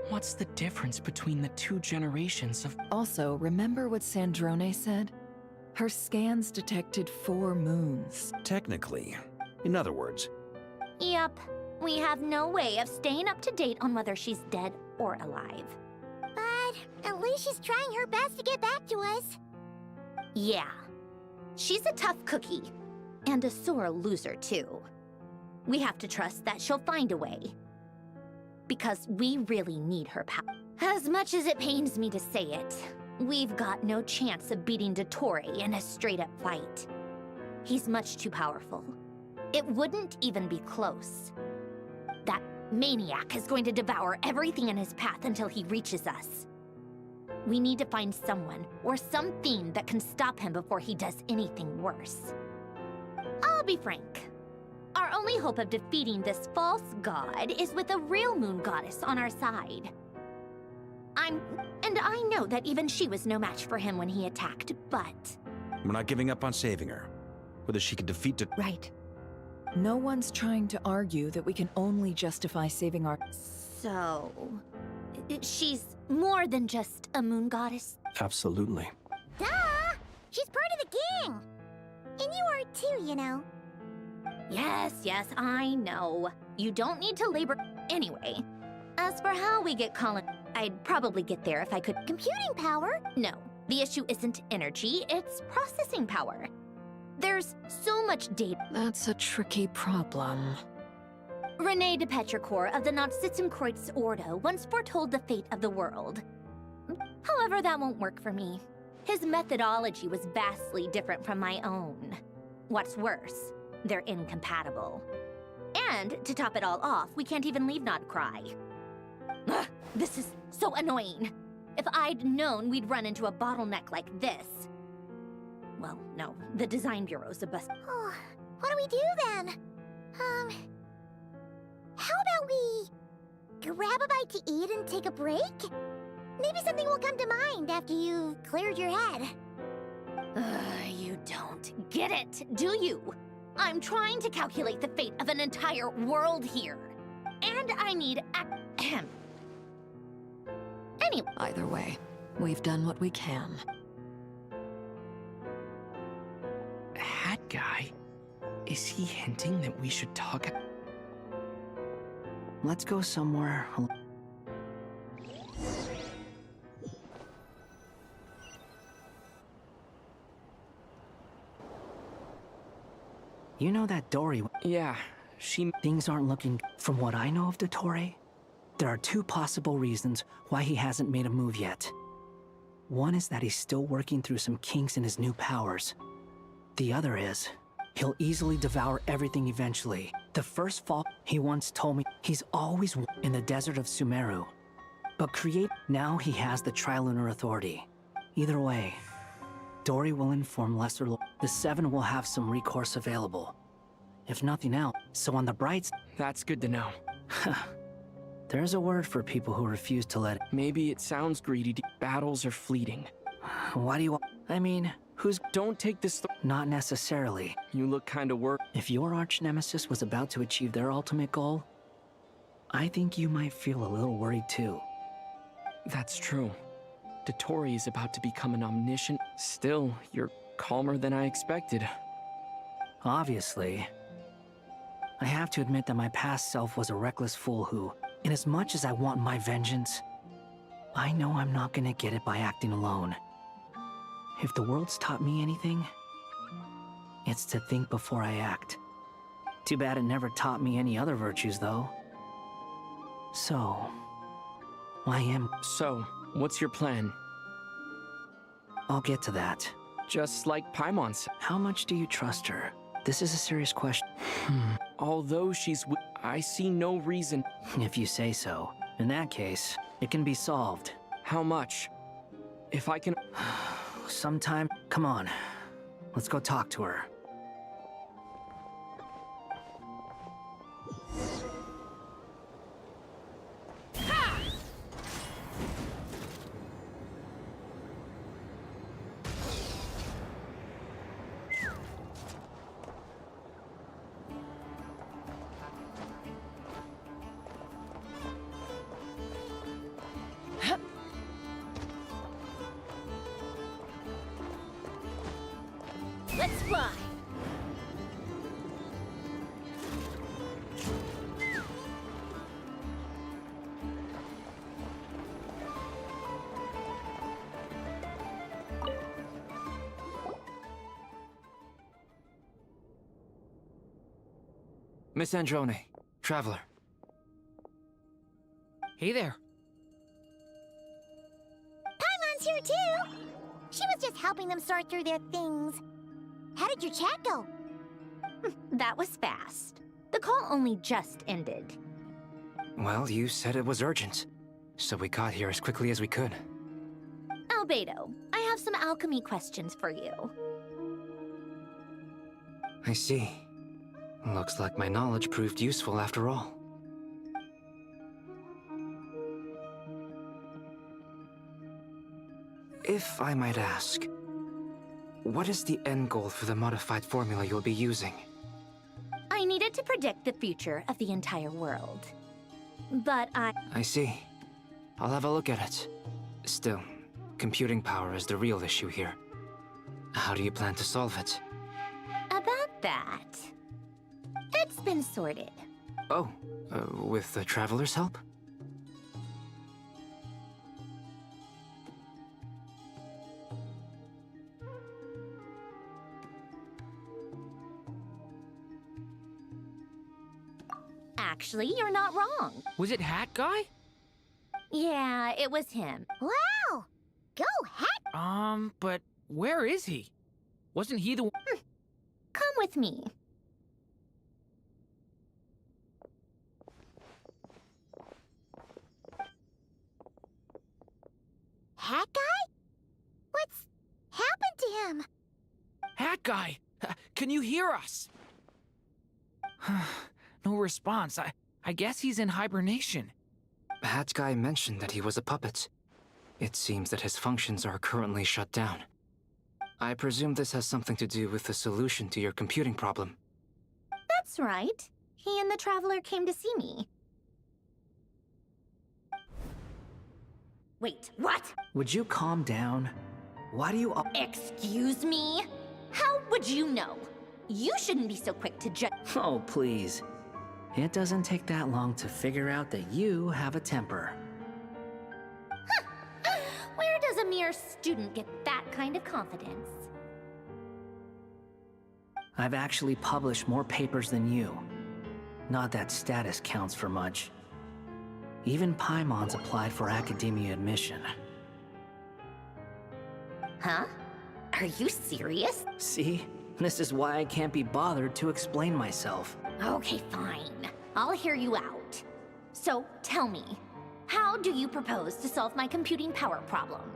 What's the difference between the two generations of... Also, remember what Sandrone said? Her scans detected 4 moons. Technically. In other words. Yep. We have no way of staying up to date on whether she's dead or alive. But at least she's trying her best to get back to us. Yeah. She's a tough cookie. And a sore loser, too. We have to trust that she'll find a way. Because we really need her power. As much as it pains me to say it, we've got no chance of beating Dottore in a straight-up fight. He's much too powerful. It wouldn't even be close. That maniac is going to devour everything in his path until he reaches us. We need to find someone or something that can stop him before he does anything worse. I'll be frank. Our only hope of defeating this false god is with a real moon goddess on our side. And I know that even she was no match for him when he attacked, but... We're not giving up on saving her. Whether she can defeat Right. No one's trying to argue that we can only justify saving our... So... she's more than just a moon goddess? Absolutely. Duh! She's part of the gang! And you are too, you know. Yes, I know. You don't need to labor... Anyway, as for how we get Colin... I'd probably get there if I could... Computing power? No, the issue isn't energy, it's processing power. There's so much data... That's a tricky problem. René de Petrichor of the Nazistenkreuz Ordo once foretold the fate of the world. However, that won't work for me. His methodology was vastly different from my own. What's worse, they're incompatible. And, to top it all off, we can't even leave Nodcry. Ugh, this is so annoying. If I'd known we'd run into a bottleneck like this... Well, no, the design bureau's a bust. Oh, what do we do then? How about we grab a bite to eat and take a break? Maybe something will come to mind after you've cleared your head. You don't get it, do you? I'm trying to calculate the fate of an entire world here. And I need Anyway. Either way, we've done what we can. Hat guy? Is he hinting that we should talk? Let's go somewhere. You know that Dory... Yeah, Things aren't looking... From what I know of Dottore, there are two possible reasons why he hasn't made a move yet. One is that he's still working through some kinks in his new powers. The other is, he'll easily devour everything eventually. The first fall, he once told me he's always in the desert of Sumeru. But now he has the Trilunar Authority. Either way, Dory will inform the Seven will have some recourse available. If nothing else, so on the bright That's good to know. There's a word for people who refuse to let it. Maybe it sounds greedy. Battles are fleeting. Why do you... I mean, Don't take this... Not necessarily. You look kinda worried. If your arch-nemesis was about to achieve their ultimate goal, I think you might feel a little worried too. That's true. Dottore is about to become an omniscient... Still, you're calmer than I expected. Obviously. I have to admit that my past self was a reckless fool who, inasmuch as I want my vengeance, I know I'm not gonna get it by acting alone. If the world's taught me anything, it's to think before I act. Too bad it never taught me any other virtues, though. So, So, what's your plan? I'll get to that. Just like Paimon said. How much do you trust her? This is a serious question. Although I see no reason. If you say so. In that case, it can be solved. How much? If I can... Sometime... Come on. Let's go talk to her. Let's fly. Miss Androne, Traveler. Hey there. Paimon's here too. She was just helping them sort through their things. How did your chat go? That was fast. The call only just ended. Well, you said it was urgent, so we got here as quickly as we could. Albedo, I have some alchemy questions for you. I see. Looks like my knowledge proved useful after all. If I might ask, what is the end goal for the modified formula you'll be using? I needed to predict the future of the entire world. But I see. I'll have a look at it. Still, computing power is the real issue here. How do you plan to solve it? About that... It's been sorted. Oh, with the Traveler's help? Actually, you're not wrong. Was it Hat Guy? Yeah, it was him. Wow! Go, Hat! But where is he? Wasn't he the one? Come with me. Hat Guy? What's happened to him? Hat Guy! Can you hear us? No response. I guess he's in hibernation. Hat Guy mentioned that he was a puppet. It seems that his functions are currently shut down. I presume this has something to do with the solution to your computing problem. That's right. He and the Traveler came to see me. Wait, what? Would you calm down? Why do you... Excuse me? How would you know? You shouldn't be so quick to judge. Oh, please. It doesn't take that long to figure out that you have a temper. Where does a mere student get that kind of confidence? I've actually published more papers than you. Not that status counts for much. Even Paimons applied for academia admission. Huh? Are you serious? See? This is why I can't be bothered to explain myself. Okay, fine. I'll hear you out. So, tell me, how do you propose to solve my computing power problem?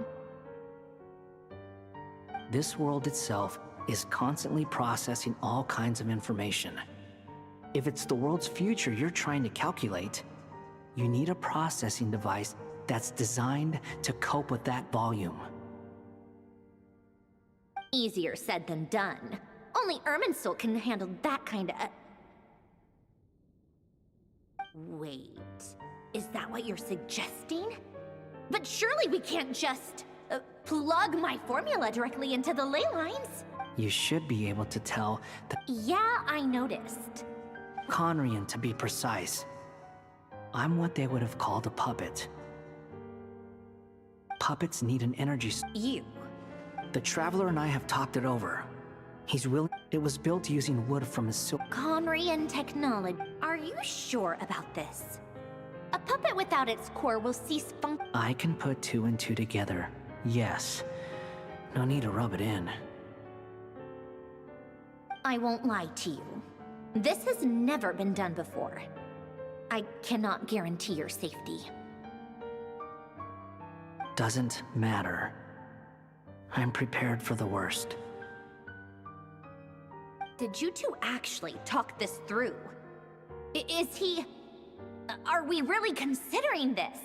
This world itself is constantly processing all kinds of information. If it's the world's future you're trying to calculate, you need a processing device that's designed to cope with that volume. Easier said than done. Only Irminsul can handle that kind of... Wait, is that what you're suggesting? But surely we can't just plug my formula directly into the ley lines. You should be able to tell the Yeah, I noticed. Conrian, to be precise. I'm what they would have called a puppet. Puppets need an energy You. The Traveler and I have talked it over. He's willing. It was built using wood from his Conrian technology. Are you sure about this? A puppet without its core will cease function. I can put 2 and 2 together. Yes. No need to rub it in. I won't lie to you. This has never been done before. I cannot guarantee your safety. Doesn't matter. I'm prepared for the worst. Did you two actually talk this through? Is he... Are we really considering this?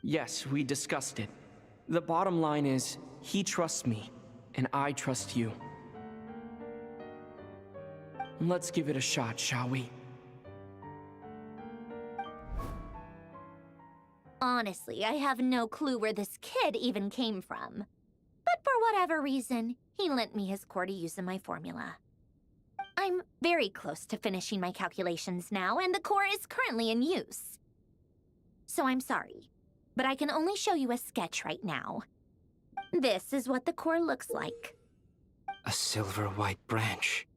Yes, we discussed it. The bottom line is, he trusts me, and I trust you. Let's give it a shot, shall we? Honestly, I have no clue where this kid even came from. But for whatever reason, he lent me his core to use in my formula. I'm very close to finishing my calculations now, and the core is currently in use. So I'm sorry, but I can only show you a sketch right now. This is what the core looks like. A silver-white branch.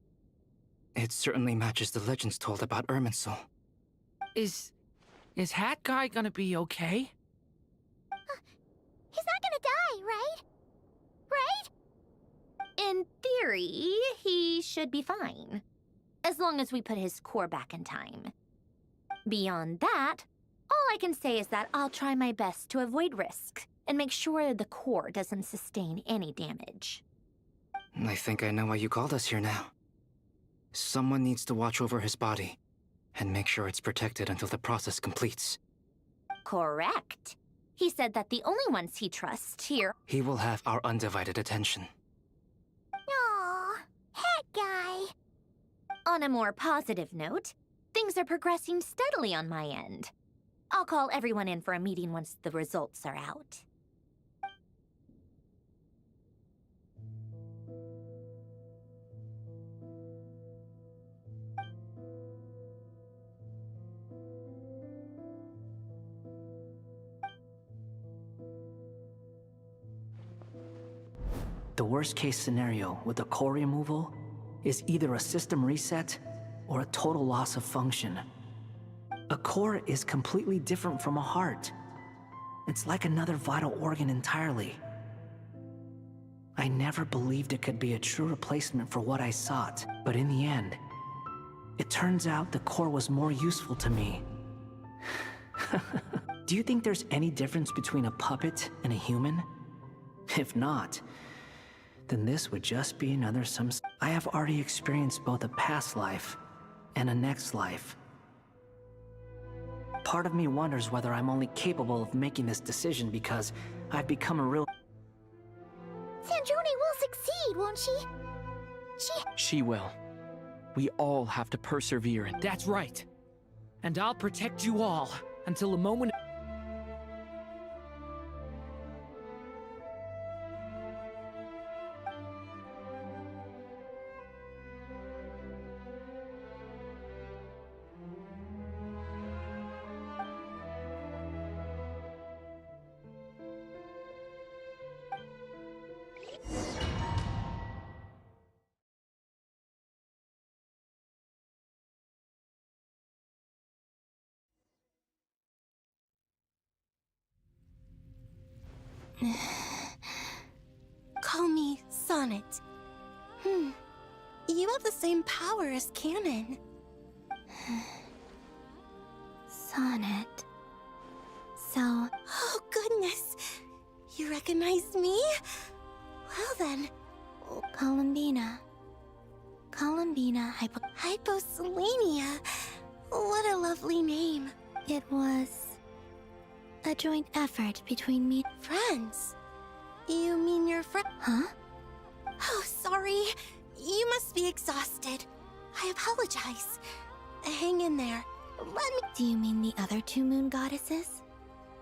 It certainly matches the legends told about Irminsul. Is Hat Guy gonna be okay? He's not gonna die, right? Right? In theory, he should be fine. As long as we put his core back in time. Beyond that, all I can say is that I'll try my best to avoid risk and make sure the core doesn't sustain any damage. I think I know why you called us here now. Someone needs to watch over his body and make sure it's protected until the process completes. Correct. He said that the only ones he trusts here... He will have our undivided attention. Aw, Hat Guy. On a more positive note, things are progressing steadily on my end. I'll call everyone in for a meeting once the results are out. The worst case scenario with the core removal is either a system reset or a total loss of function. A core is completely different from a heart. It's like another vital organ entirely. I never believed it could be a true replacement for what I sought, but in the end, it turns out the core was more useful to me. Do you think there's any difference between a puppet and a human? If not, then this would just be another I have already experienced both a past life and a next life. Part of me wonders whether I'm only capable of making this decision because I've become a real... Sandrone will succeed, won't she? She will. We all have to persevere and... That's right. And I'll protect you all until the moment... Call me Sonnet. You have the same power as Canon. Sonnet. So... Oh, goodness! You recognize me? Well then... Columbina. Columbina Hyposelenia. What a lovely name. It was... a joint effort between me... Friends? You mean your friend? Huh? Oh, sorry. You must be exhausted. I apologize. Hang in there. Let me... Do you mean the other two moon goddesses?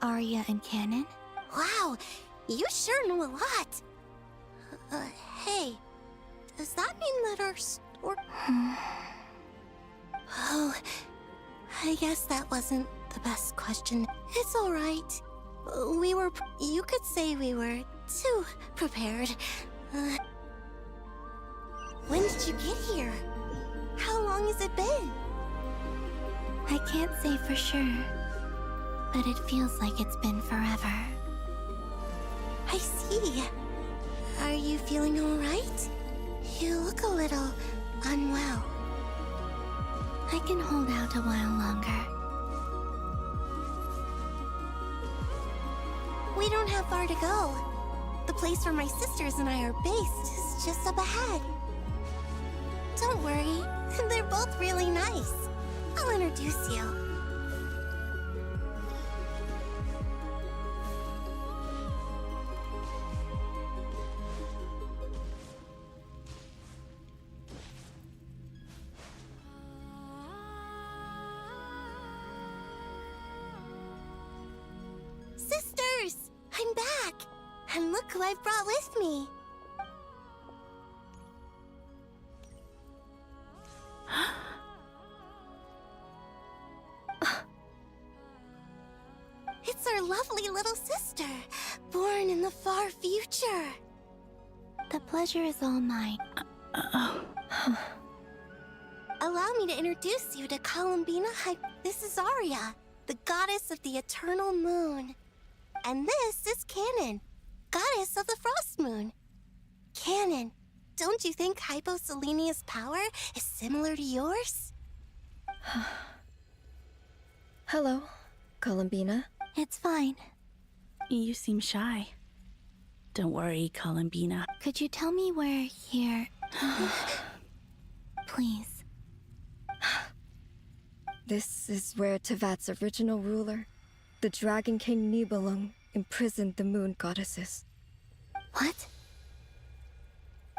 Arya and Canon? Wow, you sure know a lot. Hey, does that mean that our store... Oh, I guess that wasn't the best question. It's alright. We were... You could say we were too prepared. When did you get here? How long has it been? I can't say for sure, but it feels like it's been forever. I see. Are you feeling alright? You look a little unwell. I can hold out a while longer. We don't have far to go. The place where my sisters and I are based is just up ahead. Don't worry, they're both really nice. I'll introduce you. Sisters! I'm back! And look who I've brought with me! It's our lovely little sister, born in the far future. The pleasure is all mine. Allow me to introduce you to Columbina This is Arya, the goddess of the eternal moon. And this is Canon, goddess of the frost moon. Canon, don't you think Hyposelenia's power is similar to yours? Hello, Columbina. It's fine. You seem shy. Don't worry, Columbina. Could you tell me where here... Please. This is where Tevat's original ruler, the Dragon King Nibelung, imprisoned the moon goddesses. What?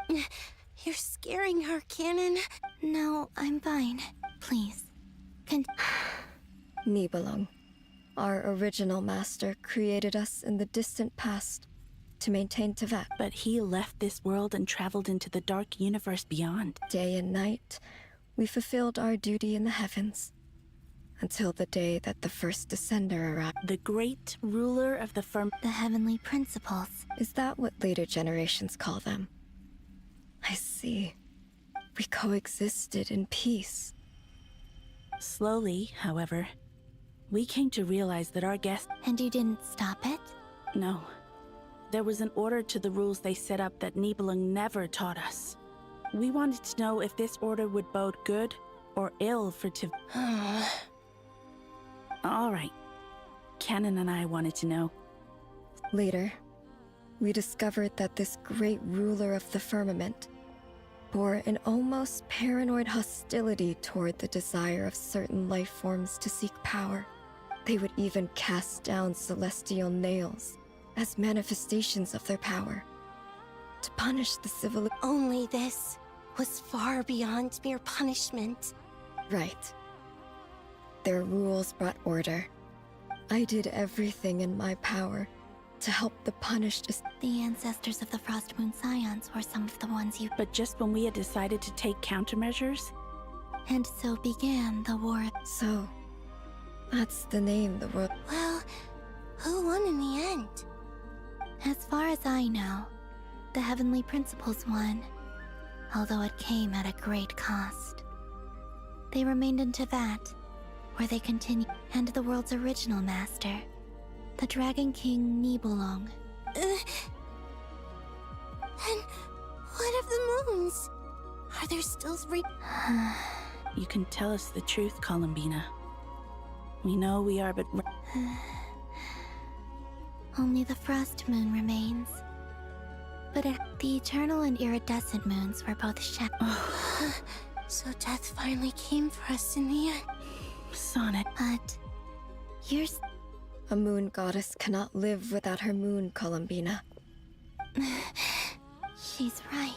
You're scaring her, Canon. No, I'm fine. Please. Nibelung, our original master, created us in the distant past to maintain Tevat. But he left this world and traveled into the dark universe beyond. Day and night, we fulfilled our duty in the heavens, until the day that the first descender arrived. The great ruler of the The heavenly principles. Is that what later generations call them? I see. We coexisted in peace. Slowly, however, we came to realize that our guest... And you didn't stop it? No. There was an order to the rules they set up that Nibelung never taught us. We wanted to know if this order would bode good or ill for All right. Canon and I wanted to know. Later, we discovered that this great ruler of the firmament bore an almost paranoid hostility toward the desire of certain life forms to seek power. They would even cast down celestial nails as manifestations of their power to punish the civil... Only this was far beyond mere punishment. Right. Their rules brought order. I did everything in my power to help the punished... The ancestors of the Frost Moon Scions were some of the ones you... But just when we had decided to take countermeasures... And so began the war. So, that's the name the world... Well, who won in the end? As far as I know, the Heavenly Principles won, although it came at a great cost. They remained in Tevat, where they continued, and the world's original master, the Dragon King Nibelung, And what of the moons? Are there still 3? You can tell us the truth, Columbina. We know we are but... Only the frost moon remains. But the eternal and iridescent moons were both shattered. So death finally came for us in the end. Sonnet. But here's... A moon goddess cannot live without her moon, Columbina. She's right.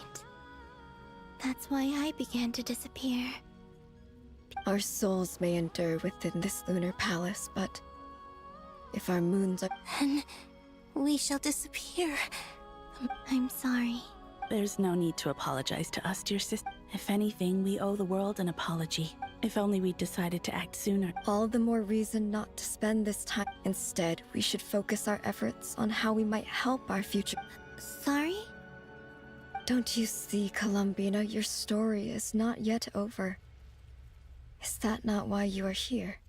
That's why I began to disappear. Our souls may endure within this lunar palace, but if our moons are... Then we shall disappear. I'm sorry. There's no need to apologize to us, dear sister. If anything, we owe the world an apology. If only we'd decided to act sooner. All the more reason not to spend this time. Instead, we should focus our efforts on how we might help our future. Sorry? Don't you see, Columbina, your story is not yet over. Is that not why you are here?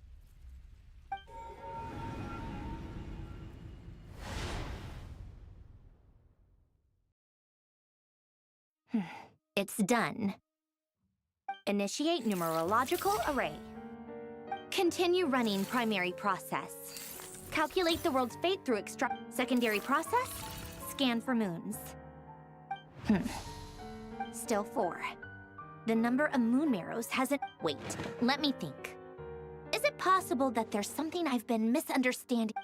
It's done. Initiate numerological array. Continue running primary process. Calculate the world's fate through extract. Secondary process. Scan for moons. Still 4. The number of moon marrows hasn't... Wait, let me think. Is it possible that there's something I've been misunderstanding?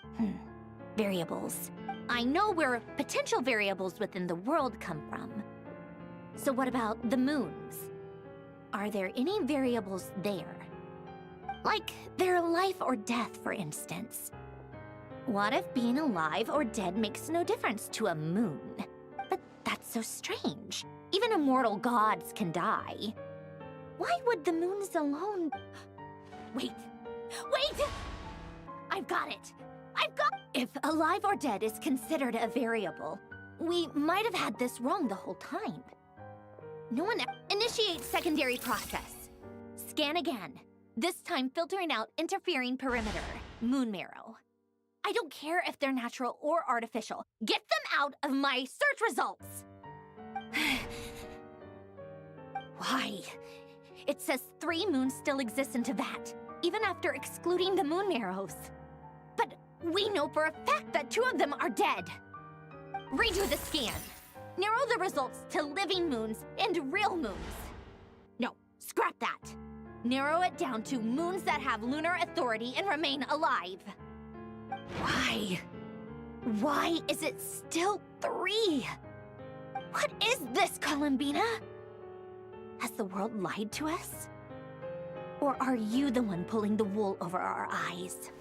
Variables. I know where potential variables within the world come from. So what about the moons? Are there any variables there? Like their life or death, for instance. What if being alive or dead makes no difference to a moon? But that's so strange. Even immortal gods can die. Why would the moons alone... Wait! I've got it! If alive or dead is considered a variable, we might have had this wrong the whole time. No one... Initiate secondary process. Scan again. This time filtering out interfering perimeter. Moon marrow. I don't care if they're natural or artificial. Get them out of my search results! Why? It says 3 moons still exist in Teyvat, even after excluding the moon marrows. But we know for a fact that 2 of them are dead. Redo the scan. Narrow the results to living moons and real moons. No, scrap that. Narrow it down to moons that have lunar authority and remain alive. Why? Why is it still 3? What is this, Columbina? Has the world lied to us? Or are you the one pulling the wool over our eyes?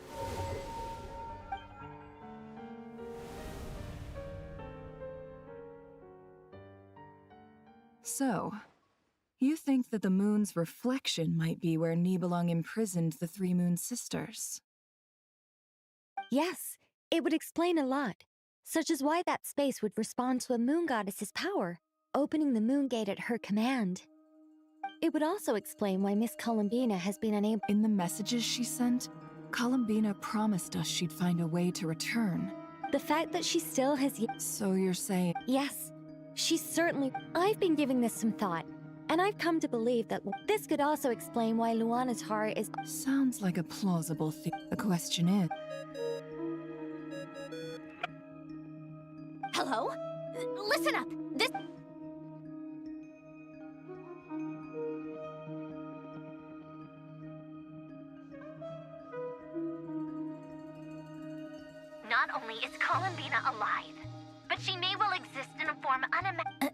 So, you think that the moon's reflection might be where Nibelung imprisoned the 3 moon sisters? Yes, it would explain a lot, such as why that space would respond to a moon goddess's power, opening the moon gate at her command. It would also explain why Miss Columbina has been unable— In the messages she sent, Columbina promised us she'd find a way to return. The fact that she still has yet— So you're saying— Yes, she's certainly— I've been giving this some thought, and I've come to believe that this could also explain why Luanatar is— Sounds like a plausible thing. The question is— Hello? Listen up! This... Not only is Columbina alive, but she may well exist in a form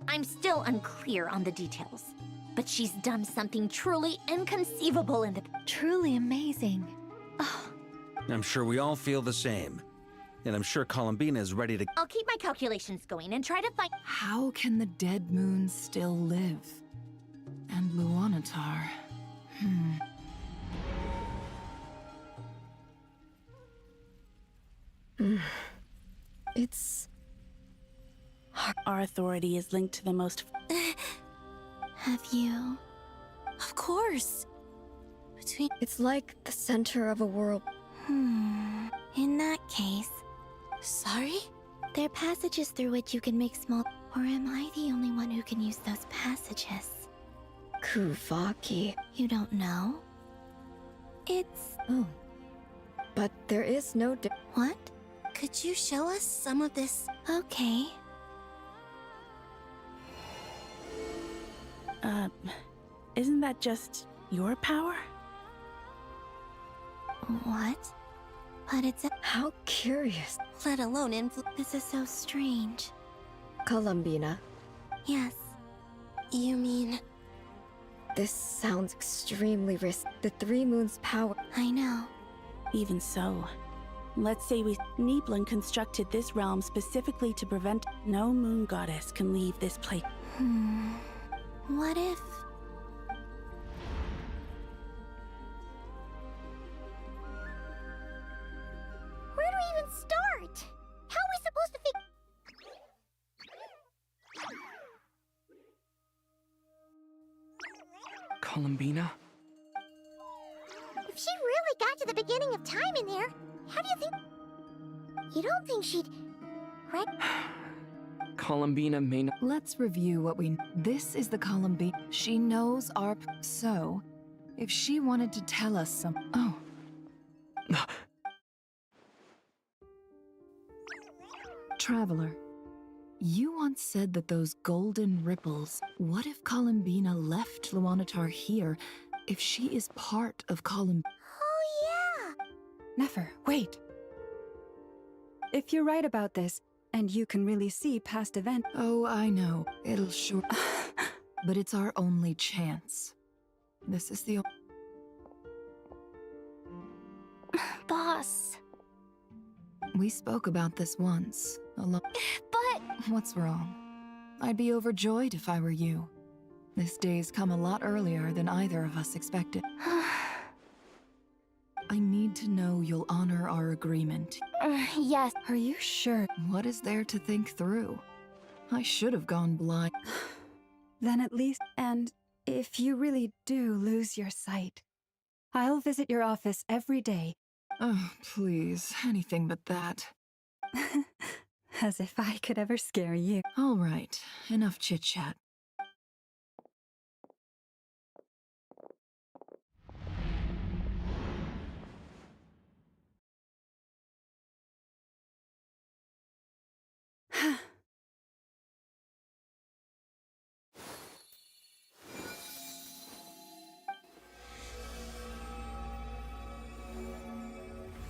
I'm still unclear on the details, but she's done something truly inconceivable in the... Truly amazing. I'm sure we all feel the same. And I'm sure Columbina is ready to... I'll keep my calculations going and try to find... How can the dead moon still live? And Luanatar... It's... Our authority is linked to the most... Have you? Of course. Between... It's like the center of a world. In that case... Sorry? There are passages through which you can make small... Or am I the only one who can use those passages? Kuvaki. You don't know? It's... Oh. But there is no What? Could you show us some of this? Okay. Isn't that just your power? What? But it's a... How curious. Let alone This is so strange. Columbina. Yes. You mean... This sounds extremely risky. The Three Moons' power. I know. Even so, let's say Nibelung constructed this realm specifically to prevent no moon goddess can leave this place. What if... Where do we even start? How are we supposed to Columbina? If she really got to the beginning of time in there, how do you think... You don't think she'd... Right? Columbina may not... Let's review what we... This is the Columbina. She knows our... So, if she wanted to tell us some... Oh. Traveler, you once said that those golden ripples... What if Columbina left Luanatar here if she is part of Oh, yeah! Nefer, wait. If you're right about this, and you can really see past events... Oh, I know. It'll sure... But it's our only chance. This is the... Boss. We spoke about this once, alone. But... What's wrong? I'd be overjoyed if I were you. This day's come a lot earlier than either of us expected. I need to know you'll honor our agreement. Yes. Are you sure? What is there to think through? I should have gone blind. Then at least... And if you really do lose your sight, I'll visit your office every day. Oh, please. Anything but that. As if I could ever scare you. All right. Enough chit-chat.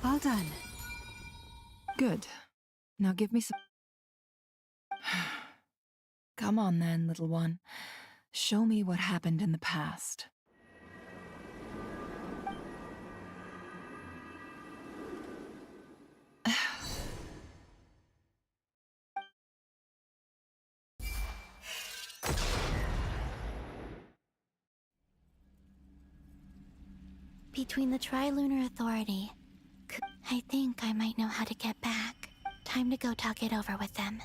All done. Good. Now give me some... Come on then, little one. Show me what happened in the past. Between the Trilunar Authority, I think I might know how to get back. Time to go talk it over with them.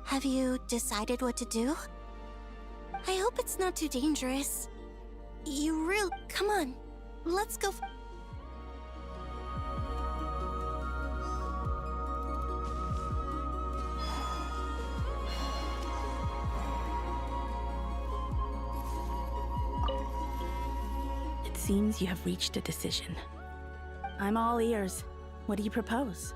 Have you decided what to do? I hope it's not too dangerous. You real... Come on. Let's go... seems you have reached a decision. I'm all ears. What do you propose?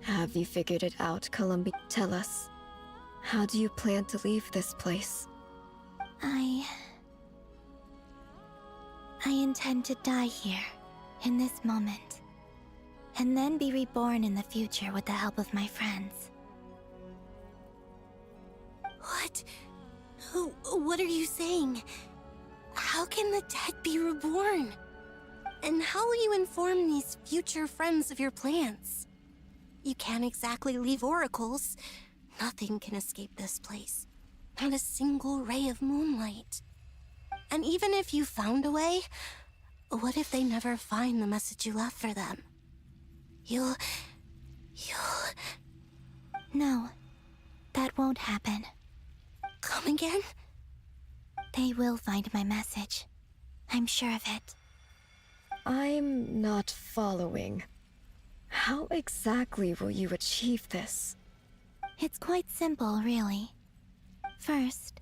Have you figured it out, Columbia? Tell us. How do you plan to leave this place? I intend to die here, in this moment, and then be reborn in the future with the help of my friends. What? What are you saying? How can the dead be reborn? And how will you inform these future friends of your plans? You can't exactly leave oracles. Nothing can escape this place. Not a single ray of moonlight. And even if you found a way, what if they never find the message you left for them? You'll... No, that won't happen. Come again? They will find my message. I'm sure of it. I'm not following. How exactly will you achieve this? It's quite simple, really. First,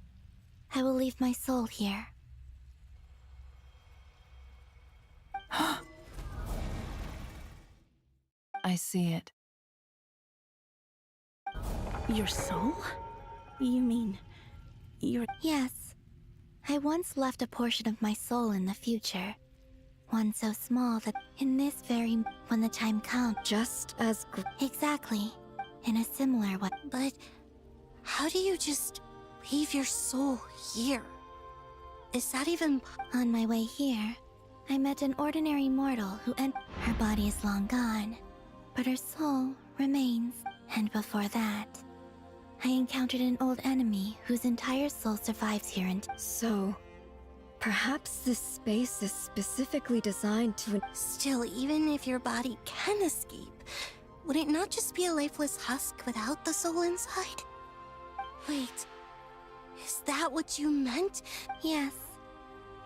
I will leave my soul here. I see it. Your soul? You mean... your... Yes. I once left a portion of my soul in the future. One so small that in this very... when the time comes... Just as... Exactly. In a similar way. But... how do you just... leave your soul here? Is that even... On my way here, I met an ordinary mortal who her body is long gone, but her soul remains. And before that, I encountered an old enemy whose entire soul survives here and... So... perhaps this space is specifically designed to... Still, even if your body can escape, would it not just be a lifeless husk without the soul inside? Wait, is that what you meant? Yes.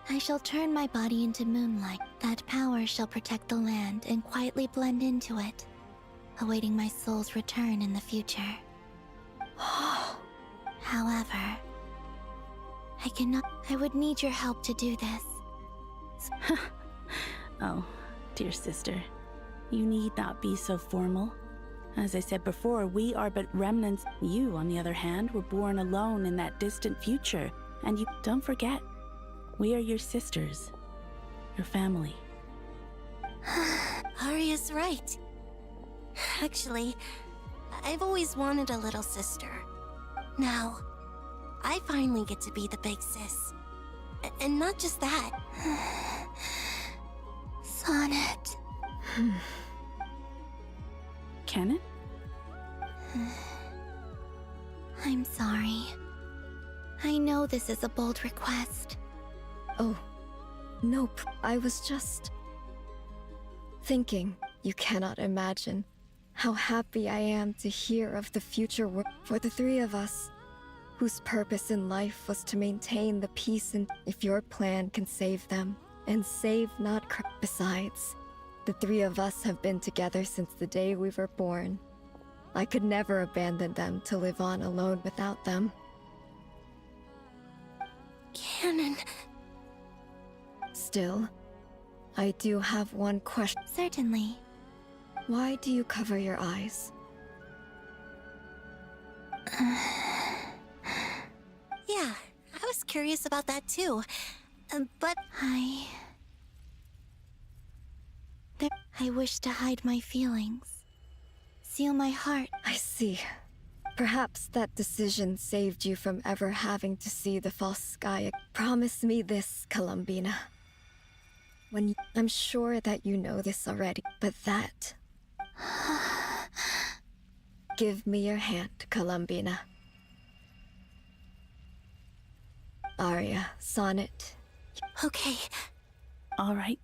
I shall turn my body into moonlight. That power shall protect the land and quietly blend into it, awaiting my soul's return in the future. However, I cannot... I would need your help to do this. Oh, dear sister. You need not be so formal. As I said before, we are but remnants. You, on the other hand, were born alone in that distant future. And you... don't forget, we are your sisters. Your family. Arya's right. Actually, I've always wanted a little sister. Now, I finally get to be the big sis. And not just that. Sonnet. Kennen? I'm sorry. I know this is a bold request. Oh, nope. I was just... thinking. You cannot imagine how happy I am to hear of the future world for the three of us, whose purpose in life was to maintain the peace, and if your plan can save them, and save Nodcry. Besides, the three of us have been together since the day we were born. I could never abandon them to live on alone without them. Kennen. Still, I do have one question. Certainly. Why do you cover your eyes? Yeah, I was curious about that too. But I wish to hide my feelings. Seal my heart. I see. Perhaps that decision saved you from ever having to see the false sky. Promise me this, Columbina. I'm sure that you know this already, but that... Give me your hand, Columbina. Arya, Sonnet. Okay. All right.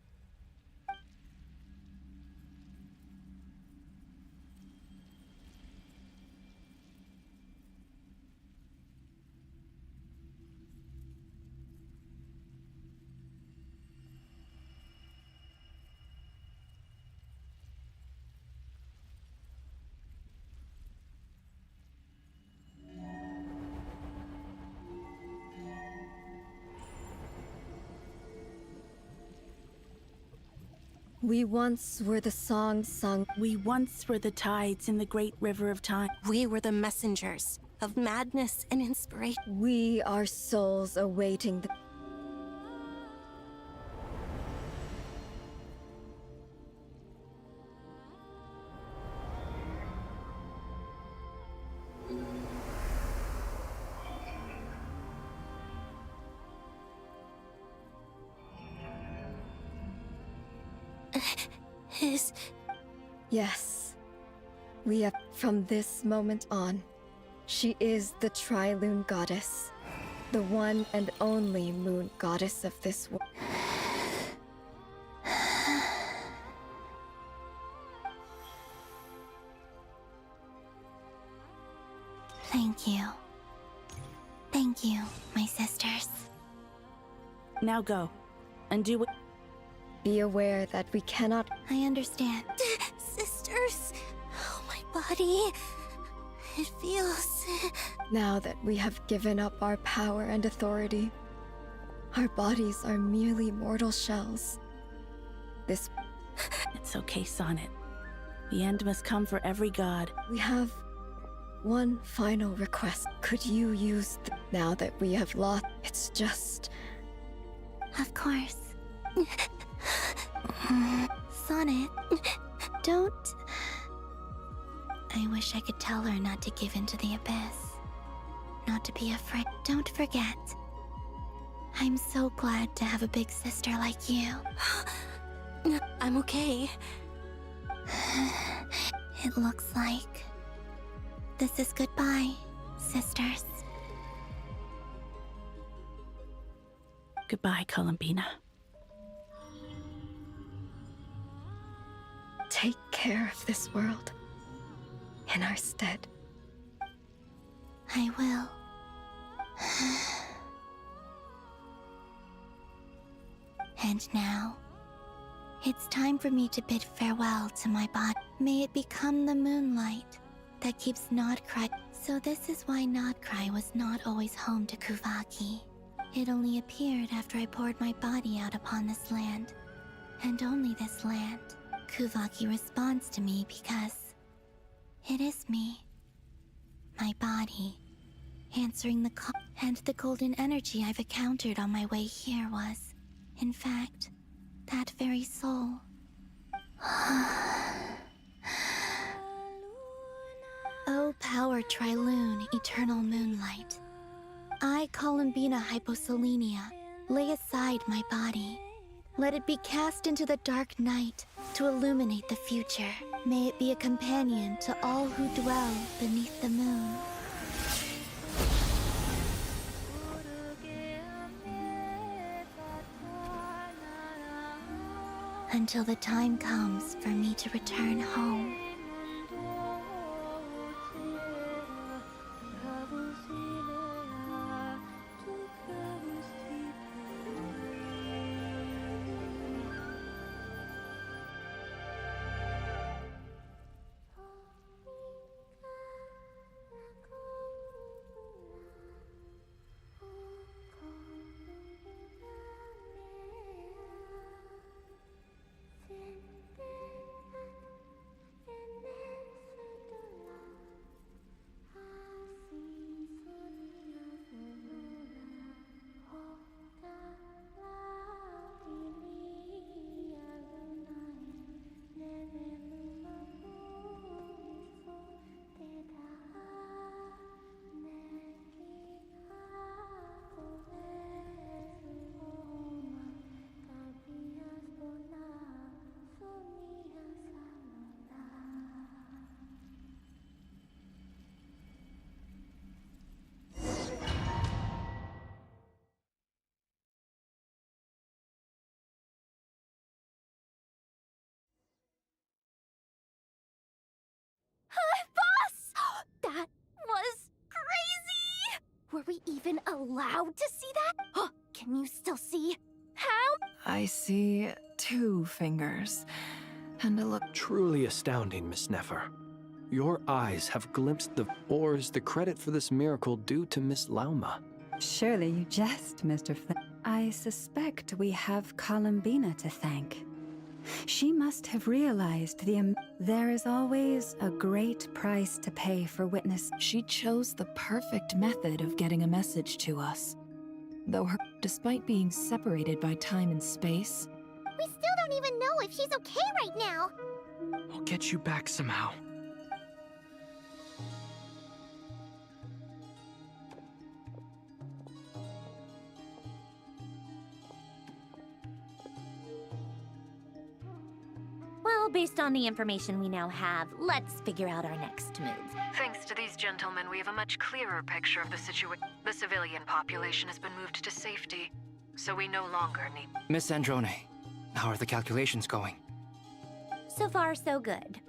We once were the songs sung. We once were the tides in the great river of time. We were the messengers of madness and inspiration. We are souls awaiting the... Yes. We have... From this moment on, she is the Tri-Lune Goddess. The one and only moon goddess of this world. Thank you. Thank you, my sisters. Now go, and do what... Be aware that we cannot... I understand. Sisters, oh, my body. It feels... Now that we have given up our power and authority, our bodies are merely mortal shells. This... It's okay, Sonnet. The end must come for every god. We have one final request. Could you use now that we have lost? It's just... Of course. Sonnet, don't... I wish I could tell her not to give in to the abyss. Not to be afraid. Don't forget. I'm so glad to have a big sister like you. I'm okay. It looks like... this is goodbye, sisters. Goodbye, Columbina. Take care of this world. In our stead. I will. And now, it's time for me to bid farewell to my body. May it become the moonlight that keeps Nodcry. So this is why Nodcry was not always home to Kuvaki. It only appeared after I poured my body out upon this land. And only this land. Kuvaki responds to me because it is me. My body. Answering the call. And the golden energy I've encountered on my way here was, in fact, that very soul. O power Tri-Lune, eternal moonlight. I, Columbina Hyposelenia, lay aside my body. Let it be cast into the dark night to illuminate the future. May it be a companion to all who dwell beneath the moon. Until the time comes for me to return home. That was crazy! Were we even allowed to see that? Can you still see? How? I see 2 fingers and a look. Truly astounding, Miss Nefer. Your eyes have glimpsed the... Or is the credit for this miracle due to Miss Lauma? Surely you jest, Mr. Flynn. I suspect we have Columbina to thank. She must have realized there is always a great price to pay for witness. She chose the perfect method of getting a message to us. Though despite being separated by time and space, We still don't even know if she's okay right now. I'll get you back somehow. Well, based on the information we now have, let's figure out our next move. Thanks to these gentlemen, we have a much clearer picture of the situation. The civilian population has been moved to safety, so we no longer need... Miss Androne, how are the calculations going? So far, so good.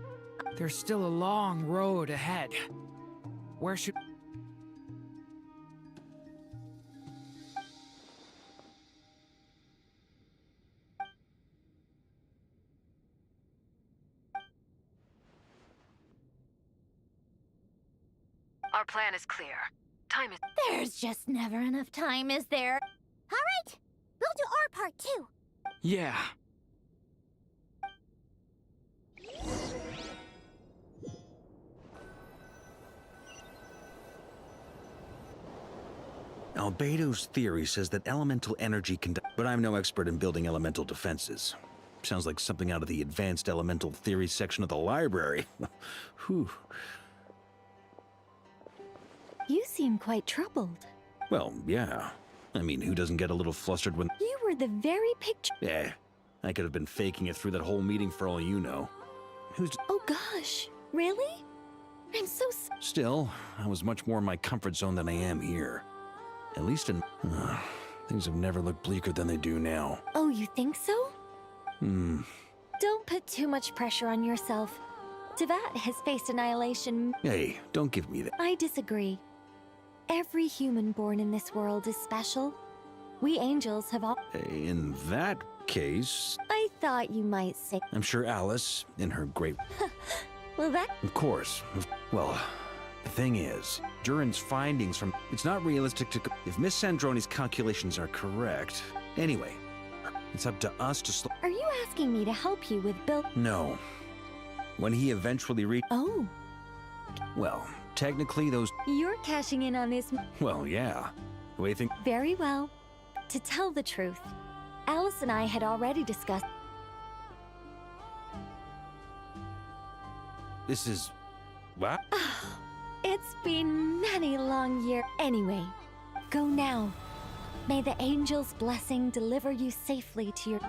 There's still a long road ahead. Where should... Our plan is clear. Time is... There's just never enough time, is there? All right, we'll do our part too. Yeah. Albedo's theory says that elemental energy can... But I'm no expert in building elemental defenses. Sounds like something out of the advanced elemental theory section of the library. Whew. You seem quite troubled. Well, yeah. I mean, who doesn't get a little flustered when... You were the very picture. Eh, I could have been faking it through that whole meeting for all you know. Who's... Oh gosh, really? I'm so Still, I was much more in my comfort zone than I am here. At least in... things have never looked bleaker than they do now. Oh, you think so? Don't put too much pressure on yourself. Tevat has faced annihilation. Hey, don't give me that. I disagree. Every human born in this world is special. We angels have all... In that case... I thought you might say... I'm sure Alice, in her great... Well, that... Of course. Well, the thing is, Duran's findings from... It's not realistic to... If Miss Sandrone's calculations are correct... Anyway, it's up to us to Are you asking me to help you with Bill? No. When he eventually Oh. Well, technically those... You're cashing in on this... Well, yeah. The way things... Very well. To tell the truth, Alice and I had already discussed... This is... What? It's been many long years. Anyway, go now. May the angel's blessing deliver you safely to your...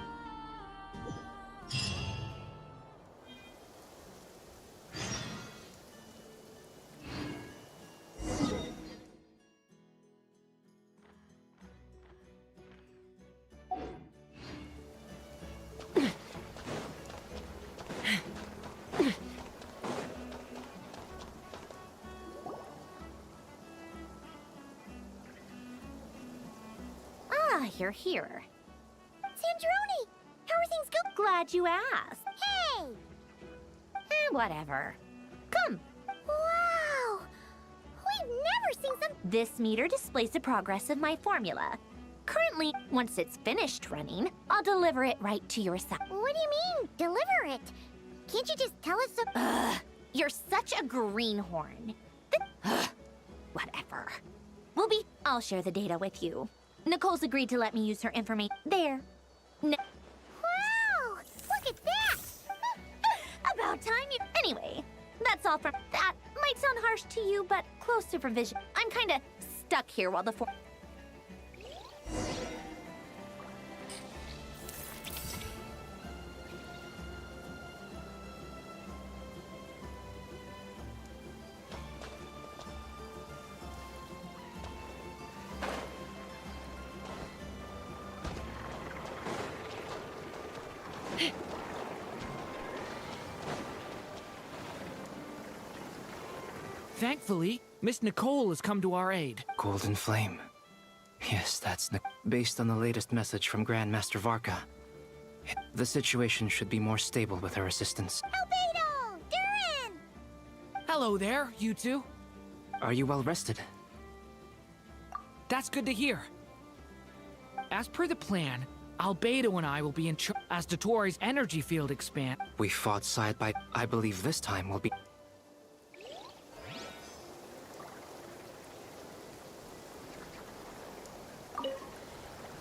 You're here. Sandrone, how are things going? Glad you asked. Hey! Whatever. Come. Wow! We've never seen some... This meter displays the progress of my formula. Currently, once it's finished running, I'll deliver it right to your side. What do you mean, deliver it? Can't you just tell us some... You're such a greenhorn. Whatever. I'll share the data with you. Nicole's agreed to let me use her information. There. Wow! Look at that! About time you... Anyway, that's all from... That might sound harsh to you, but close supervision. I'm kinda stuck here while the Thankfully, Miss Nicole has come to our aid. Golden Flame. Yes, that's based on the latest message from Grandmaster Varka. The situation should be more stable with her assistance. Albedo! Duran! Hello there, you two. Are you well rested? That's good to hear. As per the plan, Albedo and I will be in charge as Dottoro's energy field expands. We fought side by... I believe this time will be...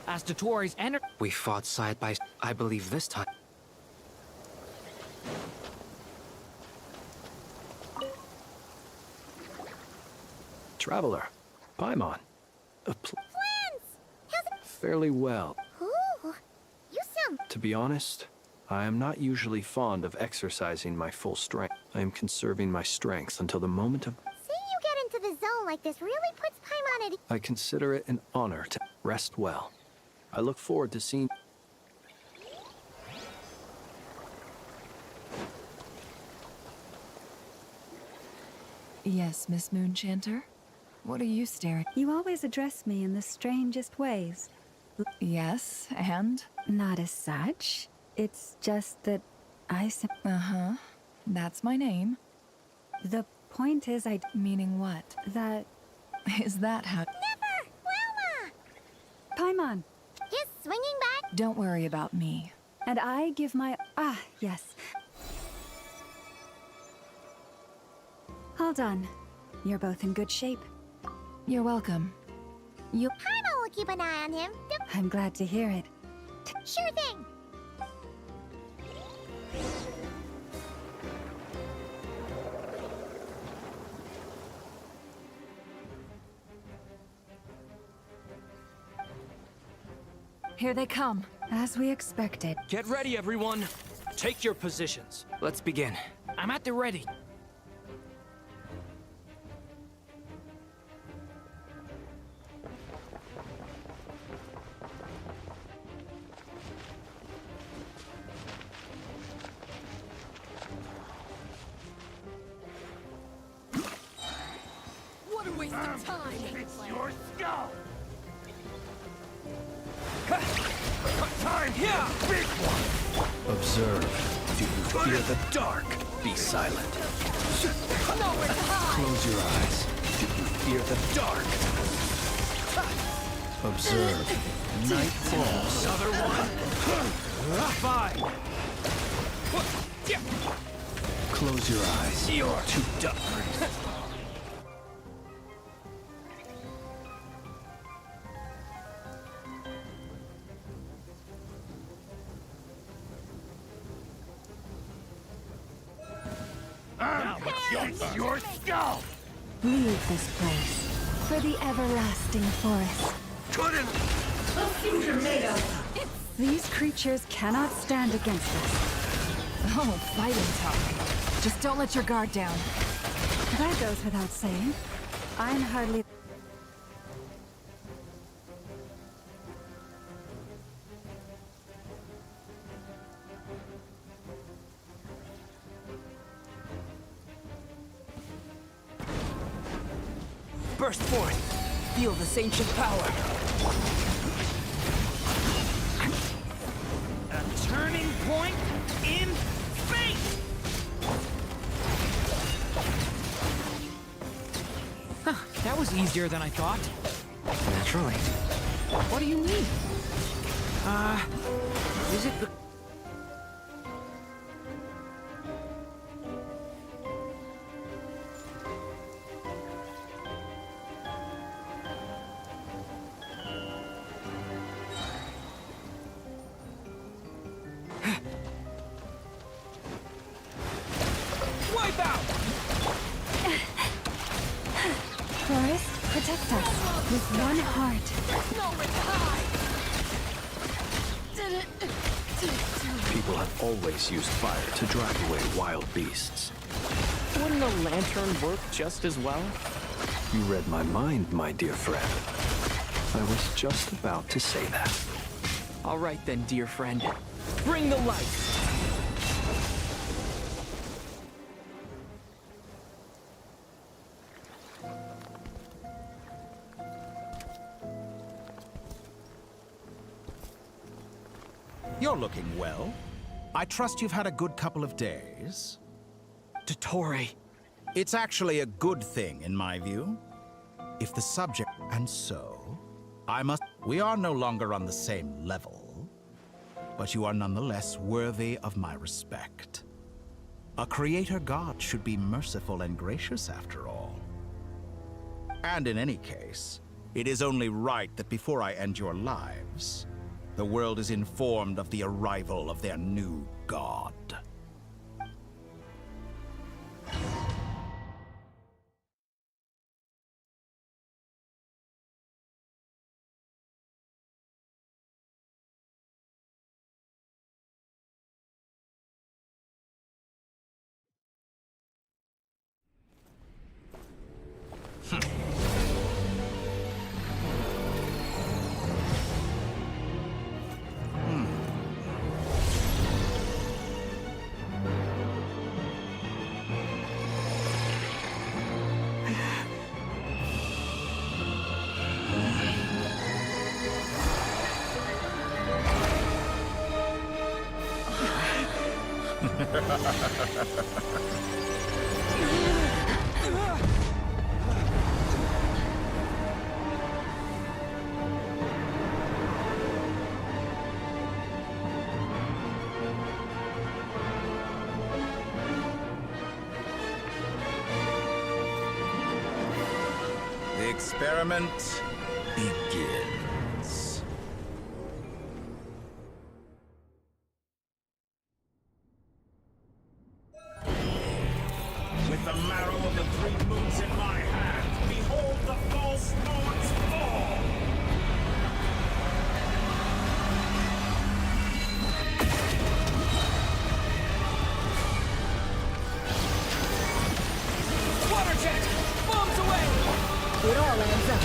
As Dottoro's energy... We fought side by... I believe this time... Traveler, Paimon. Fairly well. Ooh, you sound... To be honest, I am not usually fond of exercising my full strength. I am conserving my strength until the moment of... Seeing you get into the zone like this really puts Paimon at... I consider it an honor to rest well. I look forward to seeing... Yes, Miss Moonchanter? What are you staring? You always address me in the strangest ways. Yes, and? Not as such. It's just that Uh-huh. That's my name. The point is Meaning what? That... Is that how... Never! Wilma! Paimon! His swinging back... Don't worry about me. And I give my... Ah, yes. Hold on. You're both in good shape. You're welcome. You... Paimon will keep an eye on him. I'm glad to hear it. Sure thing! Here they come. As we expected. Get ready, everyone. Take your positions. Let's begin. I'm at the ready. What a waste of time! It's your skull! Time here! Big one! Observe. Do you fear the dark? Be silent. Nowhere to hide! Close your eyes. Do you fear the dark? Observe. Night falls. Another one! Fine! Close your eyes. You're too dark. It's your skull! Leave this place. For the everlasting forest. Couldn't! These creatures cannot stand against us. Oh, fighting talk. Just don't let your guard down. That goes without saying. I'm hardly... Burst forth. Feel this ancient power. A turning point in fate! Huh, that was easier than I thought. Naturally. What do you mean? Is it the... Wipe out! Forest, protect us. With one heart. Nowhere to hide! People have always used fire to drive away wild beasts. Wouldn't a lantern work just as well? You read my mind, my dear friend. I was just about to say that. All right then, dear friend. Bring the light! You're looking well. I trust you've had a good couple of days. Dottore. It's actually a good thing, in my view. If the subject... And so... We are no longer on the same level. but you are nonetheless worthy of my respect. A creator god should be merciful and gracious after all. And in any case, it is only right that before I end your lives, the world is informed of the arrival of their new god. The experiment begins. With the marrow of the three moons in my hand, behold the false moons fall! Water jet! Bombs away! It all adds up.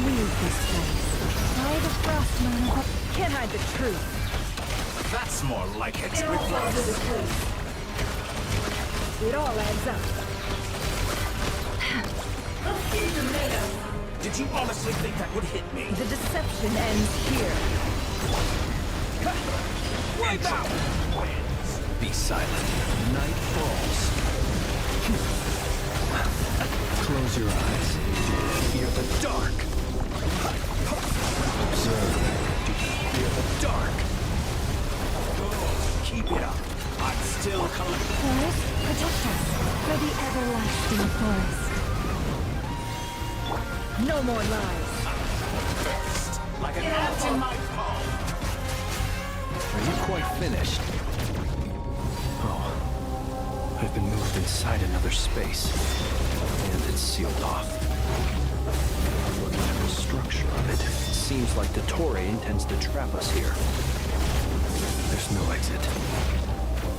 Leave this place. I, the frost moon, can't hide the truth. That's more like it. It all adds up. Did you honestly think that would hit me? The deception ends here. Wipe out! Wins. Be silent. Night falls. Close your eyes. Fear the dark. Observe. Fear the dark. Good. Keep it up. I'm still collecting. Forest, protect us for the everlasting forest. No more lies. First, like an ant in my palm. Are you quite finished? Oh. I've been moved inside another space. And it's sealed off. Looking at the structure of it, it seems like the Torre intends to trap us here. There's no exit.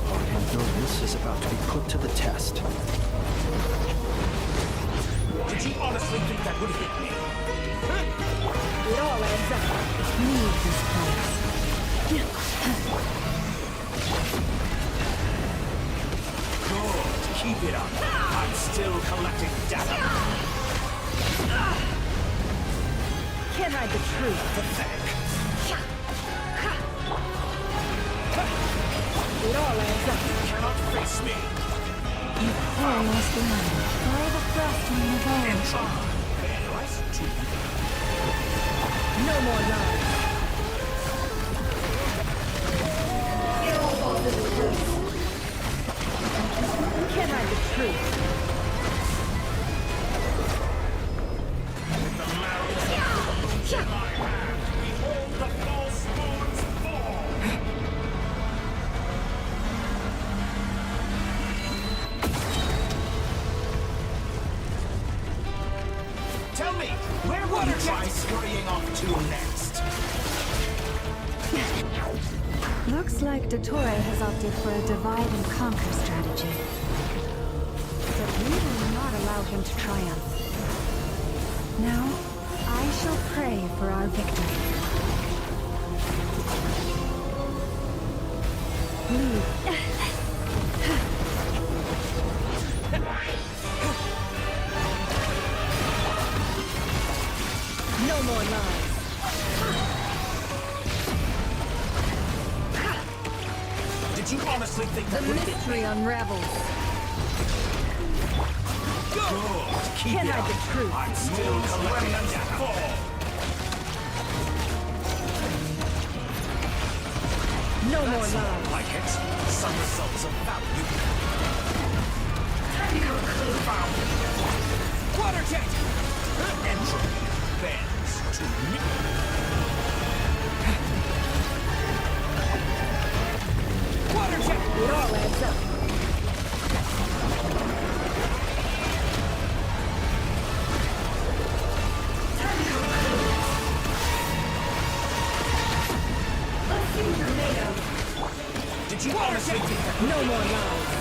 Our endurance is about to be put to the test. Did you honestly think that would hit me? It all adds up. Leave this place. Good. Keep it up. I'm still collecting data. Can't hide the truth. Pathetic. It all adds up. You cannot face me. You poor lost land. By the frost moon of old. No more lies. Can't hide the truth. With the marrow of the moons in my hand, behold the false moons fall! Tell me, where will you try scurrying off to next? Looks like Dottore has opted for a divide and conquer strategy. But we will not allow him to triumph. Now, I shall pray for our victory. Leave. No more lies. Did you honestly think that The would hit mystery unravels. Good. Keep Can't it hide up. the truth. I'm still collecting data. Fall. more love. Like it. Some results of value. Technical clue found. Water jet! Entropy bends to me. Water jet! It all adds up. Did you honestly think that? No more lies.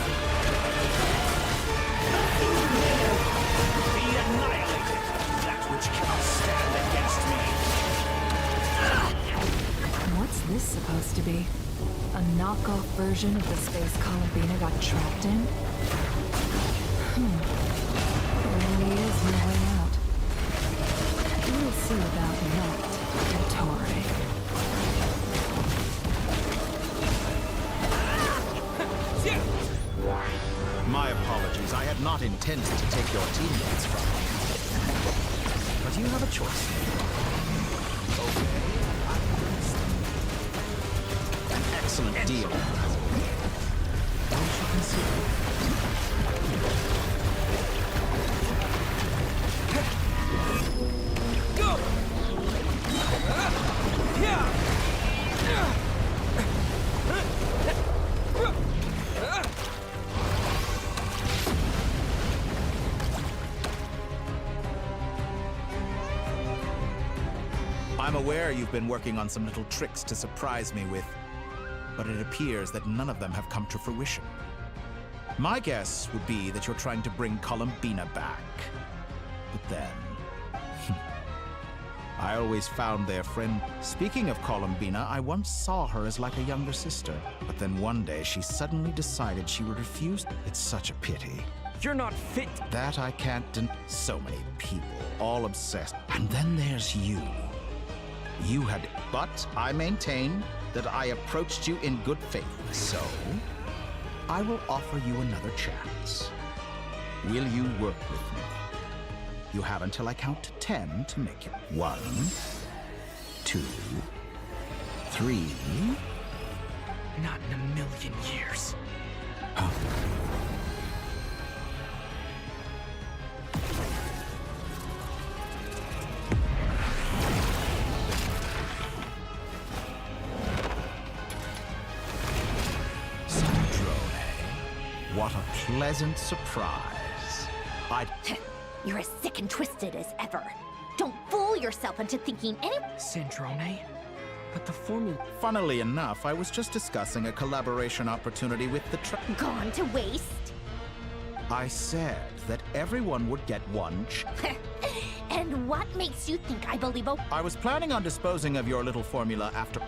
Be annihilated, that which cannot stand against me. What's this supposed to be? A knockoff version of the space Columbina got trapped in? There really is no way out. We'll see about not Dottore. My apologies. I had not intended to take your teammates from you. But you have a choice. Okay. An excellent deal. Won't you consider it? Go! Yeah! I'm aware you've been working on some little tricks to surprise me with, but it appears that none of them have come to fruition. My guess would be that you're trying to bring Columbina back. But then... I always found their friend... Speaking of Columbina, I once saw her as like a younger sister. But then one day she suddenly decided she would refuse... It's such a pity. You're not fit. That I can't So many people, all obsessed. And then there's you. You had... But I maintain that I approached you in good faith. So, I will offer you another chance. Will you work with me? You have until I count to 10 to make it. 1, 2, 3... Not in a million years. Huh. What a pleasant surprise. You're as sick and twisted as ever. Don't fool yourself into thinking any— Sandrone? But the formula— Funnily enough, I was just discussing a collaboration opportunity with the Gone to waste? I said that everyone would get one And what makes you think I believe a— I was planning on disposing of your little formula after...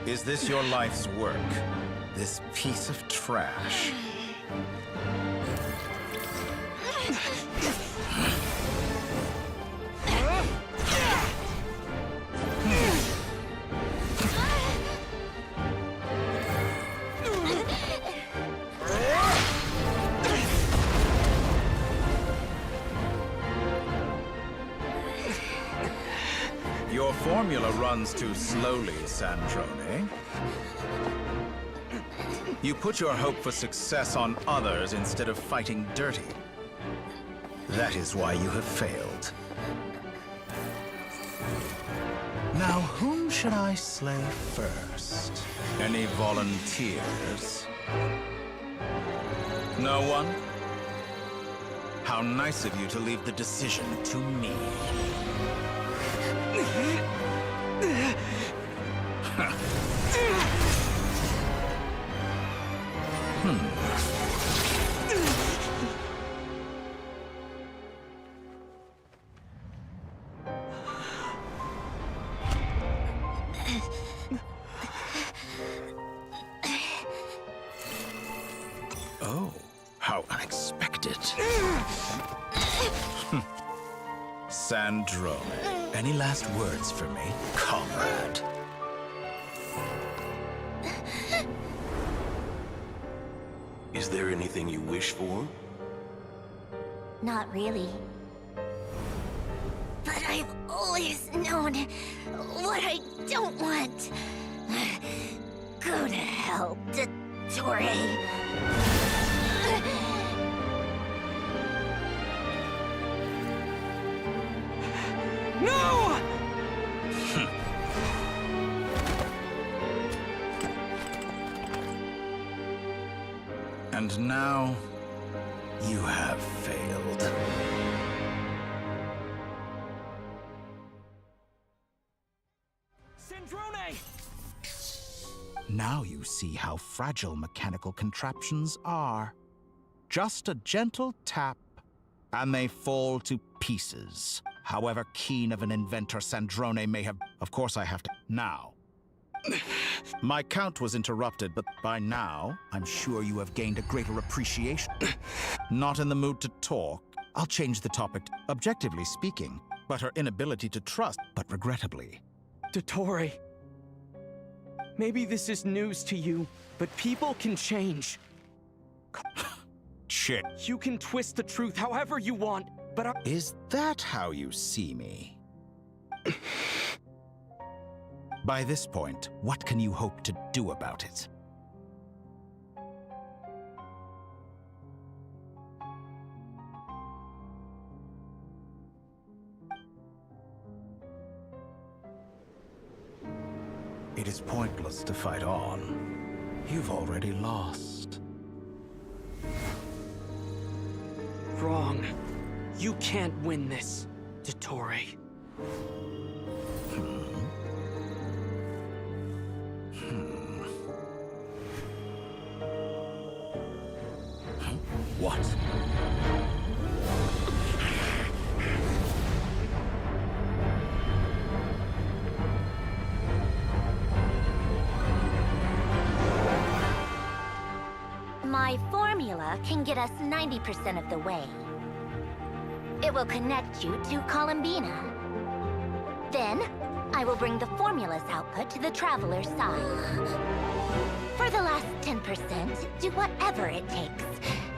Is this your life's work? This piece of trash? Your formula runs too slowly, Sandrone. You put your hope for success on others instead of fighting dirty. That is why you have failed. Now, whom should I slay first? Any volunteers? No one? How nice of you to leave the decision to me. Sandrone, any last words for me, comrade? Is there anything you wish for? Not really. But I've always known what I don't want. Go to hell, Dottore. No! And now, you have failed. Sandrone! Now you see how fragile mechanical contraptions are. Just a gentle tap, and they fall to pieces. However keen of an inventor Sandrone may have... Of course I have to... Now. My count was interrupted, but by now, I'm sure you have gained a greater appreciation. Not in the mood to talk. I'll change the topic. Objectively speaking, but her inability to trust, but regrettably. Dottore. Maybe this is news to you, but people can change. Shit. You can twist the truth however you want, but Is that how you see me? By this point, what can you hope to do about it? It is pointless to fight on. You've already lost. Wrong. You can't win this, Dottore. What? My formula can get us 90% of the way. It will connect you to Columbina. Then, I will bring the formula's output to the Traveler's side. For the last 10%, do whatever it takes.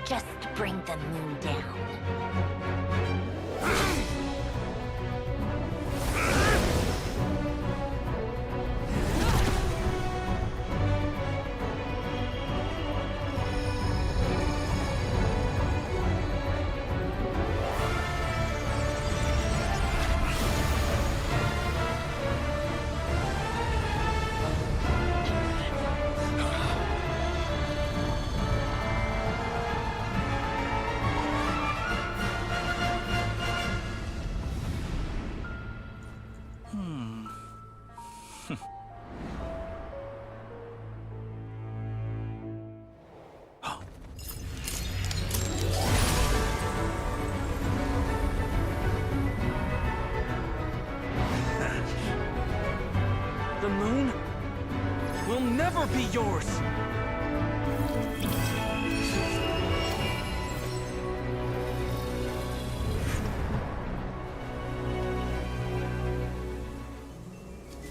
Just bring the moon down. The moon will never be yours!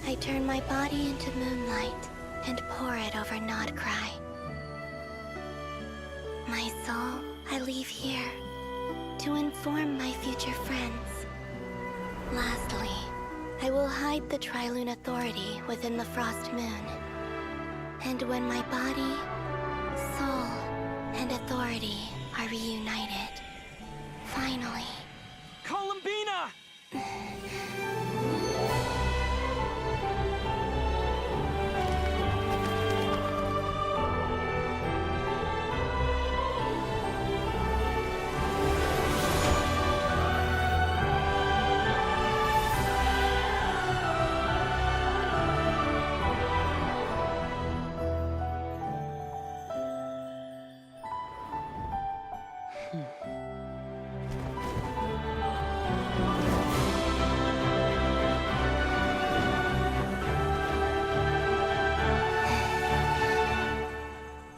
I turn my body into moonlight and pour it over Nodcry. My soul, I leave here to inform my future friends. Lastly, I will hide the Trilune Authority within the Frost Moon. And when my body, soul, and authority are reunited, finally... Columbina!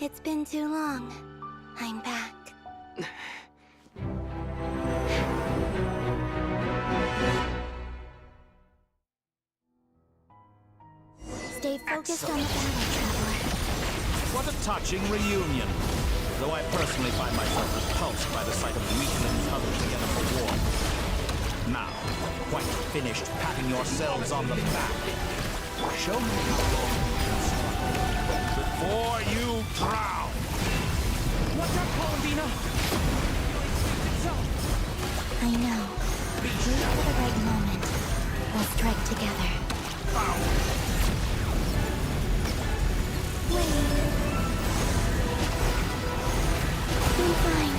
It's been too long. I'm back. Stay focused on the battle, Traveler. What a touching reunion. Though I personally find myself repulsed by the sight of weaklings huddled together for war. Now, quite finished patting yourselves on the back. Show me how long before you drown. Watch out, Columbina! I know. Wait for the right moment. We'll strike together. Wait. I'm fine.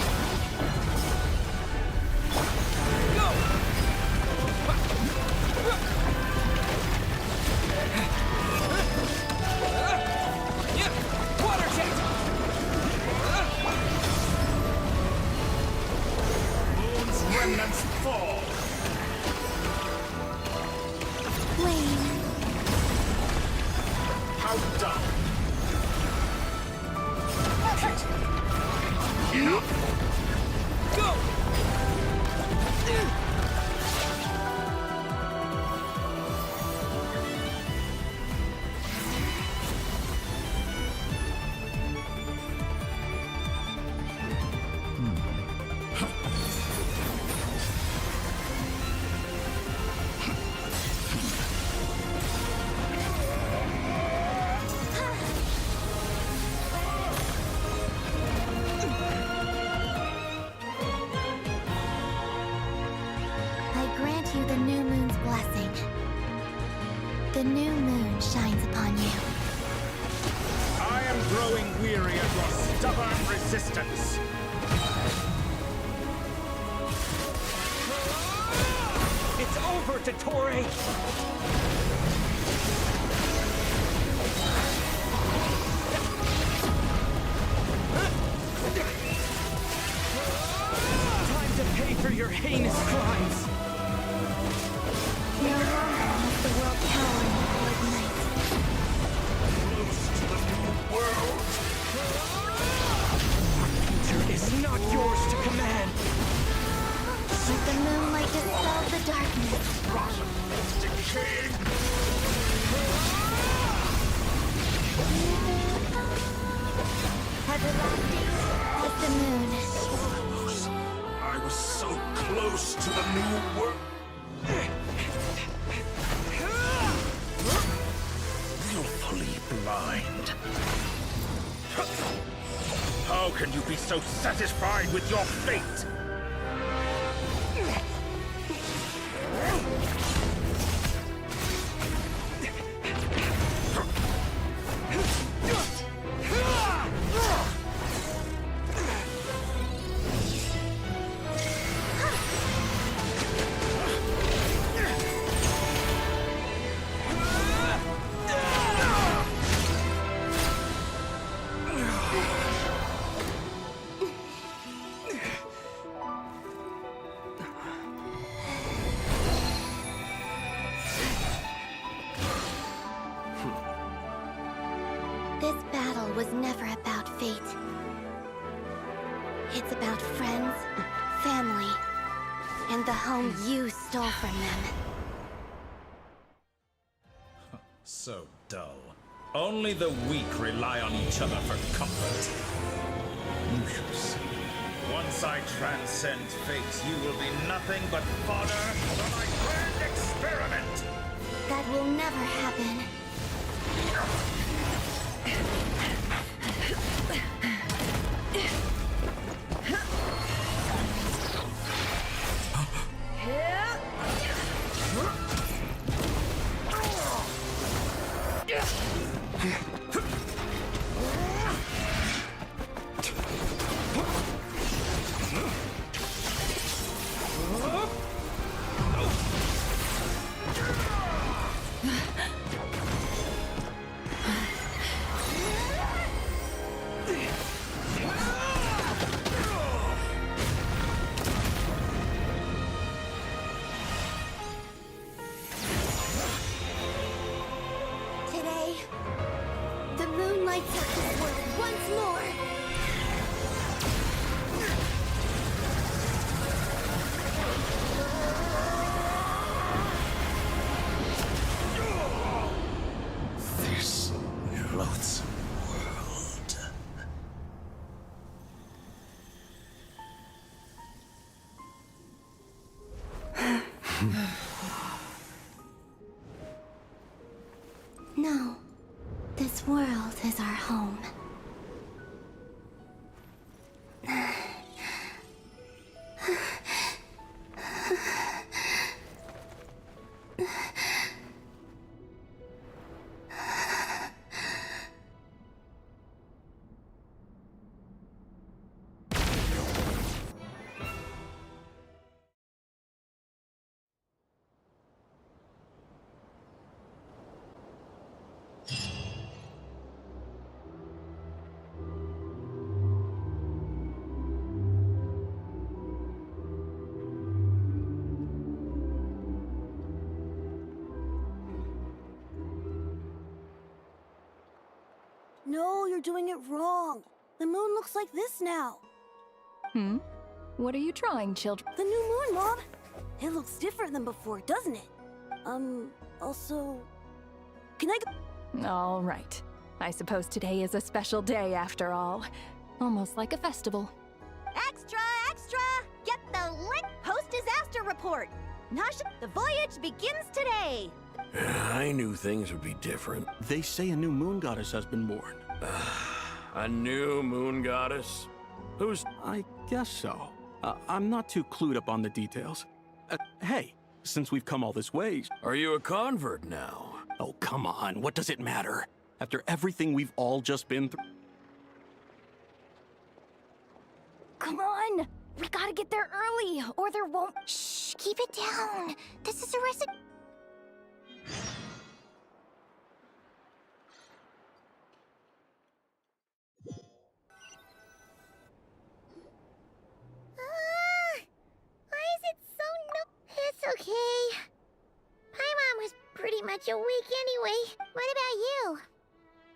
Water jet! Moon's remnants fall. Flame. How dumb. Go! I grant you the new moon's blessing. The new moon shines upon you. I am growing weary of your stubborn resistance. It's over, Dottore! Time to pay for your heinous crimes! No longer must the world cower in the cold night. Close to the new world! Our future is not yours to command! Let the moonlight dispel the darkness. Decaying! Everlasting as the moon. I was so close to the new world. Willfully blind. How can you be so satisfied with your fate? This battle was never about fate. It's about friends, family, and the home you stole from them. So dull. Only the weak rely on each other for comfort. You shall see. Once I transcend fate, you will be nothing but fodder for my grand experiment! That will never happen. Today, the moon lights up this world once more. No. This world is our home. No, you're doing it wrong. The moon looks like this now. What are you drawing, children? The new moon, Mom. It looks different than before, doesn't it? Also... Can I go? All right. I suppose today is a special day after all. Almost like a festival. Extra, extra! Get the lit post-disaster report! Nasha, the voyage begins today! I knew things would be different. They say a new moon goddess has been born. A new moon goddess? Who's... I guess so. I'm not too clued up on the details. Hey, since we've come all this way... Are you a convert now? Oh, come on. What does it matter? After everything we've all just been through... Come on! We gotta get there early, or there won't... Shh, keep it down. This is a recipe. Why is it so It's okay. Paimon was pretty much awake anyway. What about you?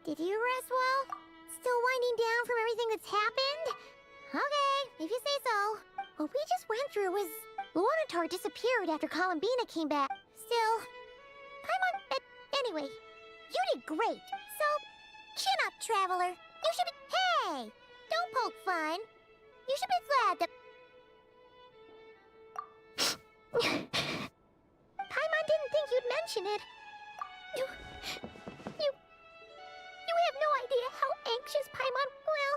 Did you rest well? Still winding down from everything that's happened? Okay, if you say so. What we just went through was... Luonatar disappeared after Columbina came back. Still... Paimon... Anyway, you did great. So, chin up, Traveler. You should be... Hey! Don't poke fun. You should be glad that... Paimon didn't think you'd mention it. You have no idea how anxious Paimon... Well,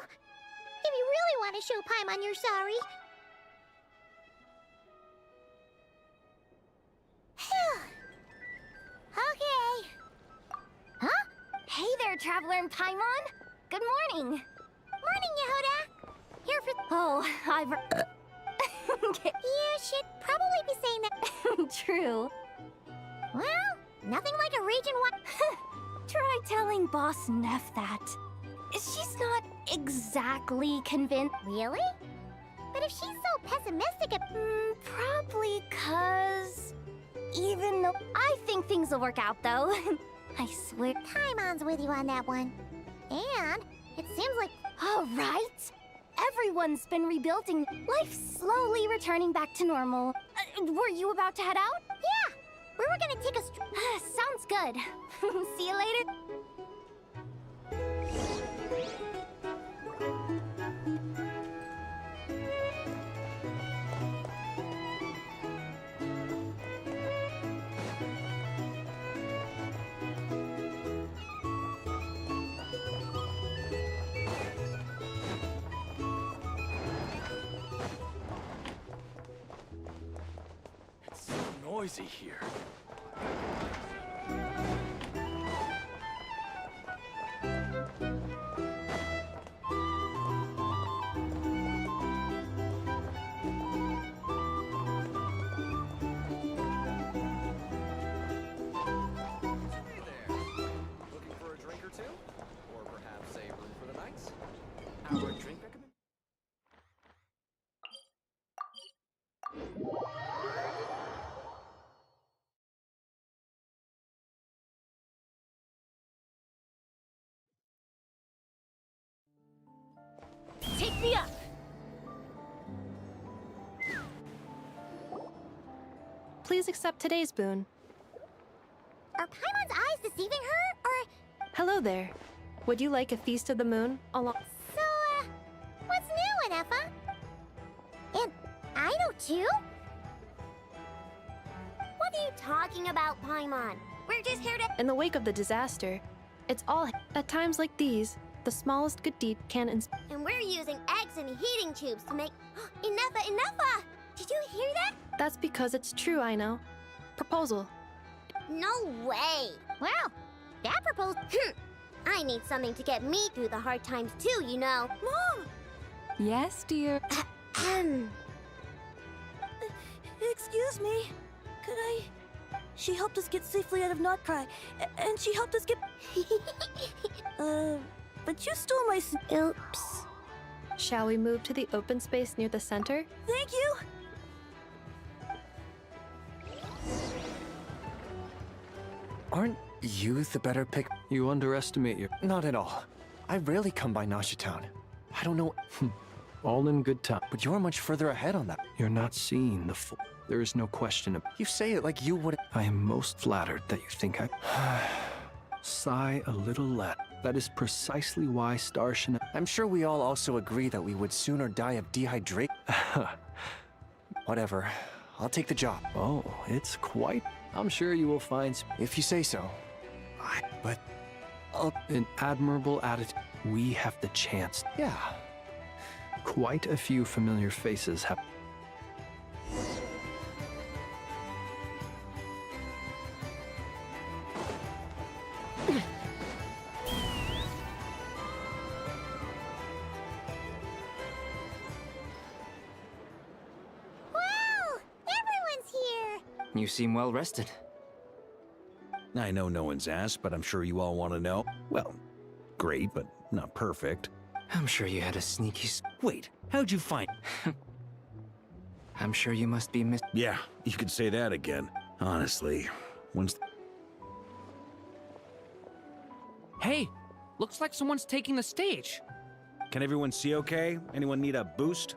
if you really want to show Paimon you're sorry... Okay. Huh? Hey there, Traveler and Paimon. Good morning. Morning, Yehuda. Here for... Oh, I've... You should probably be saying that... True. Well, nothing like a region one... Try telling Boss Neff that. She's not exactly convinced. Really? But if she's so pessimistic... Probably 'cause... Even though... I think things will work out, though. I swear... Paimon's with you on that one. And it seems like... All right. Everyone's been rebuilding. Life's slowly returning back to normal. Were you about to head out? Yeah! We were gonna take a... Sounds good. See you later. It's so noisy here. Take me up! Please accept today's boon. Are Paimon's eyes deceiving her, or... Hello there. Would you like a feast of the moon along... So, what's new, Anefa? And I know too? What are you talking about, Paimon? We're just here to... In the wake of the disaster, it's all at times like these, the smallest good deed can And we're using eggs and heating tubes to make... Enough! Did you hear that? That's because it's true, I know. Proposal. No way! Well, that proposal... I need something to get me through the hard times too, you know. Mom! Yes, dear? Excuse me. Could I... She helped us get safely out of Notcry, and she helped us get... but you stole my... Oops. Shall we move to the open space near the center? Thank you! Aren't you the better pick? You underestimate your... Not at all. I rarely come by Nasha Town. I don't know... All in good time. But you're much further ahead on that. You're not seeing the full... There is no question of... You say it like you would... I am most flattered that you think I... Sigh a little less. That is precisely why Starshine... I'm sure we all also agree that we would sooner die of dehydration. Whatever. I'll take the job. Oh, it's quite... I'm sure you will find... If you say so. But... An admirable attitude. We have the chance. Yeah. Quite a few familiar faces have... You seem well rested. I know no one's asked, but I'm sure you all want to know. Well, great, but not perfect. I'm sure you had a sneaky... Wait, how'd you find... I'm sure you must be Yeah, you could say that again. Honestly, once... Hey, looks like someone's taking the stage. Can everyone see okay? Anyone need a boost?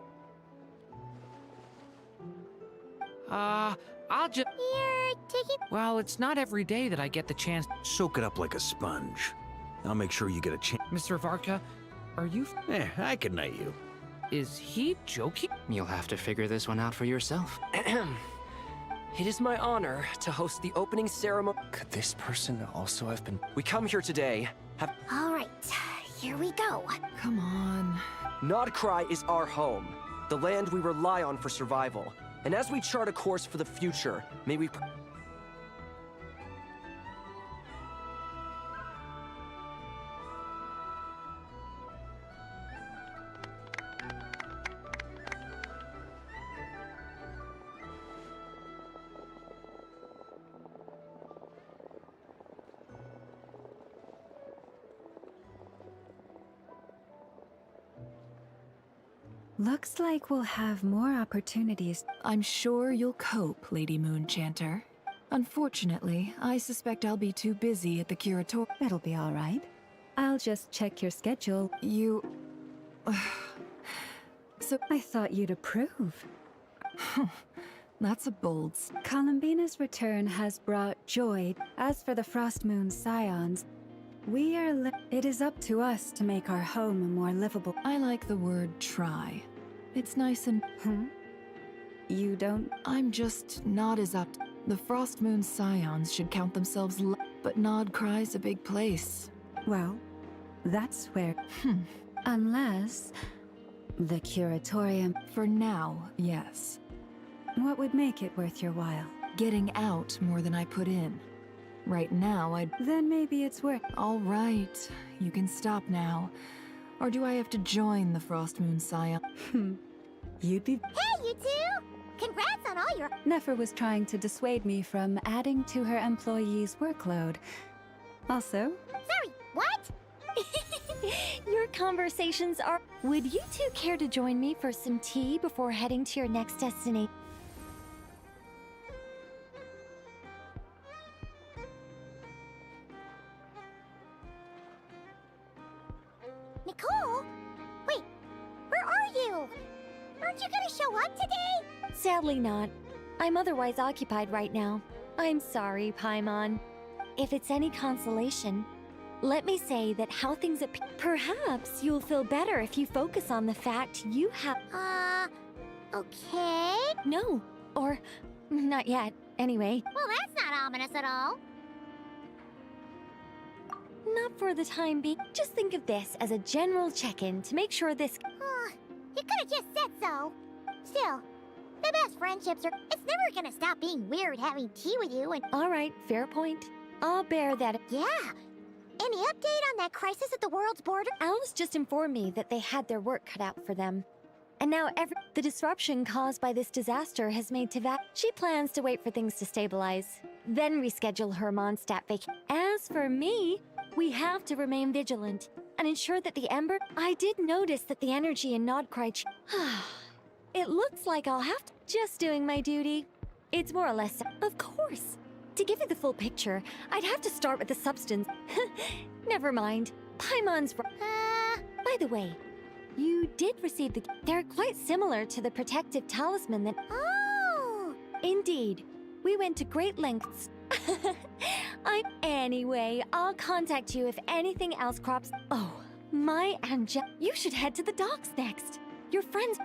I'll just... You're taking... Well, it's not every day that I get the chance... Soak it up like a sponge. I'll make sure you get a chance. Mr. Varka, are you... I can knight you. Is he joking? You'll have to figure this one out for yourself. It is my honor to host the opening ceremony. Could this person also have been... We come here today, All right, here we go. Come on. Nodcry is our home, the land we rely on for survival. And as we chart a course for the future, may we... Looks like we'll have more opportunities. I'm sure you'll cope, Lady Moonchanter. Unfortunately, I suspect I'll be too busy at the curator. That'll be all right. I'll just check your schedule. You... So I thought you'd approve. That's a bold... Columbina's return has brought joy. As for the Frost Moon Scions, we are it is up to us to make our home a more livable... I like the word try. It's nice and... You don't... I'm just not as up... The Frost Moon Scions should count themselves but Nodcry's a big place. Well, that's where... Unless... The Curatorium... For now, yes. What would make it worth your while? Getting out more than I put in. Right now, I'd... Then maybe it's worth... All right, you can stop now. Or do I have to join the Frost Moon Scion? You'd be... Hey, you two! Congrats on all your... Nefer was trying to dissuade me from adding to her employees' workload. Also... Sorry, what? Your conversations are... Would you two care to join me for some tea before heading to your next destination? Nicole? Wait, where are you? Aren't you gonna show up today? Sadly not. I'm otherwise occupied right now. I'm sorry, Paimon. If it's any consolation, let me say that how things appear... Perhaps you'll feel better if you focus on the fact you have... Okay? No, or not yet, anyway. Well, that's not ominous at all. For the time being, just think of this as a general check-in to make sure this... You could have just said so. Still, the best friendships are... It's never gonna stop being weird having tea with you and... Alright, fair point. I'll bear that... Yeah. Any update on that crisis at the world's border? Alice just informed me that they had their work cut out for them. And now the disruption caused by this disaster has made Teyvat... She plans to wait for things to stabilize, then reschedule her Mondstadt vacation. As for me, we have to remain vigilant and ensure that the Ember... I did notice that the energy in Nodcry... It looks like I'll have to... Just doing my duty. It's more or less... Of course. To give you the full picture, I'd have to start with the substance. Never mind. Paimon's... By the way, you did receive the... They're quite similar to the protective talisman that... Oh! Indeed. We went to great lengths. Anyway, I'll contact you if anything else crops... Oh, my Angel... You should head to the docks next. Your friends...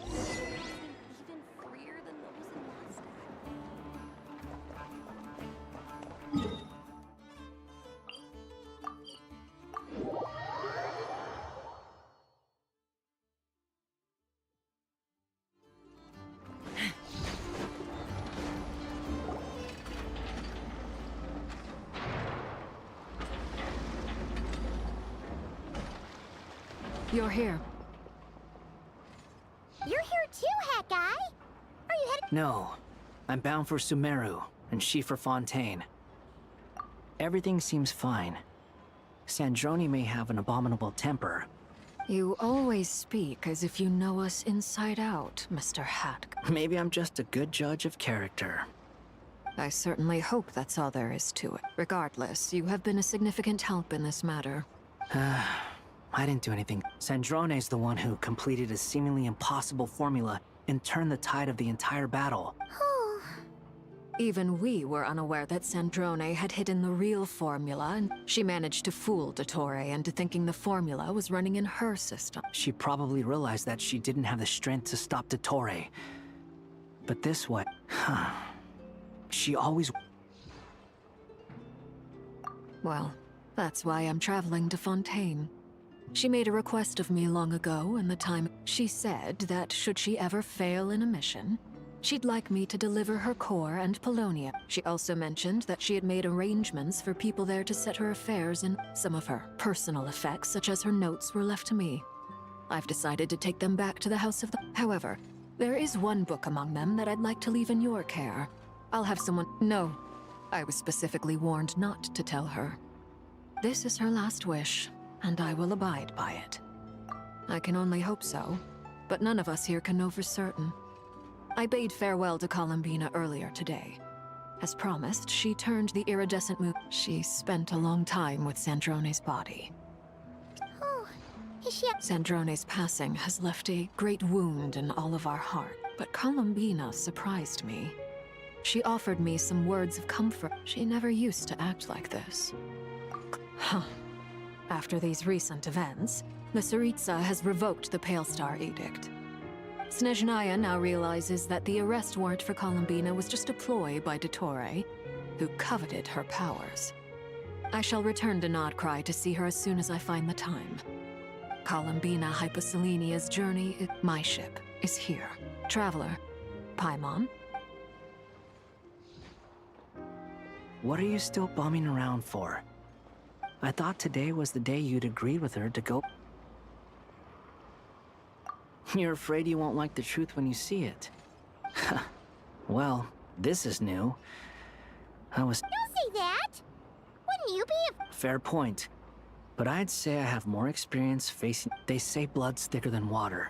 Even freer than those in Mondstadt. You're here. You're here too, Hat Guy. Are you headed... No. I'm bound for Sumeru, and she for Fontaine. Everything seems fine. Sandrone may have an abominable temper. You always speak as if you know us inside out, Mr. Hat. Maybe I'm just a good judge of character. I certainly hope that's all there is to it. Regardless, you have been a significant help in this matter. I didn't do anything. Sandrone's the one who completed a seemingly impossible formula and turned the tide of the entire battle. Even we were unaware that Sandrone had hidden the real formula, and she managed to fool Dottore into thinking the formula was running in her system. She probably realized that she didn't have the strength to stop Dottore. But this way... She always... Well, that's why I'm traveling to Fontaine. She made a request of me long ago, and the time she said that should she ever fail in a mission, she'd like me to deliver her core and Polonia. She also mentioned that she had made arrangements for people there to set her affairs, and some of her personal effects, such as her notes, were left to me. I've decided to take them back to the House of the... However, there is one book among them that I'd like to leave in your care. I'll have someone... No. I was specifically warned not to tell her. This is her last wish, and I will abide by it. I can only hope so, but none of us here can know for certain. I bade farewell to Columbina earlier today. As promised, she turned the iridescent moon. She spent a long time with Sandrone's body. Oh, is she... Sandrone's passing has left a great wound in all of our heart, but Columbina surprised me. She offered me some words of comfort. She never used to act like this. Huh. After these recent events, the Tsaritsa has revoked the Pale Star Edict. Snezhnaya now realizes that the arrest warrant for Columbina was just a ploy by Dottore, who coveted her powers. I shall return to Nodcry to see her as soon as I find the time. Columbina Hyposelenia's journey, my ship, is here. Traveler, Paimon? What are you still bumming around for? I thought today was the day you'd agreed with her to go... You're afraid you won't like the truth when you see it. Well, this is new. Don't say that! Wouldn't you be a... Fair point. But I'd say I have more experience facing... They say blood's thicker than water.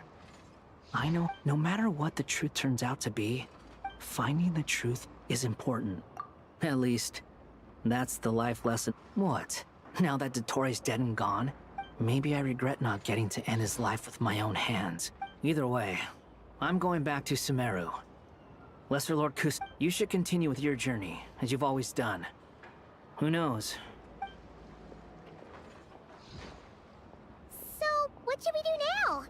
I know, no matter what the truth turns out to be, finding the truth is important. At least, that's the life lesson. What? Now that Dottore's dead and gone, maybe I regret not getting to end his life with my own hands. Either way, I'm going back to Sumeru. Lesser Lord Kus, you should continue with your journey, as you've always done. Who knows? So, what should we do now?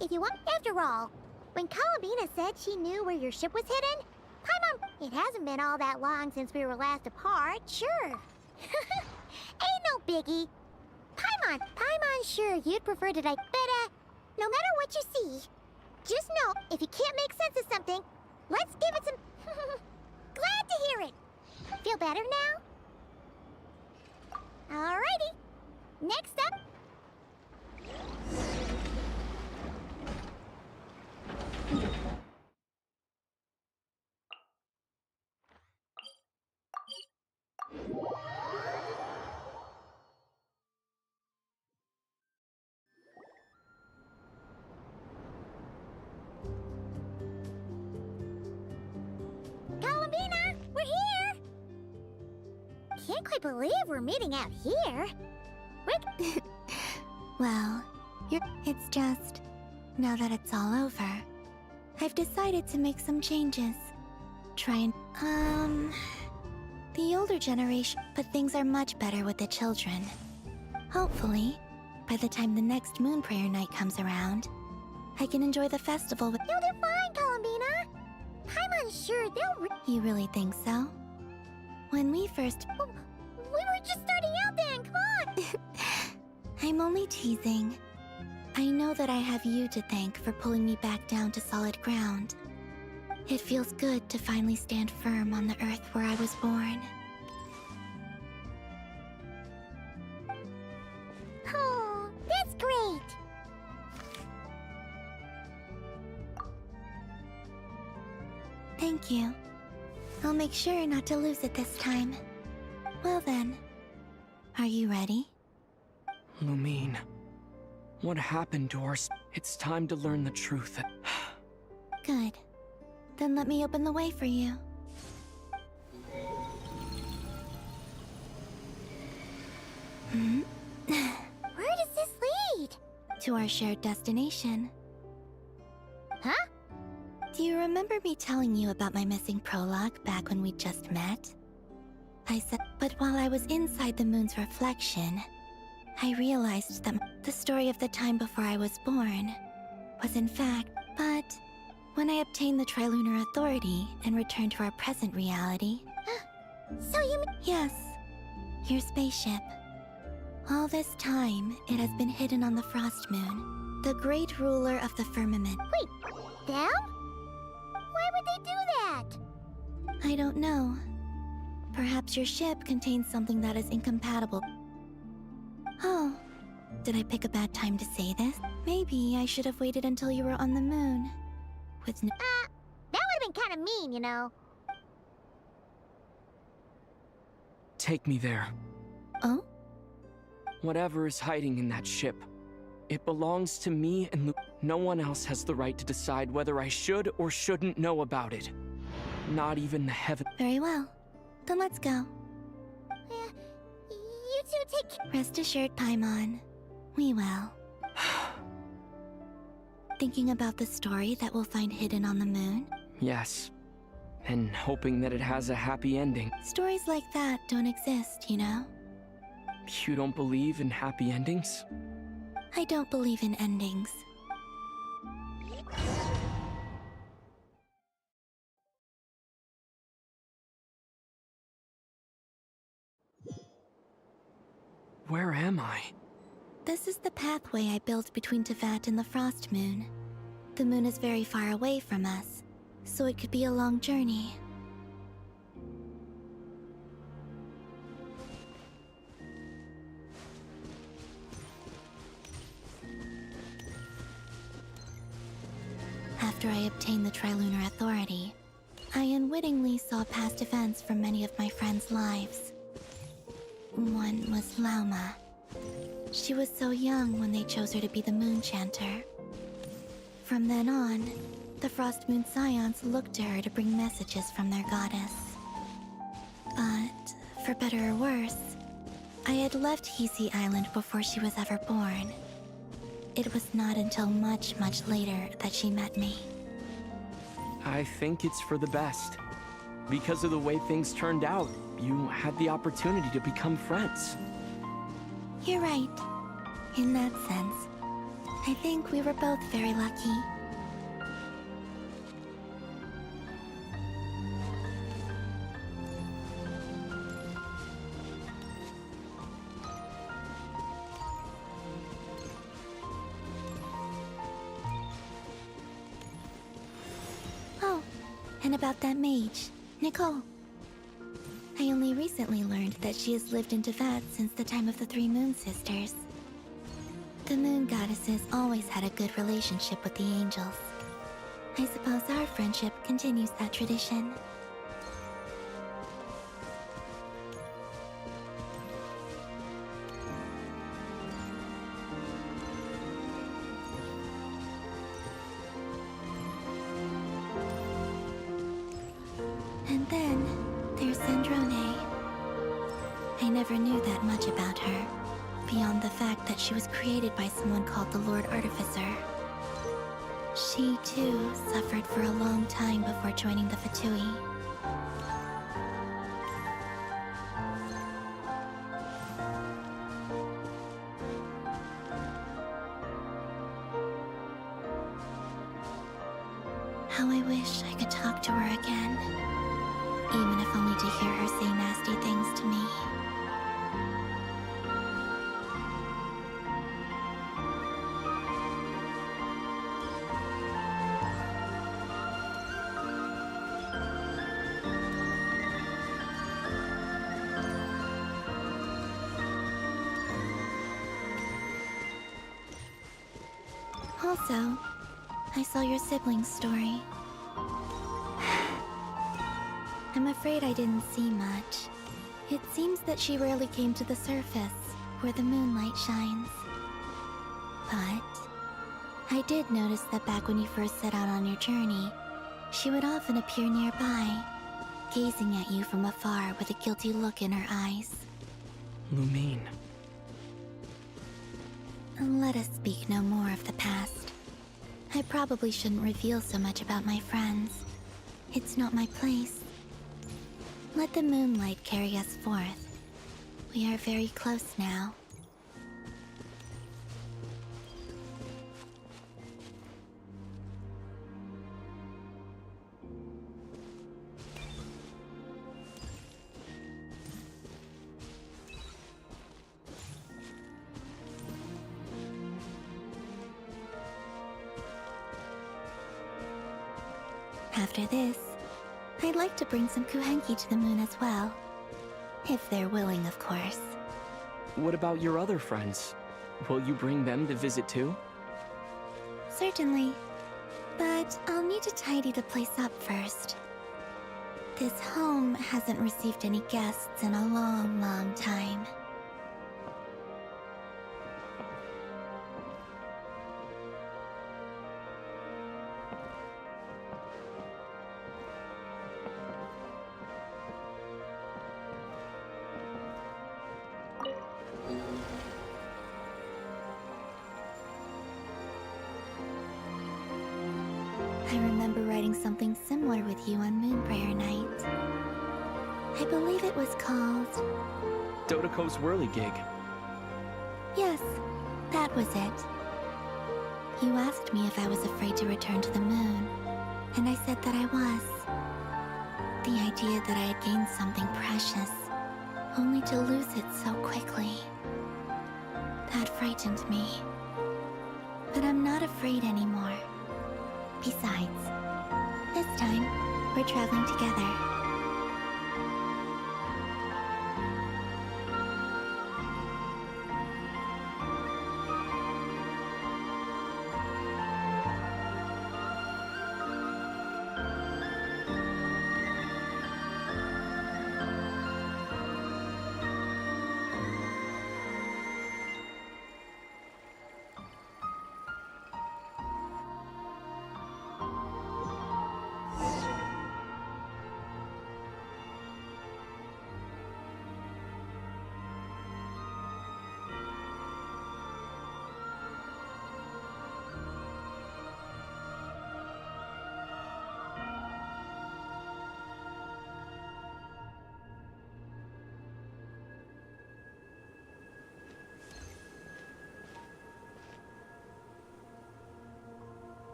If you want... After all, when Columbina said she knew where your ship was hidden, Paimon, it hasn't been all that long since we were last apart, sure. Ain't no biggie. Paimon, sure you'd prefer to die, but no matter what you see, just know if you can't make sense of something, let's give it some. Glad to hear it. Feel better now? Alrighty. Next up. Columbina, we're here! Can't quite believe we're meeting out here. Well, it's just, now that it's all over, I've decided to make some changes. Try and, the older generation, but things are much better with the children. Hopefully, by the time the next Moon Prayer Night comes around, I can enjoy the festival with— You'll do fine, Columbina. Paimon's sure they'll You really think so? When we first— We were just starting out then, come on! I'm only teasing. I know that I have you to thank for pulling me back down to solid ground. It feels good to finally stand firm on the earth where I was born. Oh, that's great! Thank you. I'll make sure not to lose it this time. Well then, are you ready? Lumine, what happened to our It's time to learn the truth. Good. Then let me open the way for you. Where does this lead? To our shared destination. Huh? Do you remember me telling you about my missing prologue back when we just met? I said, but while I was inside the moon's reflection, I realized that the story of the time before I was born was in fact, but when I obtained the Trilunar Authority and returned to our present reality. So you mean— Yes, your spaceship. All this time, it has been hidden on the Frost Moon, the great ruler of the firmament. Wait, them? Why would they do that? I don't know. Perhaps your ship contains something that is incompatible. Oh, did I pick a bad time to say this? Maybe I should have waited until you were on the moon. With no— that would have been kind of mean, you know. Take me there. Oh? Whatever is hiding in that ship, it belongs to me and no one else has the right to decide whether I should or shouldn't know about it. Not even the heaven. Very well. Then let's go. You two take— Rest assured, Paimon. We will. Thinking about the story that we'll find hidden on the moon? Yes. And hoping that it has a happy ending. Stories like that don't exist, you know? You don't believe in happy endings? I don't believe in endings. Where am I? This is the pathway I built between Teyvat and the Frost Moon. The moon is very far away from us, so it could be a long journey. After I obtained the Trilunar Authority, I unwittingly saw past events from many of my friends' lives. One was Lauma. She was so young when they chose her to be the Moon Chanter. From then on, the Frost Moon Scions looked to her to bring messages from their goddess. But, for better or worse, I had left Hisi Island before she was ever born. It was not until much, much later that she met me. I think it's for the best. Because of the way things turned out, you had the opportunity to become friends. You're right. In that sense, I think we were both very lucky. And about that mage, Nicole. I only recently learned that she has lived in Teyvat since the time of the Three Moon Sisters. The Moon Goddesses always had a good relationship with the angels. I suppose our friendship continues that tradition. And then, there's Sandrone. I never knew that much about her, beyond the fact that she was created by someone called the Lord Artificer. She, too, suffered for a long time before joining the Fatui. How I wish I could talk to her again. Even if only to hear her say nasty things to me. Also, I saw your siblings' story. I'm afraid I didn't see much. It seems that she rarely came to the surface, where the moonlight shines. But I did notice that back when you first set out on your journey, she would often appear nearby, gazing at you from afar with a guilty look in her eyes. Lumine. Let us speak no more of the past. I probably shouldn't reveal so much about my friends. It's not my place. Let the moonlight carry us forth. We are very close now. After this, I'd like to bring some Kuhenki to the moon as well. If they're willing, of course. What about your other friends? Will you bring them to visit too? Certainly. But I'll need to tidy the place up first. This home hasn't received any guests in a long, long time. I remember writing something similar with you on Moonprayer Night. I believe it was called... Dodoko's Whirly Gig. Yes, that was it. You asked me if I was afraid to return to the moon, and I said that I was. The idea that I had gained something precious, only to lose it so quickly. That frightened me. But I'm not afraid anymore. Besides, this time, we're traveling together.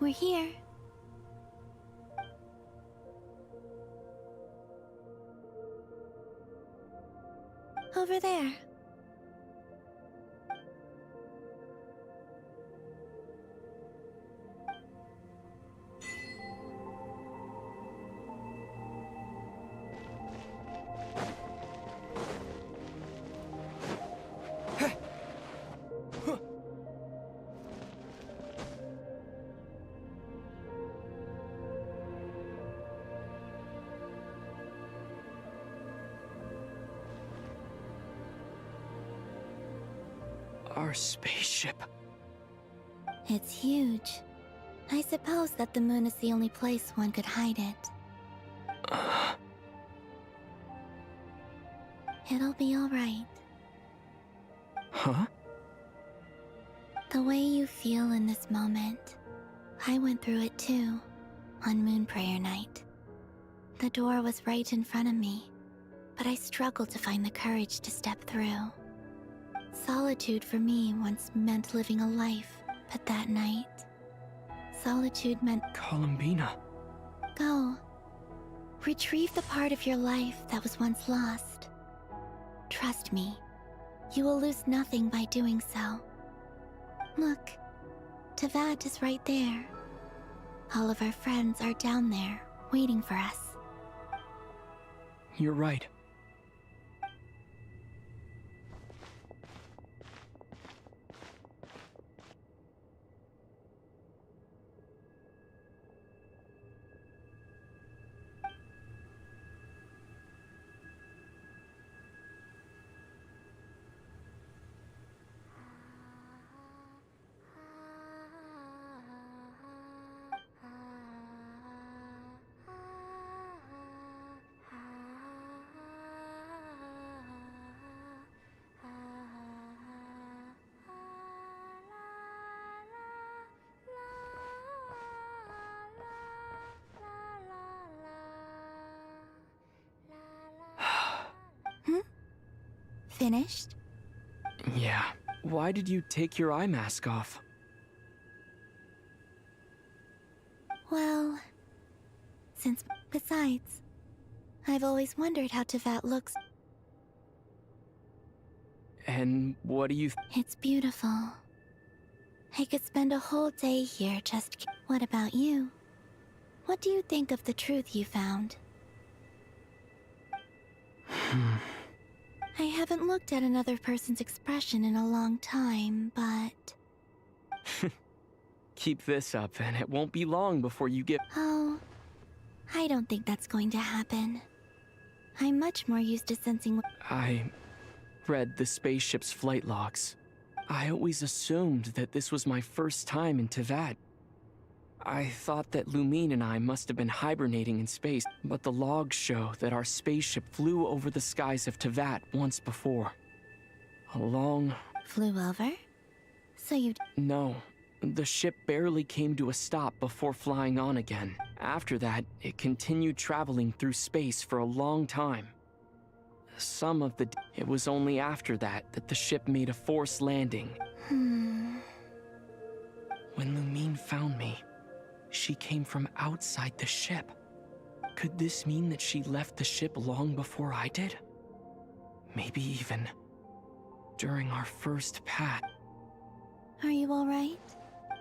We're here. Over there. Our spaceship. It's huge. I suppose that the moon is the only place one could hide it. It'll be alright. Huh? The way you feel in this moment, I went through it too, on Moon Prayer Night. The door was right in front of me, but I struggled to find the courage to step through. Solitude for me once meant living a life, but that night, solitude meant... Columbina. Go. Retrieve the part of your life that was once lost. Trust me, you will lose nothing by doing so. Look, Tevat is right there. All of our friends are down there, waiting for us. You're right. Finished? Yeah. Why did you take your eye mask off? Well, besides, I've always wondered how Tevat looks. And what do you... It's beautiful. I could spend a whole day here just... What about you? What do you think of the truth you found? I haven't looked at another person's expression in a long time, but... Keep this up, and it won't be long before you get... Oh, I don't think that's going to happen. I'm much more used to sensing... I read the spaceship's flight logs. I always assumed that this was my first time in Tevat. I thought that Lumine and I must have been hibernating in space, but the logs show that our spaceship flew over the skies of Tevat once before. A long... Flew over? So you... No. The ship barely came to a stop before flying on again. After that, it continued traveling through space for a long time. Some of the... It was only after that that the ship made a forced landing. When Lumine found me, she came from outside the ship. Could this mean that she left the ship long before I did? Maybe even during our first pass. Are you alright?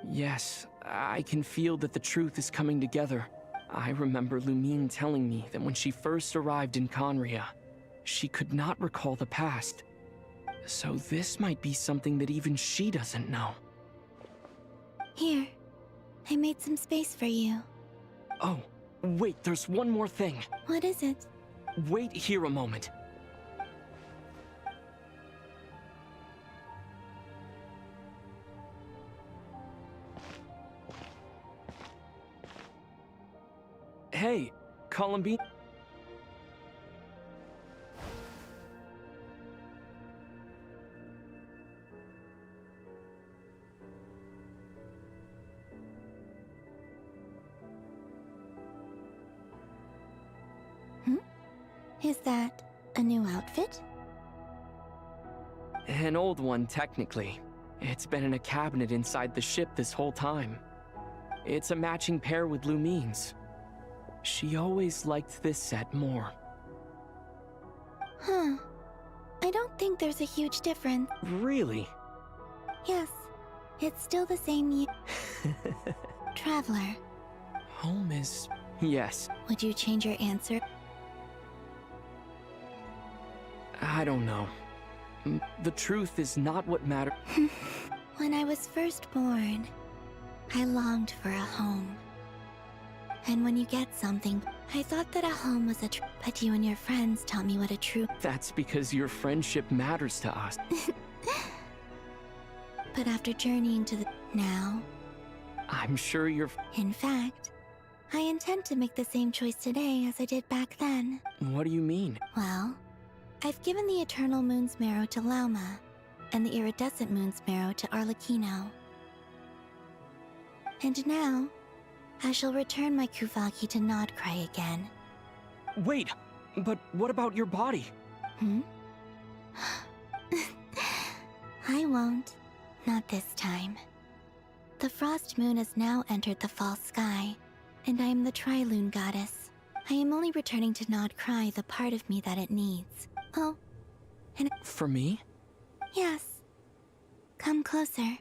Yes, I can feel that the truth is coming together. I remember Lumine telling me that when she first arrived in Conria, she could not recall the past. So this might be something that even she doesn't know. Here, I made some space for you. Oh, wait, there's one more thing. What is it? Wait here a moment. Hey, Columbina. Is that a new outfit? An old one, technically. It's been in a cabinet inside the ship this whole time. It's a matching pair with Lumine's. She always liked this set more. Huh. I don't think there's a huge difference. Really? Yes. It's still the same Traveler. Home is... Yes. Would you change your answer? I don't know. The truth is not what matters. When I was first born, I longed for a home. And when you get something, I thought that a home was but you and your friends taught me what a true... That's because your friendship matters to us. But after journeying to the now, I'm sure you're. in fact, I intend to make the same choice today as I did back then. What do you mean? Well, I've given the Eternal Moon's Marrow to Lauma, and the Iridescent Moon's Marrow to Arlecchino. And now, I shall return my Kuvaki to Nodcry again. Wait, but what about your body? I won't. Not this time. The Frost Moon has now entered the Fall Sky, and I am the Trilune Goddess. I am only returning to Nodcry the part of me that it needs. Oh, and... For me? Yes. Come closer.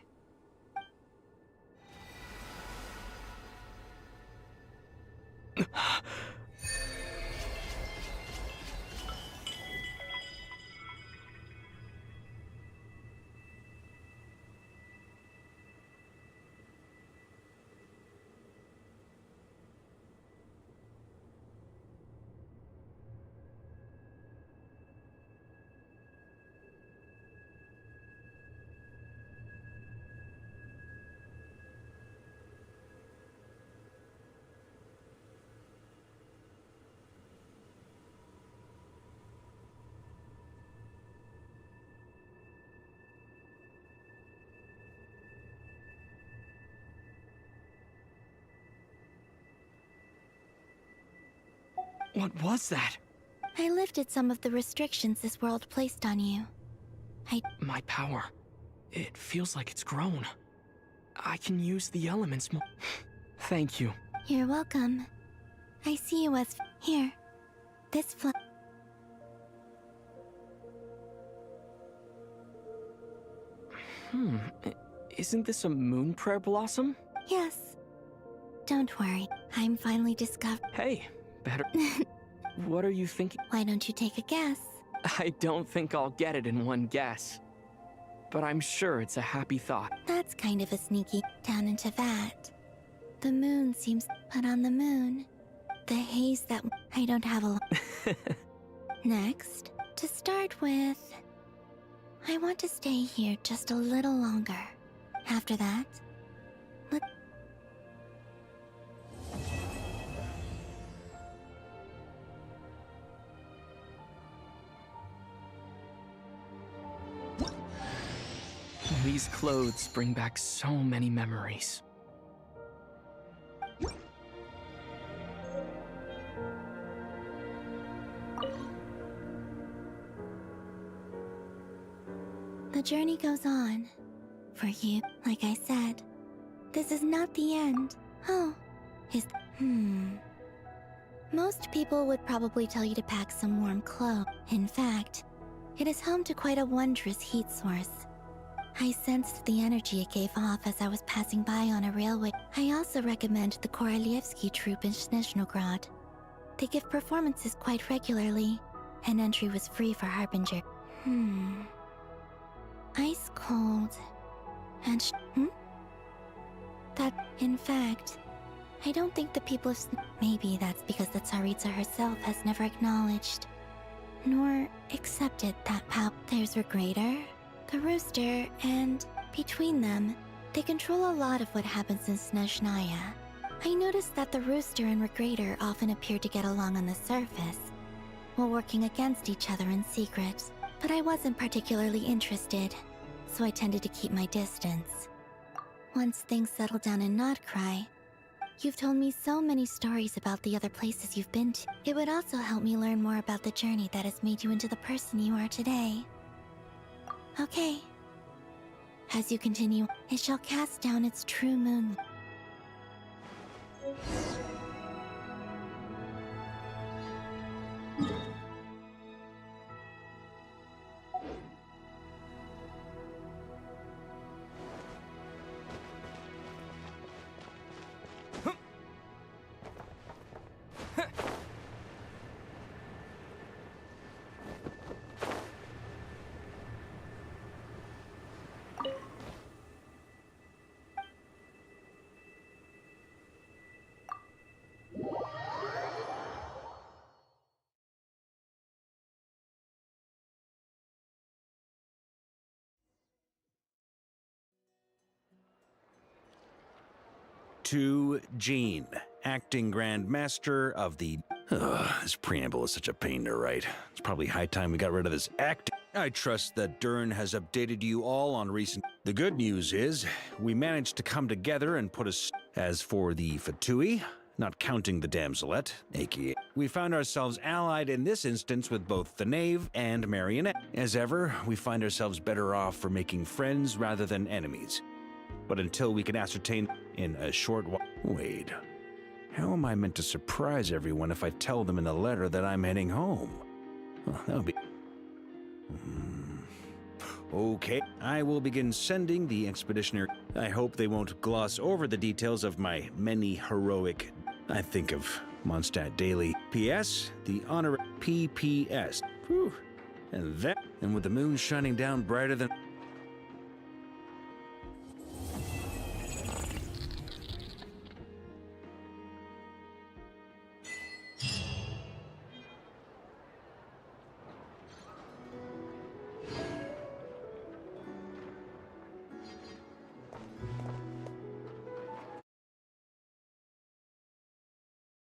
What was that? I lifted some of the restrictions this world placed on you. My power. It feels like it's grown. I can use the elements more. Thank you. You're welcome. I see you as... Here. This Isn't this a moon prayer blossom? Yes. Don't worry. I'm finally discovered... Hey, better... What are you thinking? Why don't you take a guess? I don't think I'll get it in one guess. But I'm sure it's a happy thought. That's kind of a sneaky down into that. The moon seems... But on the moon, the haze that... I don't have a lot... Next, to start with... I want to stay here just a little longer. After that... These clothes bring back so many memories. The journey goes on. For you, like I said, this is not the end. Oh, Most people would probably tell you to pack some warm clothes. In fact, it is home to quite a wondrous heat source. I sensed the energy it gave off as I was passing by on a railway. I also recommend the Korolievsky troupe in Snezhnogrod. They give performances quite regularly, and entry was free for Harbinger. Ice cold. And That, in fact, I don't think the people of maybe that's because the Tsaritsa herself has never acknowledged, nor accepted that power. There's Regrator, the Rooster, and between them, they control a lot of what happens in Snezhnaya. I noticed that the Rooster and Regrator often appear to get along on the surface, while working against each other in secret. But I wasn't particularly interested, so I tended to keep my distance. Once things settled down in Nodcry, you've told me so many stories about the other places you've been to. It would also help me learn more about the journey that has made you into the person you are today. Okay. As you continue, it shall cast down its true moon. To Jean, acting Grand Master of the... this preamble is such a pain to write. It's probably high time we got rid of this act. I trust that Dern has updated you all on recent... The good news is, we managed to come together and put us... As for the Fatui, not counting the Damselette, aka... We found ourselves allied in this instance with both the Knave and Marionette. As ever, we find ourselves better off for making friends rather than enemies. But until we can ascertain in a short while... Wait... How am I meant to surprise everyone if I tell them in the letter that I'm heading home? Well, that would be... Okay, I will begin sending the expeditioner. I hope they won't gloss over the details of my many heroic... I think of Mondstadt daily. P.S. The honor... PPS. Whew. And with the moon shining down brighter than...